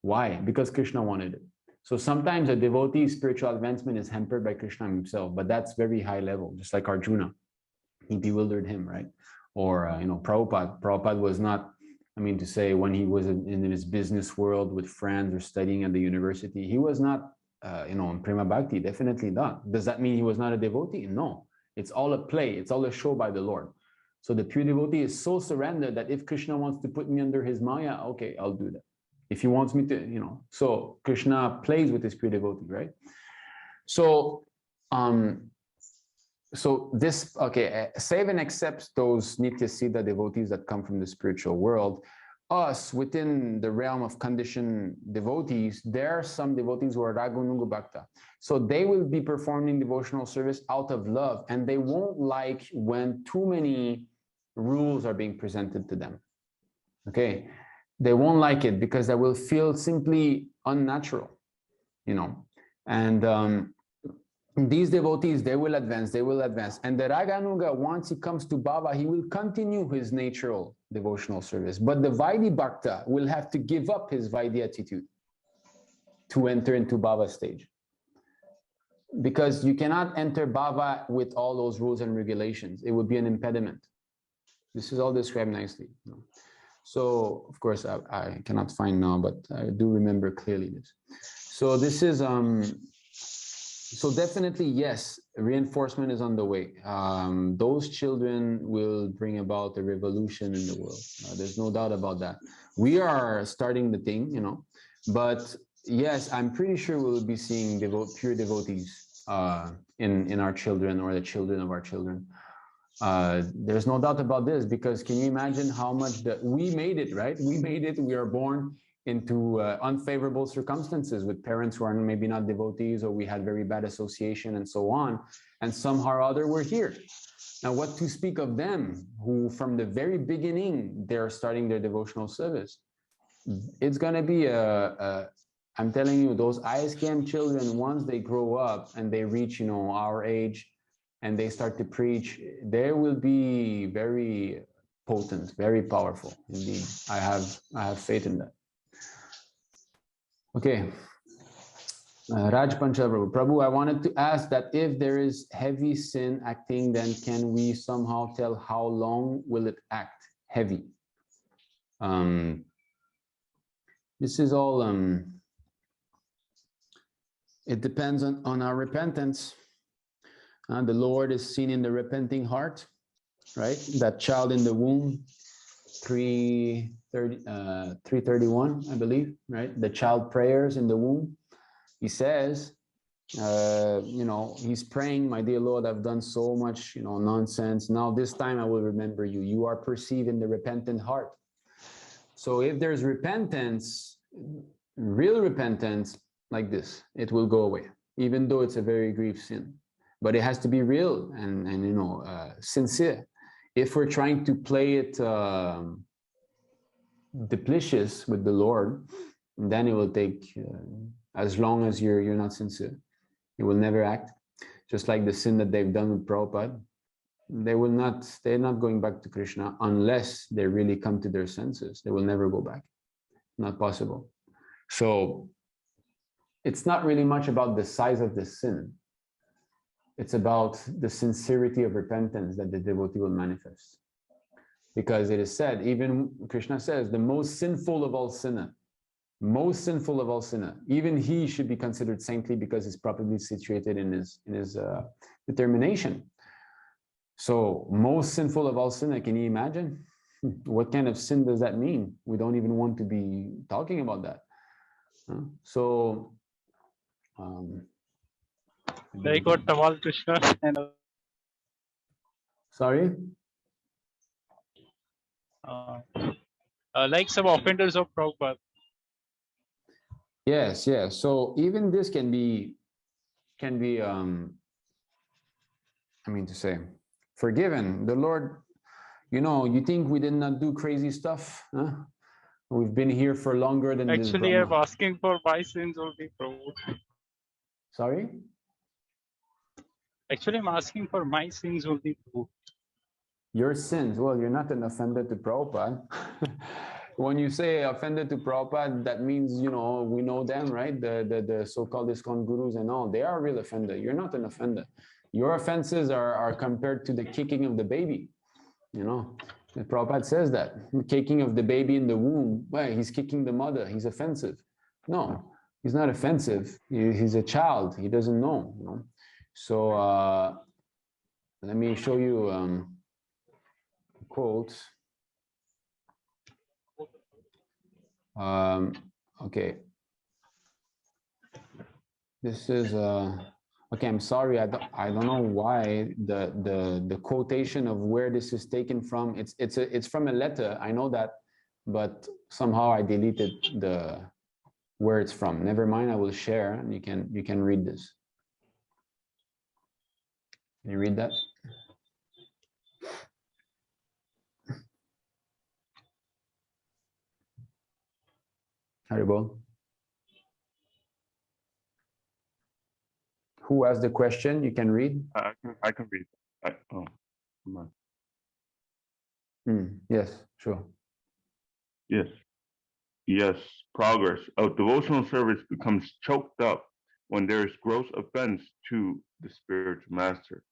Why? Because Krishna wanted it. So sometimes a devotee's spiritual advancement is hampered by Krishna himself, but that's very high level, just like Arjuna. He bewildered him, right? Or, Prabhupada was not I mean to say, when he was in his business world with friends or studying at the university, he was not, in prema bhakti, definitely not. Does that mean he was not a devotee? No, it's all a play. It's all a show by the Lord. So the pure devotee is so surrendered that if Krishna wants to put me under his maya, okay, I'll do that. If he wants me to, so Krishna plays with his pure devotee, right? So, this, okay, save and accepts those Nitya Siddha devotees that come from the spiritual world. Us, within the realm of conditioned devotees, there are some devotees who are Ragununga Bhakta. So they will be performing devotional service out of love, and they won't like when too many rules are being presented to them. Okay, they won't like it because they will feel simply unnatural, and these devotees, they will advance. And the Raganuga, once he comes to Baba, he will continue his natural devotional service. But the Vaidhi Bhakta will have to give up his Vaidhi attitude to enter into Baba's stage. Because you cannot enter Baba with all those rules and regulations. It would be an impediment. This is all described nicely. So, of course, I cannot find now, but I do remember clearly this. So this is... So definitely, yes, reinforcement is on the way. Those children will bring about a revolution in the world. There's no doubt about that. We are starting the thing, but yes, I'm pretty sure we'll be seeing pure devotees in our children or the children of our children. There's no doubt about this, because can you imagine how much we made it, right? We made it. We are born into unfavorable circumstances with parents who are maybe not devotees, or we had very bad association and so on. And somehow or other we're here. Now, what to speak of them who from the very beginning, they're starting their devotional service. It's going to be I'm telling you, those ISKM children, once they grow up and they reach, our age and they start to preach, they will be very potent, very powerful. Indeed, I have faith in that. Okay, Raj Panchaprabhu. Prabhu, I wanted to ask that if there is heavy sin acting, then can we somehow tell how long will it act heavy? This is all, it depends on our repentance. The Lord is seen in the repenting heart, right? That child in the womb, 331, I believe, right? The child prayers in the womb. He says, he's praying, my dear Lord, I've done so much, nonsense. Now this time I will remember you. You are perceived in the repentant heart. So if there's repentance, real repentance like this, it will go away, even though it's a very grievous sin. But it has to be real and sincere. If we're trying to play it duplicious with the Lord, then it will take as long as you're not sincere. It will never act. Just like the sin that they've done with Prabhupada, they're not going back to Krishna unless they really come to their senses. They will never go back. Not possible. So it's not really much about the size of the sin. It's about the sincerity of repentance that the devotee will manifest. Because it is said, even Krishna says, the most sinful of all sinner, even he should be considered saintly because he's properly situated in his determination. So most sinful of all sinner, can you imagine? What kind of sin does that mean? We don't even want to be talking about that. Like what Tamal Krishna and sorry? Like some offenders of Prabhupada. Yes. So even this can be forgiven. The Lord, you think we did not do crazy stuff? Huh? We've been here for longer than Actually, this I'm asking for my sins only, Prabhu. Sorry? Actually, I'm asking for my sins only, Prabhu. Your sins? Well, you're not an offender to Prabhupada. When you say offended to Prabhupada, that means, we know them, right? The so-called ISKCON gurus and all. They are a real offender. You're not an offender. Your offenses are compared to the kicking of the baby. You know, the Prabhupada says that kicking of the baby in the womb, why he's kicking the mother, he's offensive. No, he's not offensive. He's a child. He doesn't know. You know? So let me show you quotes. Okay. This is okay. I'm sorry. I don't know why the quotation of where this is taken from. It's from a letter. I know that, but somehow I deleted the where it's from. Never mind. I will share, and you can read this. Can you read that? Haribol. Who asked the question? You can read. I can read. Oh, come on. Yes, sure. Yes. Yes. Progress of devotional service becomes choked up when there is gross offense to the spiritual master.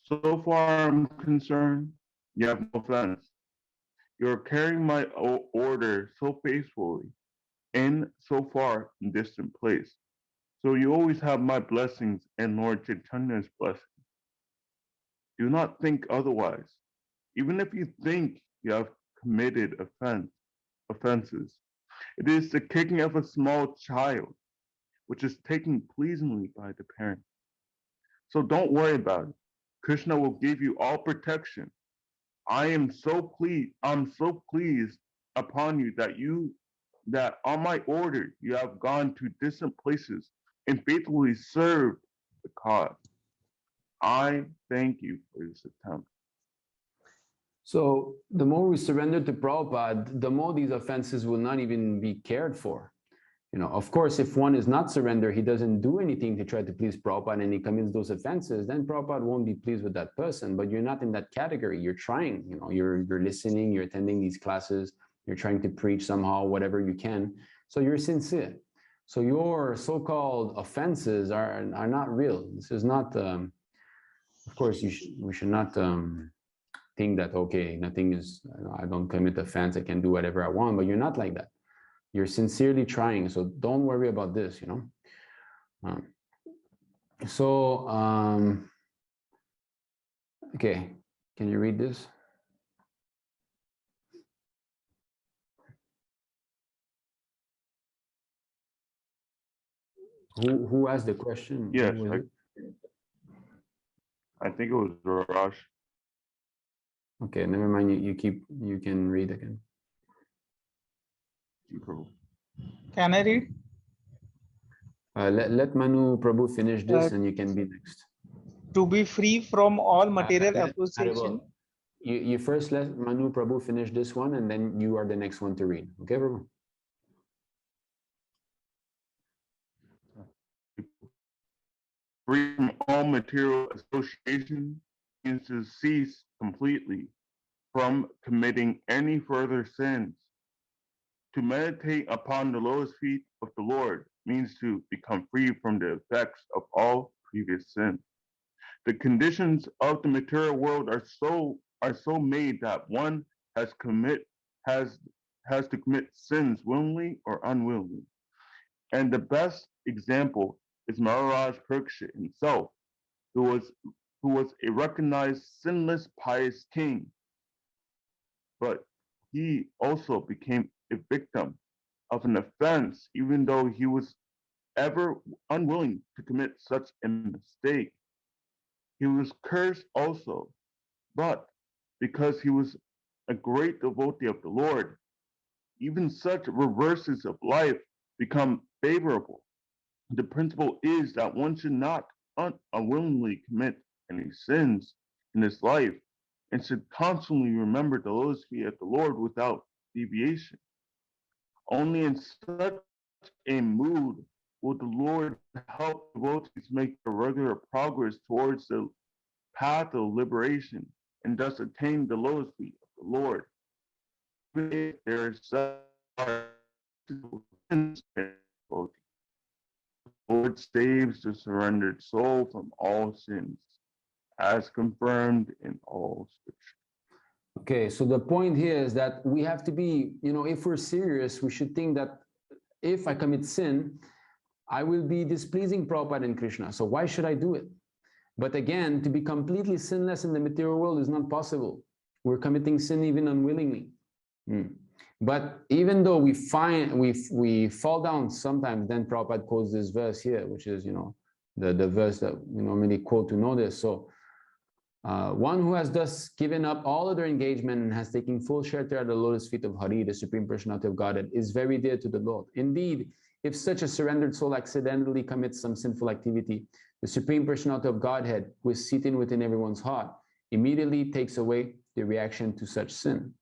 So far I'm concerned, you have no offense. You're carrying my order so faithfully in so far distant place. So you always have my blessings and Lord Chaitanya's blessings. Do not think otherwise. Even if you think you have committed offenses, it is the kicking of a small child, which is taken pleasingly by the parent. So don't worry about it. Krishna will give you all protection. I'm so pleased upon you that on my order you have gone to distant places and faithfully served the cause. I thank you for this attempt. So the more we surrender to Prabhupada, the more these offenses will not even be cared for. You know, of course, if one is not surrendered, he doesn't do anything to try to please Prabhupada and he commits those offenses, then Prabhupada won't be pleased with that person. But you're not in that category. You're trying, you know, you're listening, you're attending these classes, you're trying to preach somehow, whatever you can. So you're sincere. So your so-called offenses are not real. This is not, of course, we should not think that, okay, nothing is, I don't commit offense, I can do whatever I want, but you're not like that. You're sincerely trying, so don't worry about this, you know. Okay, can you read this? Who asked the question? Yes, I think it was Raj. Okay, never mind. You can read again. Can I read? Let Manu Prabhu finish this and you can be next. To be free from all material association. You first let Manu Prabhu finish this one and then you are the next one to read. Okay, Prabhu? Free from all material association means to cease completely from committing any further sins. To meditate upon the lotus feet of the Lord means to become free from the effects of all previous sins. The conditions of the material world are so made that one has to commit sins willingly or unwillingly. And the best example is Maharaj Parikshit himself, who was a recognized sinless pious king. But he also became a victim of an offense, even though he was ever unwilling to commit such a mistake. He was cursed also, but because he was a great devotee of the Lord, even such reverses of life become favorable. The principle is that one should not unwillingly commit any sins in this life and should constantly remember the lotus feet of the Lord without deviation. Only in such a mood will the Lord help devotees make a regular progress towards the path of liberation and thus attain the lotus feet of the Lord. Even if there is sins, the Lord saves the surrendered soul from all sins. as confirmed in all scripture. Okay, so the point here is that we have to be, if we're serious, we should think that if I commit sin, I will be displeasing Prabhupada and Krishna. So why should I do it? But again, to be completely sinless in the material world is not possible. We're committing sin even unwillingly. But even though we fall down sometimes, then Prabhupada quotes this verse here, which is, the verse that we normally quote to know this. So, one who has thus given up all other engagement and has taken full shelter at the lotus feet of Hari, the Supreme Personality of Godhead, is very dear to the Lord. Indeed, if such a surrendered soul accidentally commits some sinful activity, the Supreme Personality of Godhead, who is seated within everyone's heart, immediately takes away the reaction to such sin.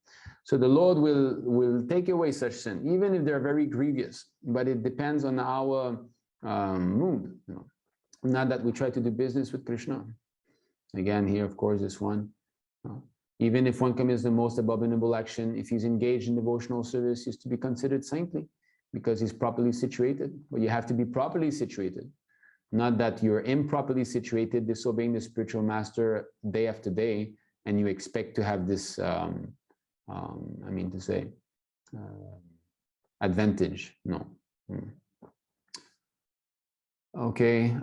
So the Lord will take away such sin, even if they're very grievous, but it depends on our mood. Not that we try to do business with Krishna. Again, here, of course, this one. Even if one commits the most abominable action, if he's engaged in devotional service, he's to be considered saintly because he's properly situated. But you have to be properly situated. Not that you're improperly situated, disobeying the spiritual master day after day, and you expect to have this, advantage. No. Okay,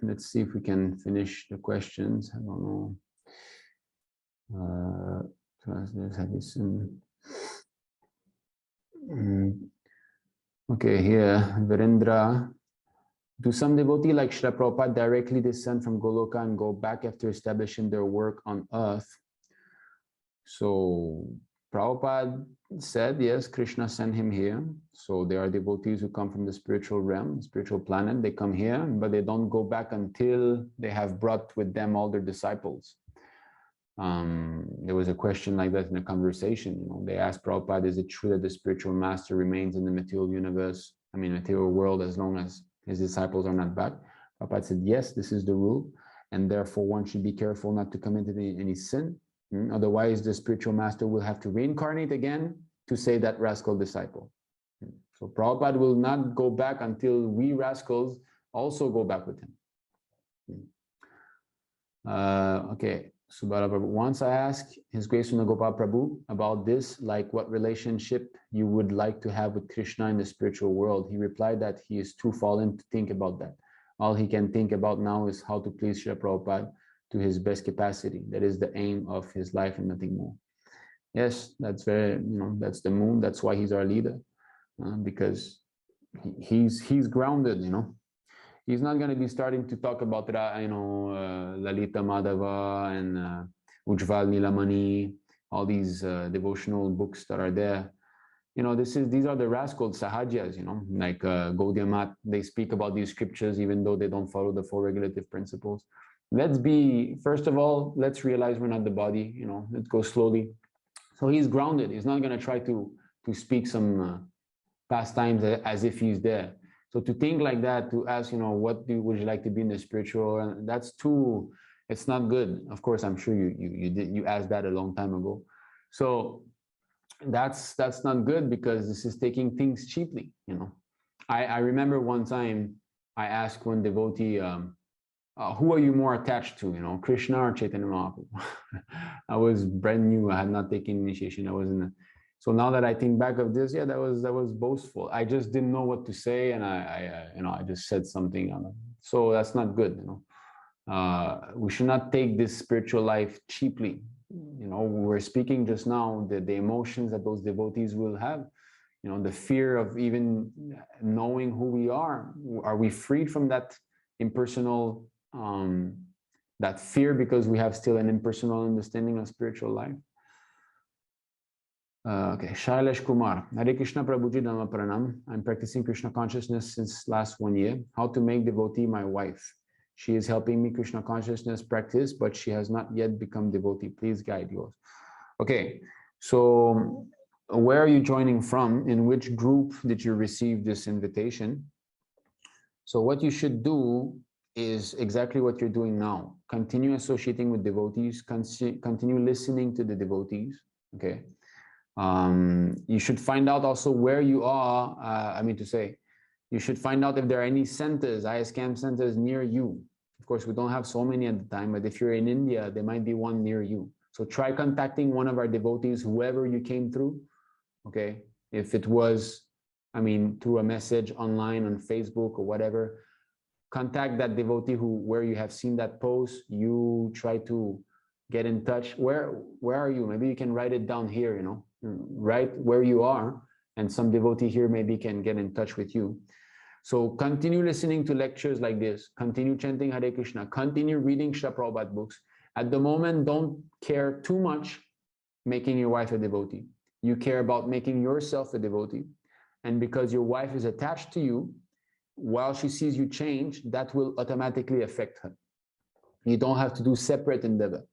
let's see if we can finish the questions. I don't know. Okay, here, Virendra. Do some devotee like Srila Prabhupada directly descend from Goloka and go back after establishing their work on earth? So Prabhupada said, yes, Krishna sent him here. So there are devotees who come from the spiritual realm, spiritual planet. They come here, but they don't go back until they have brought with them all their disciples. There was a question like that in a conversation. They asked Prabhupada, is it true that the spiritual master remains in the material universe, material world, as long as his disciples are not back? Prabhupada said, yes, this is the rule. And therefore one should be careful not to commit any sin. Otherwise, the spiritual master will have to reincarnate again to save that rascal disciple. So Prabhupada will not go back until we rascals also go back with him. Okay, Subala Prabhu. Once I asked His Grace Nagopal Prabhu about this, like what relationship you would like to have with Krishna in the spiritual world, he replied that he is too fallen to think about that. All he can think about now is how to please Srila Prabhupada to his best capacity. That is the aim of his life and nothing more. Yes, that's very, that's the moon. That's why he's our leader, because he's grounded, He's not going to be starting to talk about, Lalita Madhava and Ujjval Nilamani, all these devotional books that are there. These are the rascal sahajas, like Gaudiya Math. They speak about these scriptures even though they don't follow the 4 regulative principles. First of all, let's realize we're not the body, let's go slowly. So he's grounded. He's not going to try to speak some pastimes as if he's there. So to think like that, to ask, would you like to be in the spiritual, it's not good. Of course, I'm sure you asked that a long time ago. So that's not good, because this is taking things cheaply, I remember one time I asked one devotee, who are you more attached to, Krishna or Chaitanya Mahaprabhu? I was brand new. I had not taken initiation. So now that I think back of this, yeah, that was boastful. I just didn't know what to say, and I just said something. So that's not good. We should not take this spiritual life cheaply. We're speaking just now the emotions that those devotees will have. The fear of even knowing who we are. Are we freed from that impersonal? That fear, because we have still an impersonal understanding of spiritual life. Okay, Shailesh Kumar. Hare Krishna Prabhuji, Dhamma Pranam. I'm practicing Krishna consciousness since last 1 year. How to make devotee my wife? She is helping me Krishna consciousness practice, but she has not yet become devotee. Please guide yours. Okay, so where are you joining from? In which group did you receive this invitation? So what you should do is exactly what you're doing now. Continue associating with devotees, continue listening to the devotees, okay? You should find out also where you are, you should find out if there are any centers, ISKM centers near you, Of course, we don't have so many at the time, but if you're in India, there might be one near you. So try contacting one of our devotees, whoever you came through, okay? If it was, I mean, through a message online on Facebook or whatever, contact that devotee where you have seen that post. You try to get in touch. Where are you? Maybe you can write it down here, you know, write where you are, and some devotee here maybe can get in touch with you. So continue listening to lectures like this, continue chanting Hare Krishna, continue reading Srila Prabhupada books. At the moment, don't care too much making your wife a devotee. You care about making yourself a devotee. And because your wife is attached to you, while she sees you change, that will automatically affect her. You don't have to do separate endeavor.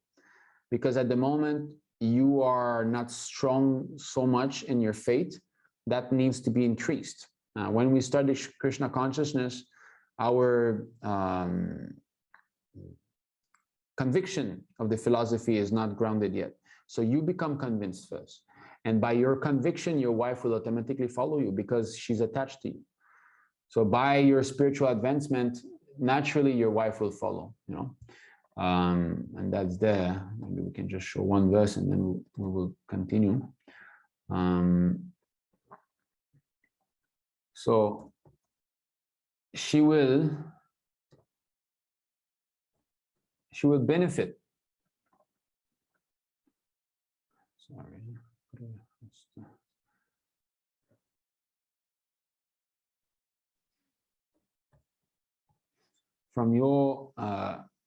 Because at the moment, you are not strong so much in your faith, that needs to be increased. When we study Krishna consciousness, our conviction of the philosophy is not grounded yet. So you become convinced first. And by your conviction, your wife will automatically follow you because she's attached to you. So by your spiritual advancement, naturally your wife will follow, you know. And that's there. Maybe we can just show one verse and then we will continue. So she will benefit. Sorry.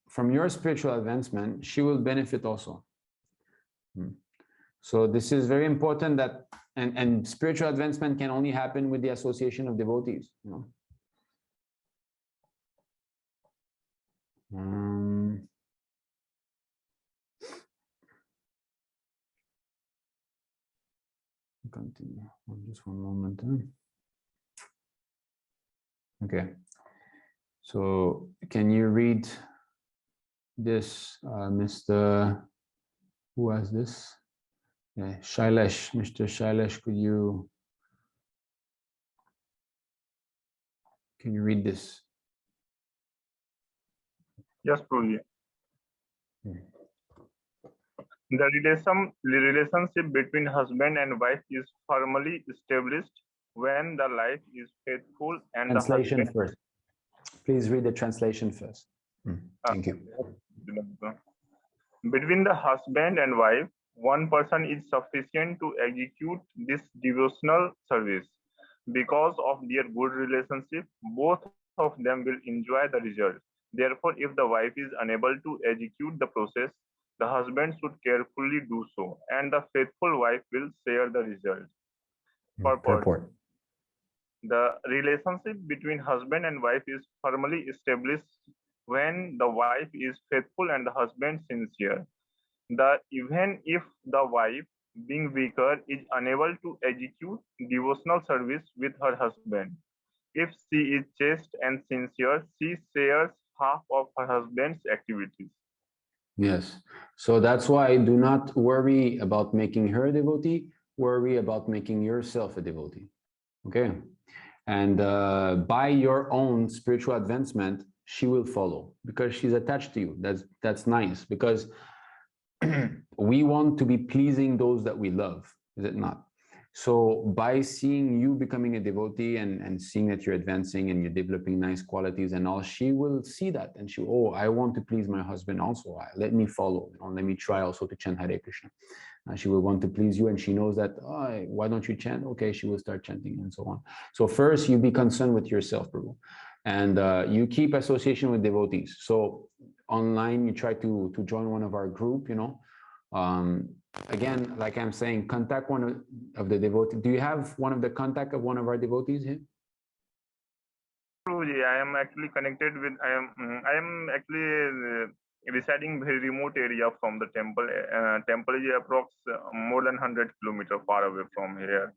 From your spiritual advancement, she will benefit also. So this is very important that, and spiritual advancement can only happen with the association of devotees, you know. Continue. Just one moment. Okay. So can you read this, Mr. Who has this? Yeah, Shailesh, Mr. Shailesh, can you read this? Yes, Prabhuji. The relationship between husband and wife is firmly established when the life is faithful and translation the husband... first. Please read the translation first. Thank you. Between the husband and wife, one person is sufficient to execute this devotional service. Because of their good relationship, both of them will enjoy the result. Therefore, if the wife is unable to execute the process, the husband should carefully do so, and the faithful wife will share the result. Purport. The relationship between husband and wife is firmly established when the wife is faithful and the husband sincere. Even if the wife, being weaker, is unable to execute devotional service with her husband, if she is chaste and sincere, she shares half of her husband's activities. Yes. So that's why do not worry about making her a devotee, worry about making yourself a devotee. Okay. And by your own spiritual advancement, she will follow because she's attached to you. That's nice because we want to be pleasing those that we love, is it not? So by seeing you becoming a devotee and seeing that you're advancing and you're developing nice qualities and all, she will see that and she, oh, I want to please my husband also. Let me follow, you know, let me try also to chant Hare Krishna. She will want to please you and she knows that, oh, why don't you chant? Okay, she will start chanting and so on. So first you be concerned with yourself, Prabhu. And you keep association with devotees. So online, you try to join one of our group, you know. Again, like I'm saying, contact one of the devotees. Do you have one of the contact of one of our devotees here? I am actually connected with, I am actually residing very remote area from the temple. Temple is approx more than 100 kilometers far away from here.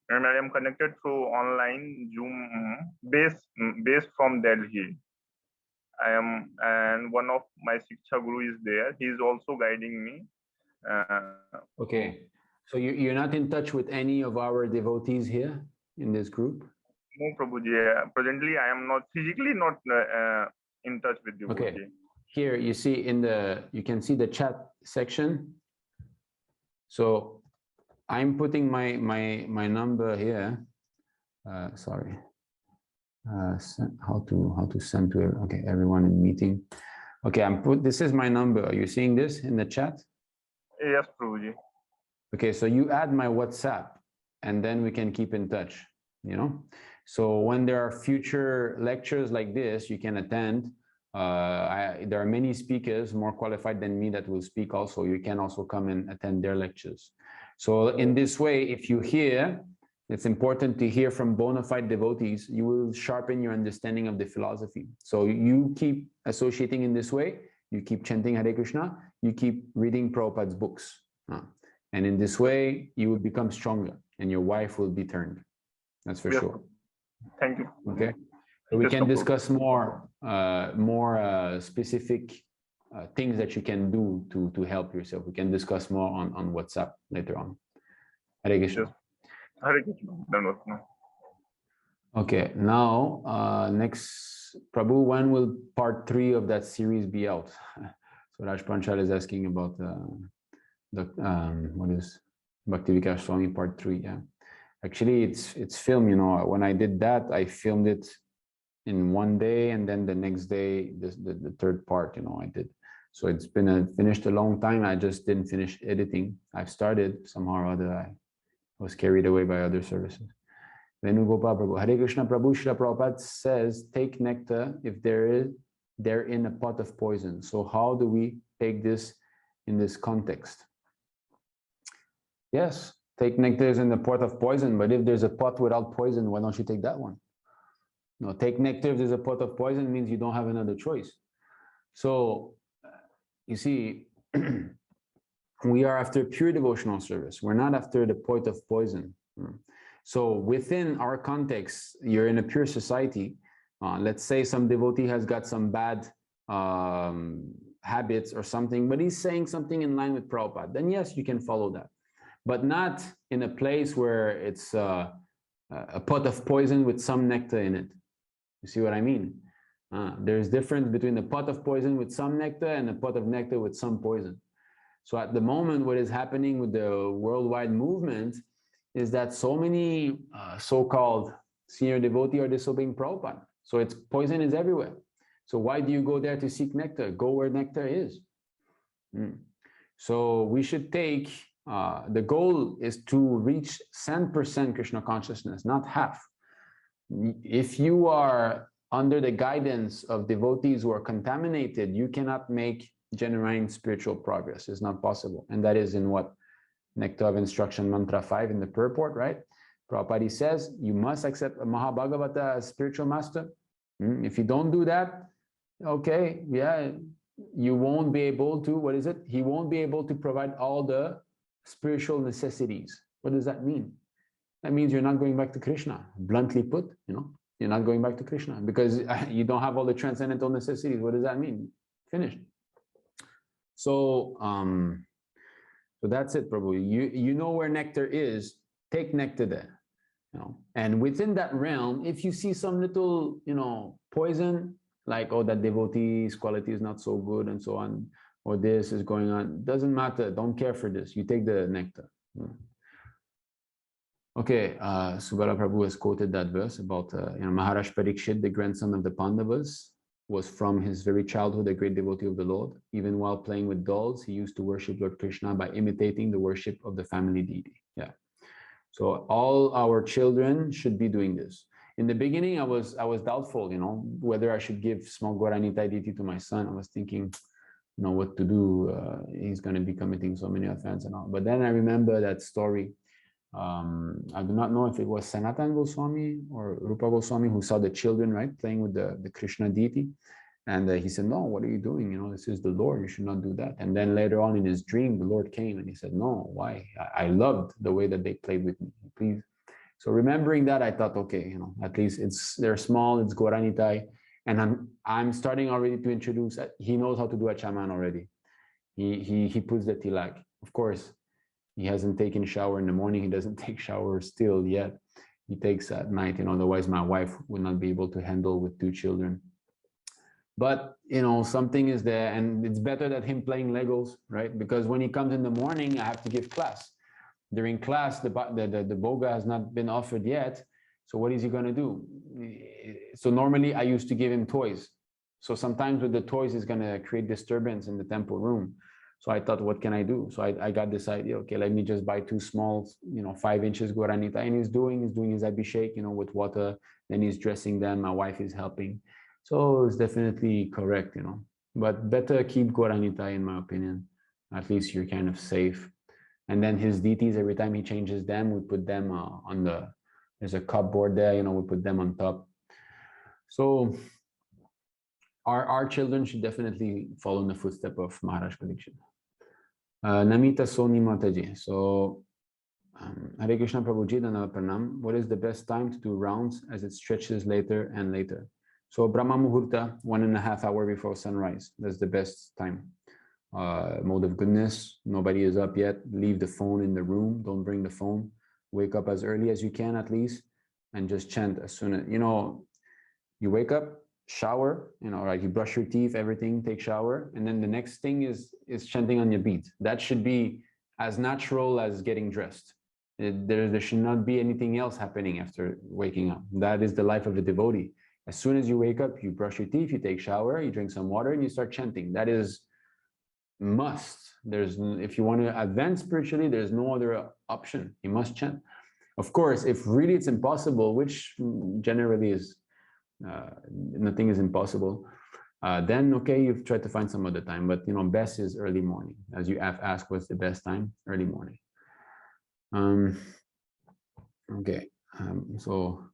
And I am connected through online Zoom based from Delhi. And one of my Shiksha Guru is there. He is also guiding me. Okay. So you're not in touch with any of our devotees here in this group? No, Prabhuji. Presently, I am not physically not in touch with you. Okay. Here you see you can see the chat section. So I'm putting my number here. Sorry. How to send to it? Okay, everyone in meeting. Okay, this is my number. Are you seeing this in the chat? Yes, Prabhuji. Okay, so you add my WhatsApp and then we can keep in touch, you know? So when there are future lectures like this, you can attend. There are many speakers more qualified than me that will speak also. You can also come and attend their lectures. So in this way, if you hear, it's important to hear from bona fide devotees, you will sharpen your understanding of the philosophy. So you keep associating in this way, you keep chanting Hare Krishna, you keep reading Prabhupada's books. And in this way, you will become stronger and your wife will be turned. That's for sure. Thank you. Okay. So we can discuss more specific things that you can do to help yourself. We can discuss more on WhatsApp later on. Hare Krishna. Hare Krishna. Okay, now next, Prabhu, when will part 3 of that series be out? So Raj Panchal is asking about what is Bhakti Vikas Swami part 3. Yeah, actually it's filmed. You know, when I did that, I filmed it in one day, and then the next day the third part. You know, I did. So it's been finished a long time. I just didn't finish editing. I've started somehow or other. I was carried away by other services. Venugopal Prabhu. Hare Krishna Prabhu. Srila Prabhupada says, take nectar if they're in a pot of poison. So how do we take this in this context? Yes, take nectar in the pot of poison, but if there's a pot without poison, why don't you take that one? No, take nectar if there's a pot of poison means you don't have another choice. So, you see, we are after pure devotional service. We're not after the pot of poison. So within our context, you're in a pure society. Let's say some devotee has got some bad habits or something, but he's saying something in line with Prabhupada. Then yes, you can follow that. But not in a place where it's a pot of poison with some nectar in it. You see what I mean? There's difference between a pot of poison with some nectar and a pot of nectar with some poison. So at the moment, what is happening with the worldwide movement is that so many so-called senior devotees are disobeying Prabhupada. So it's poison is everywhere. So why do you go there to seek nectar? Go where nectar is. So we should take, the goal is to reach 100% Krishna consciousness, not half. If you are under the guidance of devotees who are contaminated, you cannot make genuine spiritual progress. It's not possible. And that is in what? Nectar of Instruction, Mantra 5 in the purport, right? Prabhupada says, you must accept a Mahabhagavata as spiritual master. If you don't do that, okay, yeah, you won't be able to, what is it? He won't be able to provide all the spiritual necessities. What does that mean? That means you're not going back to Krishna. Bluntly put, you know, you're not going back to Krishna because you don't have all the transcendental necessities. What does that mean? Finished. So, so that's it, Prabhu. You know where nectar is, take nectar there. You know, and within that realm, if you see some little, you know, poison, like, oh, that devotee's quality is not so good and so on, or this is going on, doesn't matter. Don't care for this. You take the nectar. Okay, Subala Prabhu has quoted that verse about Maharaj Parikshit, the grandson of the Pandavas, was from his very childhood a great devotee of the Lord. Even while playing with dolls, he used to worship Lord Krishna by imitating the worship of the family deity. Yeah. So all our children should be doing this. In the beginning, I was doubtful, you know, whether I should give small Nitai deity to my son. I was thinking, you know, what to do. He's going to be committing so many offenses and all. But then I remember that story. I do not know if it was Sanatan Goswami or Rupa Goswami who saw the children, right, playing with the Krishna deity. And he said, no, what are you doing? You know, this is the Lord. You should not do that. And then later on in his dream, the Lord came and he said, no, why? I loved the way that they played with me. Please. So remembering that, I thought, okay, you know, at least they're small, it's Gauranitai. And I'm starting already to introduce, he knows how to do a chaman already. He puts the tilak. Of course, he hasn't taken shower in the morning. He doesn't take shower still yet. He takes at night, you know, otherwise my wife would not be able to handle with 2 children. But you know, something is there, and it's better that him playing Legos, right? Because when he comes in the morning, I have to give class. During class, the boga has not been offered yet. So what is he going to do? So normally I used to give him toys. So sometimes with the toys, it's going to create disturbance in the temple room. So I thought, what can I do? So I got this idea. Okay, let me just buy two small, 5 inches Guaranita, and he's doing his abhishek, with water. Then he's dressing them. My wife is helping. So it's definitely correct, But better keep Guaranita, in my opinion. At least you're kind of safe. And then his deities, every time he changes them, we put them on there's a cupboard there, we put them on top. So our children should definitely follow in the footstep of Maharaj Parikshit. Namita Soni Mataji. So Hare Krishna Prabhuji, Dandavat Pranam. What is the best time to do rounds as it stretches later and later? So Brahma Muhurta, 1.5 hours before sunrise. That's the best time. Mode of goodness, nobody is up yet. Leave the phone in the room. Don't bring the phone. Wake up as early as you can, at least, and just chant as soon as you wake up, shower, like you brush your teeth, everything, take shower, and then the next thing is chanting on your beat. That should be as natural as getting dressed. There should not be anything else happening after waking up. That is the life of a devotee. As soon as you wake up, you brush your teeth, you take shower, you drink some water, and you start chanting. That is must. If you want to advance spiritually, there's no other option. You must chant. Of course, if really it's impossible, which generally is nothing is impossible, then okay, you've tried to find some other time. But best is early morning. As you have asked, what's the best time? Early morning. Okay. So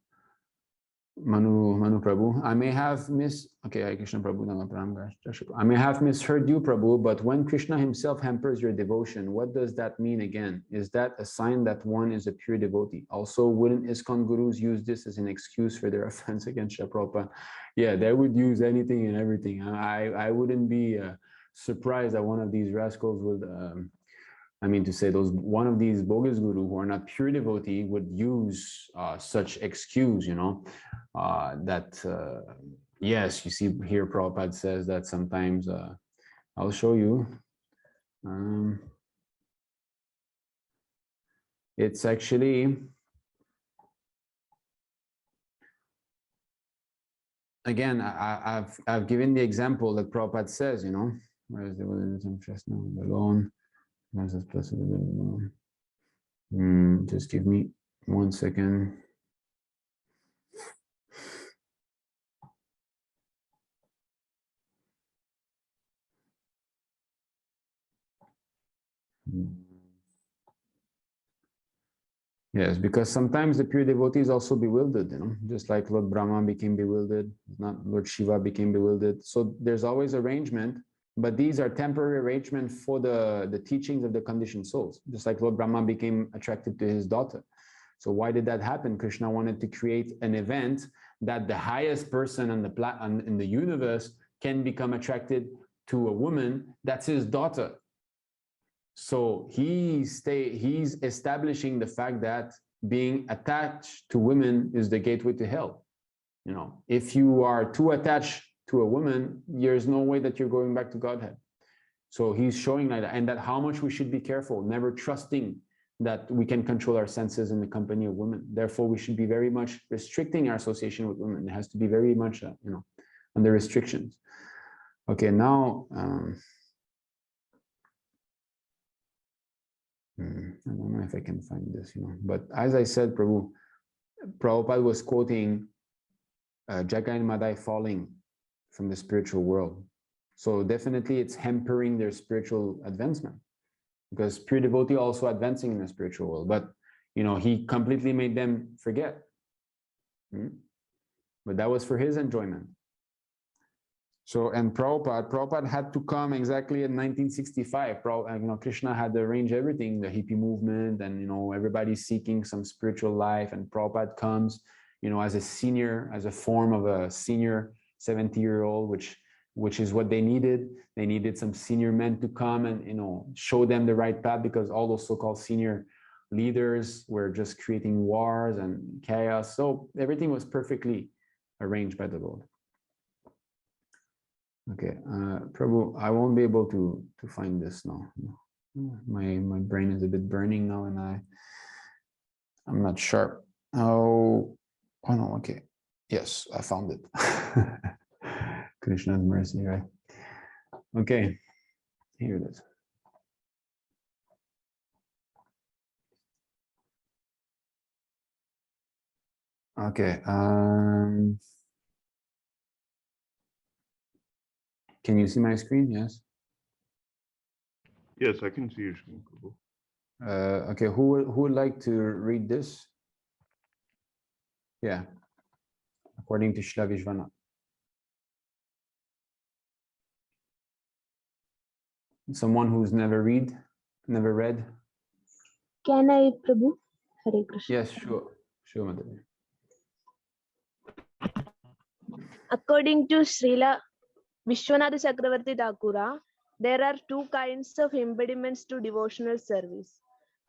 Manu Prabhu, I may have Krishna Prabhu, I may have misheard you, Prabhu, but when Krishna himself hampers your devotion, what does that mean again? Is that a sign that one is a pure devotee? Also, wouldn't ISKCON gurus use this as an excuse for their offense against Srila Prabhupada? Yeah, they would use anything and everything. I wouldn't be surprised that one of these rascals would one of these bogus guru who are not pure devotee would use such excuse, yes, you see here Prabhupada says that sometimes, I'll show you. It's actually, again, I've given the example that Prabhupada says, where is the interest now? Alone. Just give me 1 second. Yes, because sometimes the pure devotee is also bewildered, just like Lord Brahma became bewildered, not Lord Shiva became bewildered. So there's always arrangement. But these are temporary arrangements for the teachings of the conditioned souls, just like Lord Brahma became attracted to his daughter. So why did that happen? Krishna wanted to create an event that the highest person on in the universe can become attracted to a woman that's his daughter. So he's establishing the fact that being attached to women is the gateway to hell. If you are too attached to a woman, there's no way that you're going back to Godhead. So he's showing that, and that how much we should be careful, never trusting that we can control our senses in the company of women. Therefore, we should be very much restricting our association with women. It has to be very much, under restrictions. Okay, now, I don't know if I can find this, but as I said, Prabhupada was quoting Jagai and Madai falling from the spiritual world. So definitely it's hampering their spiritual advancement, because pure devotee also advancing in the spiritual world, but he completely made them forget. But that was for his enjoyment. So, and Prabhupada had to come exactly in 1965. Krishna had arranged everything, the hippie movement, and everybody's seeking some spiritual life, and Prabhupada comes, as a senior, as a form of a senior 70-year-old, which is what they needed. They needed some senior men to come and show them the right path, because all those so-called senior leaders were just creating wars and chaos. So everything was perfectly arranged by the Lord. Okay, Prabhu, I won't be able to find this now. My brain is a bit burning now, and I'm not sharp. Oh no, okay. Yes, I found it. Krishna's mercy, right? Okay, here it is. Okay. Can you see my screen? Yes. Yes, I can see your screen, Prabhu. Okay, who would like to read this? Yeah, according to Srila Vishwanath. Someone who's never read? Can I, Prabhu? Hare Krishna. Yes, sure, Mataji. According to Srila Vishwanath Chakravarti Thakura, there are two kinds of impediments to devotional service.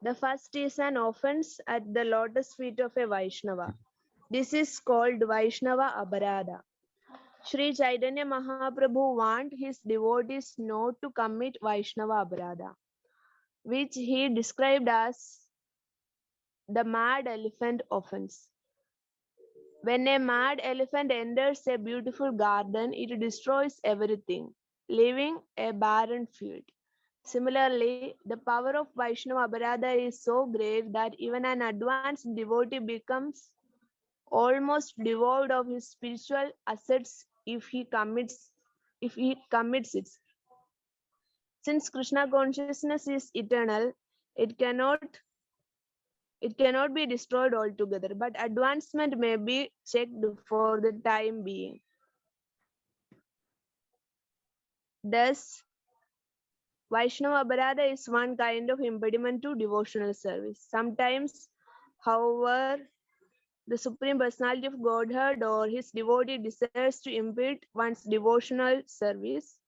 The first is an offense at the lotus feet of a Vaishnava. This is called Vaishnava Aparadha. Sri Chaitanya Mahaprabhu warned his devotees not to commit Vaishnava Aparadha, which he described as the mad elephant offense. When a mad elephant enters a beautiful garden, it destroys everything, leaving a barren field. Similarly, the power of Vaishnava Aparadha is so great that even an advanced devotee becomes almost devoid of his spiritual assets if he commits it. Since Krishna consciousness is eternal, it cannot be destroyed altogether, but advancement may be checked for the time being. Thus, Vaishnava Aparadha is one kind of impediment to devotional service. Sometimes, however, the Supreme Personality of Godhead or his devotee desires to impede one's devotional service.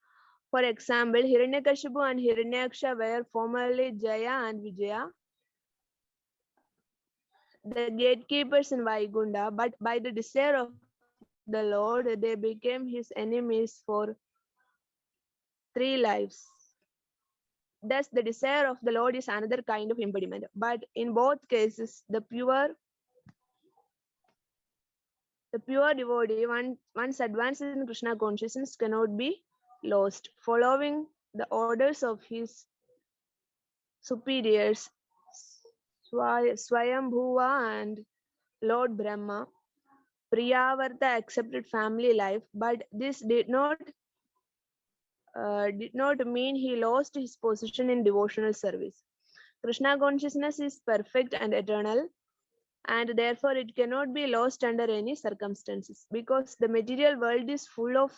For example, Hiranyakashipu and Hiranyaksha were formerly Jaya and Vijaya, the gatekeepers in Vaikunta, but by the desire of the Lord, they became his enemies for 3 lives. Thus, the desire of the Lord is another kind of impediment. But in both cases, the pure devotee, once advanced in Krishna consciousness, cannot be lost. Following the orders of his superiors, Swayambhuva and Lord Brahma, Priyavarta accepted family life, but this did not mean he lost his position in devotional service. Krishna consciousness is perfect and eternal, and therefore it cannot be lost under any circumstances. Because the material world is full of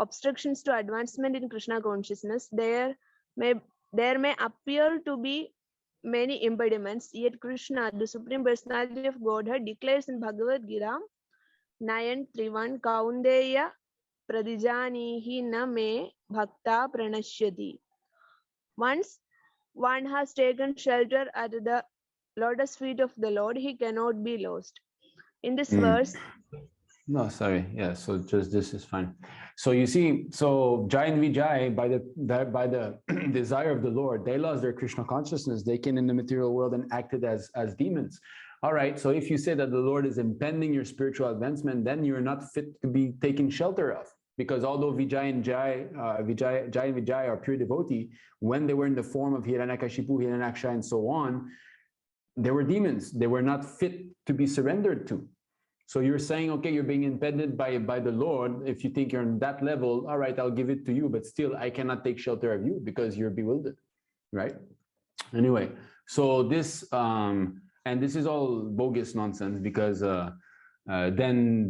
obstructions to advancement in Krishna consciousness, there may appear to be many impediments, yet Krishna, the Supreme Personality of Godhead, declares in Bhagavad Gita 9:31, Kaundeya pradijanihi na me bhakta pranashyati. Once one has taken shelter at the lotus feet of the Lord, he cannot be lost. In this verse, no, sorry. Yeah, so just this is fine. So you see, so Jai and Vijay, by the desire of the Lord, they lost their Krishna consciousness. They came in the material world and acted as demons. All right, so if you say that the Lord is impending your spiritual advancement, then you're not fit to be taken shelter of. Because although Jai and Vijay are pure devotee, when they were in the form of Hiranyakashipu, Hiranyaksha, and so on, they were demons. They were not fit to be surrendered to. So you're saying, okay, you're being impeded by the Lord. If you think you're on that level, all right, I'll give it to you, but still I cannot take shelter of you because you're bewildered, right? Anyway, so this, and this is all bogus nonsense because then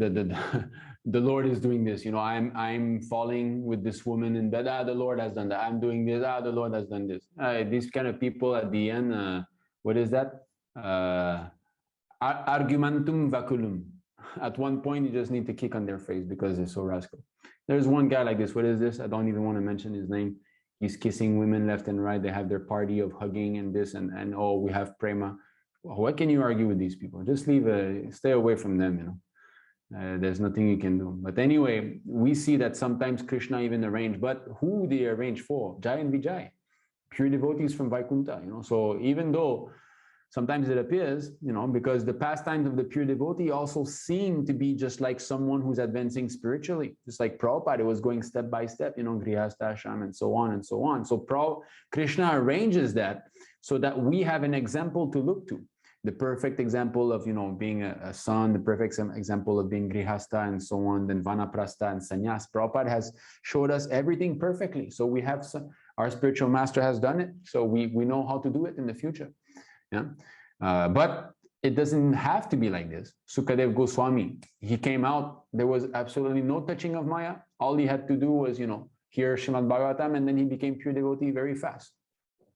the Lord is doing this, you know, I'm falling with this woman in bed, the Lord has done that. I'm doing this, the Lord has done this. These kind of people at the end, what is that? Argumentum vaculum. At one point, you just need to kick on their face because they're so rascal. There's one guy like this. What is this? I don't even want to mention his name. He's kissing women left and right. They have their party of hugging and this and oh, we have prema. What can you argue with these people? Just stay away from them, you know. There's nothing you can do. But anyway, we see that sometimes Krishna even arranged, but who they arrange for? Jai and Vijay, pure devotees from Vaikuntha, So even though sometimes it appears, because the pastimes of the pure devotee also seem to be just like someone who's advancing spiritually, just like Prabhupada was going step by step, Grihastha Ashram and so on and so on. So Krishna arranges that so that we have an example to look to. The perfect example of, being a son, the perfect example of being Grihastha and so on, then Vanaprastha and Sannyas. Prabhupada has showed us everything perfectly. So we have our spiritual master has done it. So we know how to do it in the future. Yeah, but it doesn't have to be like this. Sukadev Goswami, he came out, there was absolutely no touching of Maya. All he had to do was, hear Srimad Bhagavatam, and then he became pure devotee very fast.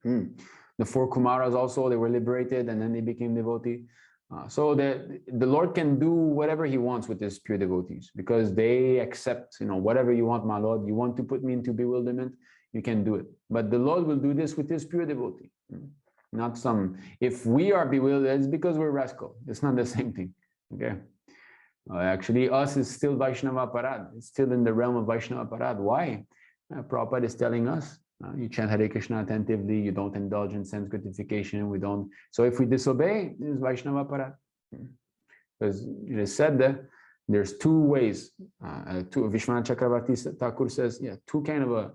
The four Kumaras also, they were liberated, and then they became devotee. So the Lord can do whatever he wants with his pure devotees, because they accept, whatever you want, my Lord. You want to put me into bewilderment, you can do it. But the Lord will do this with his pure devotee. Not some, if we are bewildered, it's because we're rascal. It's not the same thing. Okay. Actually, us is still Vaishnava Parad. It's still in the realm of Vaishnava Parad. Why? Prabhupada is telling us, you chant Hare Krishna attentively, you don't indulge in sense gratification, we don't. So if we disobey, it's Vaishnava Parad. Because it is said that there's two ways. Vishwanath Chakravarti Thakur says, two kind of a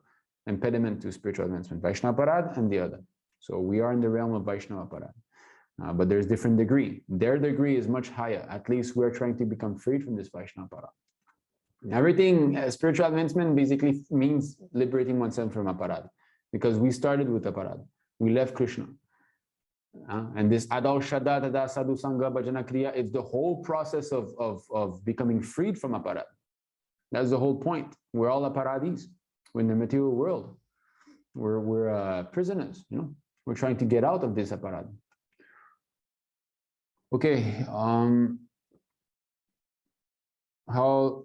impediment to spiritual advancement, Vaishnava Parad and the other. So we are in the realm of Vaishnava Parad. But there's different degree. Their degree is much higher. At least we're trying to become freed from this Vaishnava Parad. Everything, spiritual advancement basically means liberating oneself from aparad. Because we started with aparad. We left Krishna. And this Adal Shada Tada Sadhu Sangha Bhajana Kriya, it's the whole process of becoming freed from aparad. That's the whole point. We're all aparadis. We're in the material world. We're prisoners, We're trying to get out of this aparad. Okay, how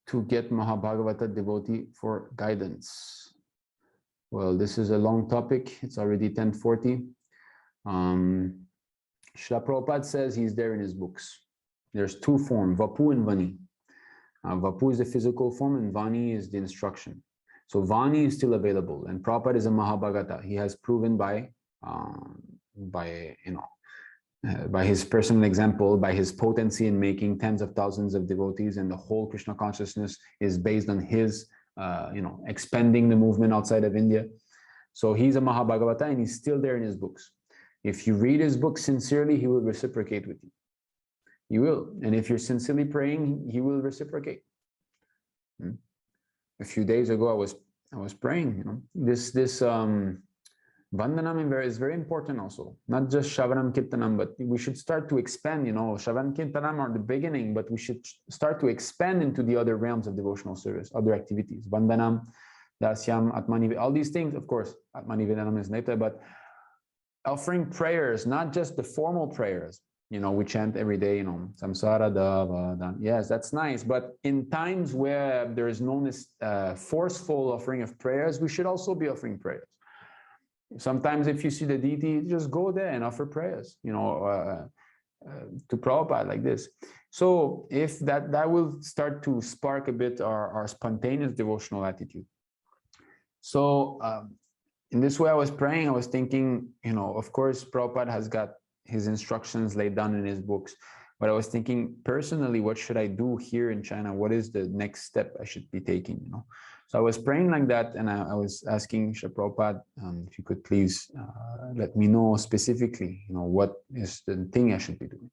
to get Mahabhagavata devotee for guidance? Well, this is a long topic. It's already 10:40. Srila Prabhupada says he's there in his books. There's two forms, Vapu and Vani. Vapu is the physical form and Vani is the instruction. So Vani is still available, and Prabhupada is a Mahabhagata. He has proven by his personal example, by his potency in making tens of thousands of devotees, and the whole Krishna consciousness is based on his, expanding the movement outside of India. So he's a Mahabhagavata, and he's still there in his books. If you read his books sincerely, he will reciprocate with you. You will, and if you're sincerely praying, he will reciprocate. A few days ago, I was praying. This Vandanam is very important also. Not just Shravanam Kirtanam, but we should start to expand. Shravanam Kirtanam are the beginning, but we should start to expand into the other realms of devotional service, other activities. Vandanam, Dasyam, Atmanivedana, all these things. Of course, Atmanivedanam is later, but offering prayers, not just the formal prayers. We chant every day, Samsara Dava. Yes, that's nice. But in times where there is no forceful offering of prayers, we should also be offering prayers. Sometimes if you see the deity, just go there and offer prayers, to Prabhupada like this. So if that will start to spark a bit our spontaneous devotional attitude. So in this way I was praying, I was thinking, of course, Prabhupada has got his instructions laid down in his books. But I was thinking personally, what should I do here in China? What is the next step I should be taking? So I was praying like that, and I was asking Srila Prabhupada, if you could please let me know specifically, what is the thing I should be doing.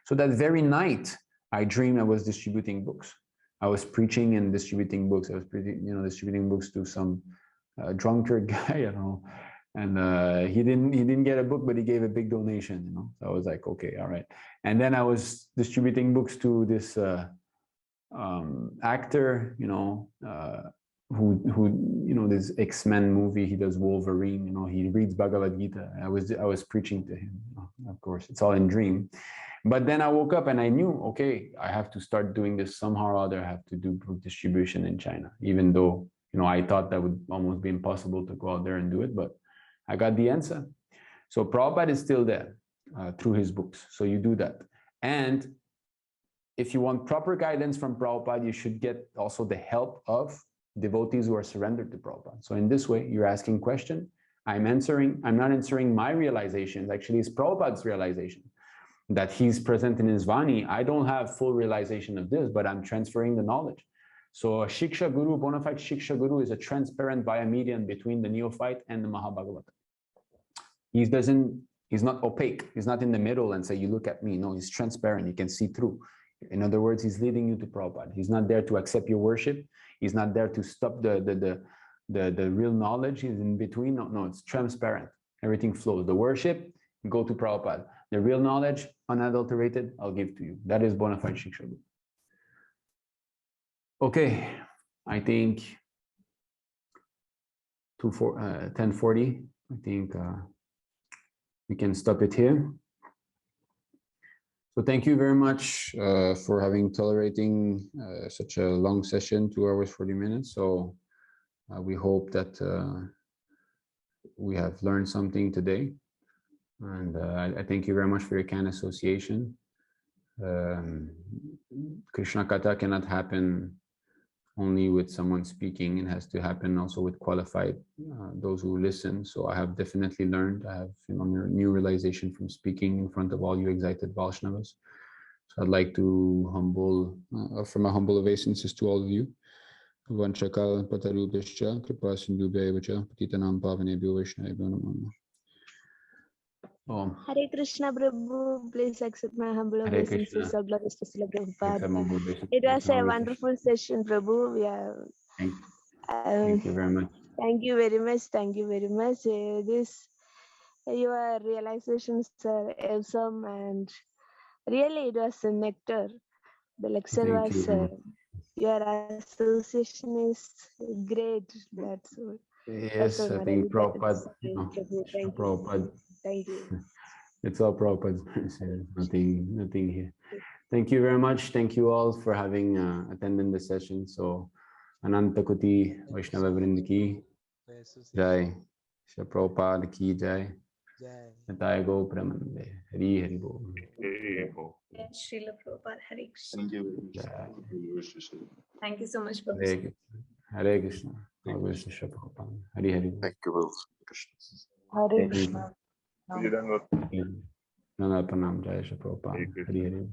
So that very night, I dreamed I was distributing books. I was preaching and distributing books. I was distributing books to some drunkard guy, And he didn't get a book, but he gave a big donation, So I was like, okay, all right. And then I was distributing books to this actor, who this X-Men movie, he does Wolverine, he reads Bhagavad Gita. I was preaching to him, of course. It's all in dream. But then I woke up and I knew, okay, I have to start doing this somehow or other. I have to do book distribution in China, even though, I thought that would almost be impossible to go out there and do it, but I got the answer. So Prabhupada is still there through his books. So you do that. And if you want proper guidance from Prabhupada, you should get also the help of devotees who are surrendered to Prabhupada. So in this way, you're asking question, I'm not answering my realizations, actually it's Prabhupada's realization that he's present in his Vani. I don't have full realization of this, but I'm transferring the knowledge. So a Shiksha Guru, bona fide Shiksha Guru is a transparent via median between the neophyte and the Mahabhagavata. He's not opaque. He's not in the middle and say, you look at me. No, he's transparent. You can see through. In other words, he's leading you to Prabhupada. He's not there to accept your worship. He's not there to stop the real knowledge. He's in between. No, it's transparent. Everything flows. The worship, go to Prabhupada. The real knowledge, unadulterated, I'll give to you. That is bona fide Shiksha Guru. Okay, I think 10:40. I think we can stop it here. So thank you very much for tolerating such a long session, 2 hours, 40 minutes. So we hope that we have learned something today. And I thank you very much for your kind association. Krishna Katha cannot happen only with someone speaking. It has to happen also with qualified, those who listen. So I have definitely learned. I have new realization from speaking in front of all you excited Vaishnavas. So I'd like to offer my humble obeisances to all of you. Vanchakal patarubhishcha kripa sindhubhya patitanam pavanebhyo vaishnavebhyo namo. Hare Krishna Prabhu, please accept my humble obeisances of Glorious Srila Prabhupada. It was a wonderful session, Prabhu. Thank you very much. Thank you very much. Thank you very much. Your realizations are awesome, and really it was a nectar. The lecture was, your association is great. That's all. Yes, I think Prabhupada. Thank you. It's all Prabhupada's. Nothing here. Thank you very much. Thank you all for having attended the session. So, Ananta Kuti Vaishnava Vrind ki Jai, Shri Prabhupada ki Jai, Nitai Go Pramande, Hari Hari Bol. Srila Prabhupada, Hare Krishna. Thank you. Thank you so much, Prabhu. Hare Krishna. Hare Krishna. Shri Prabhupada. Hari Hari Bol. Thank you, Krishna. Hare Krishna. Nana Pranam Jai Shri Prabhupada. Hari Hari Bol.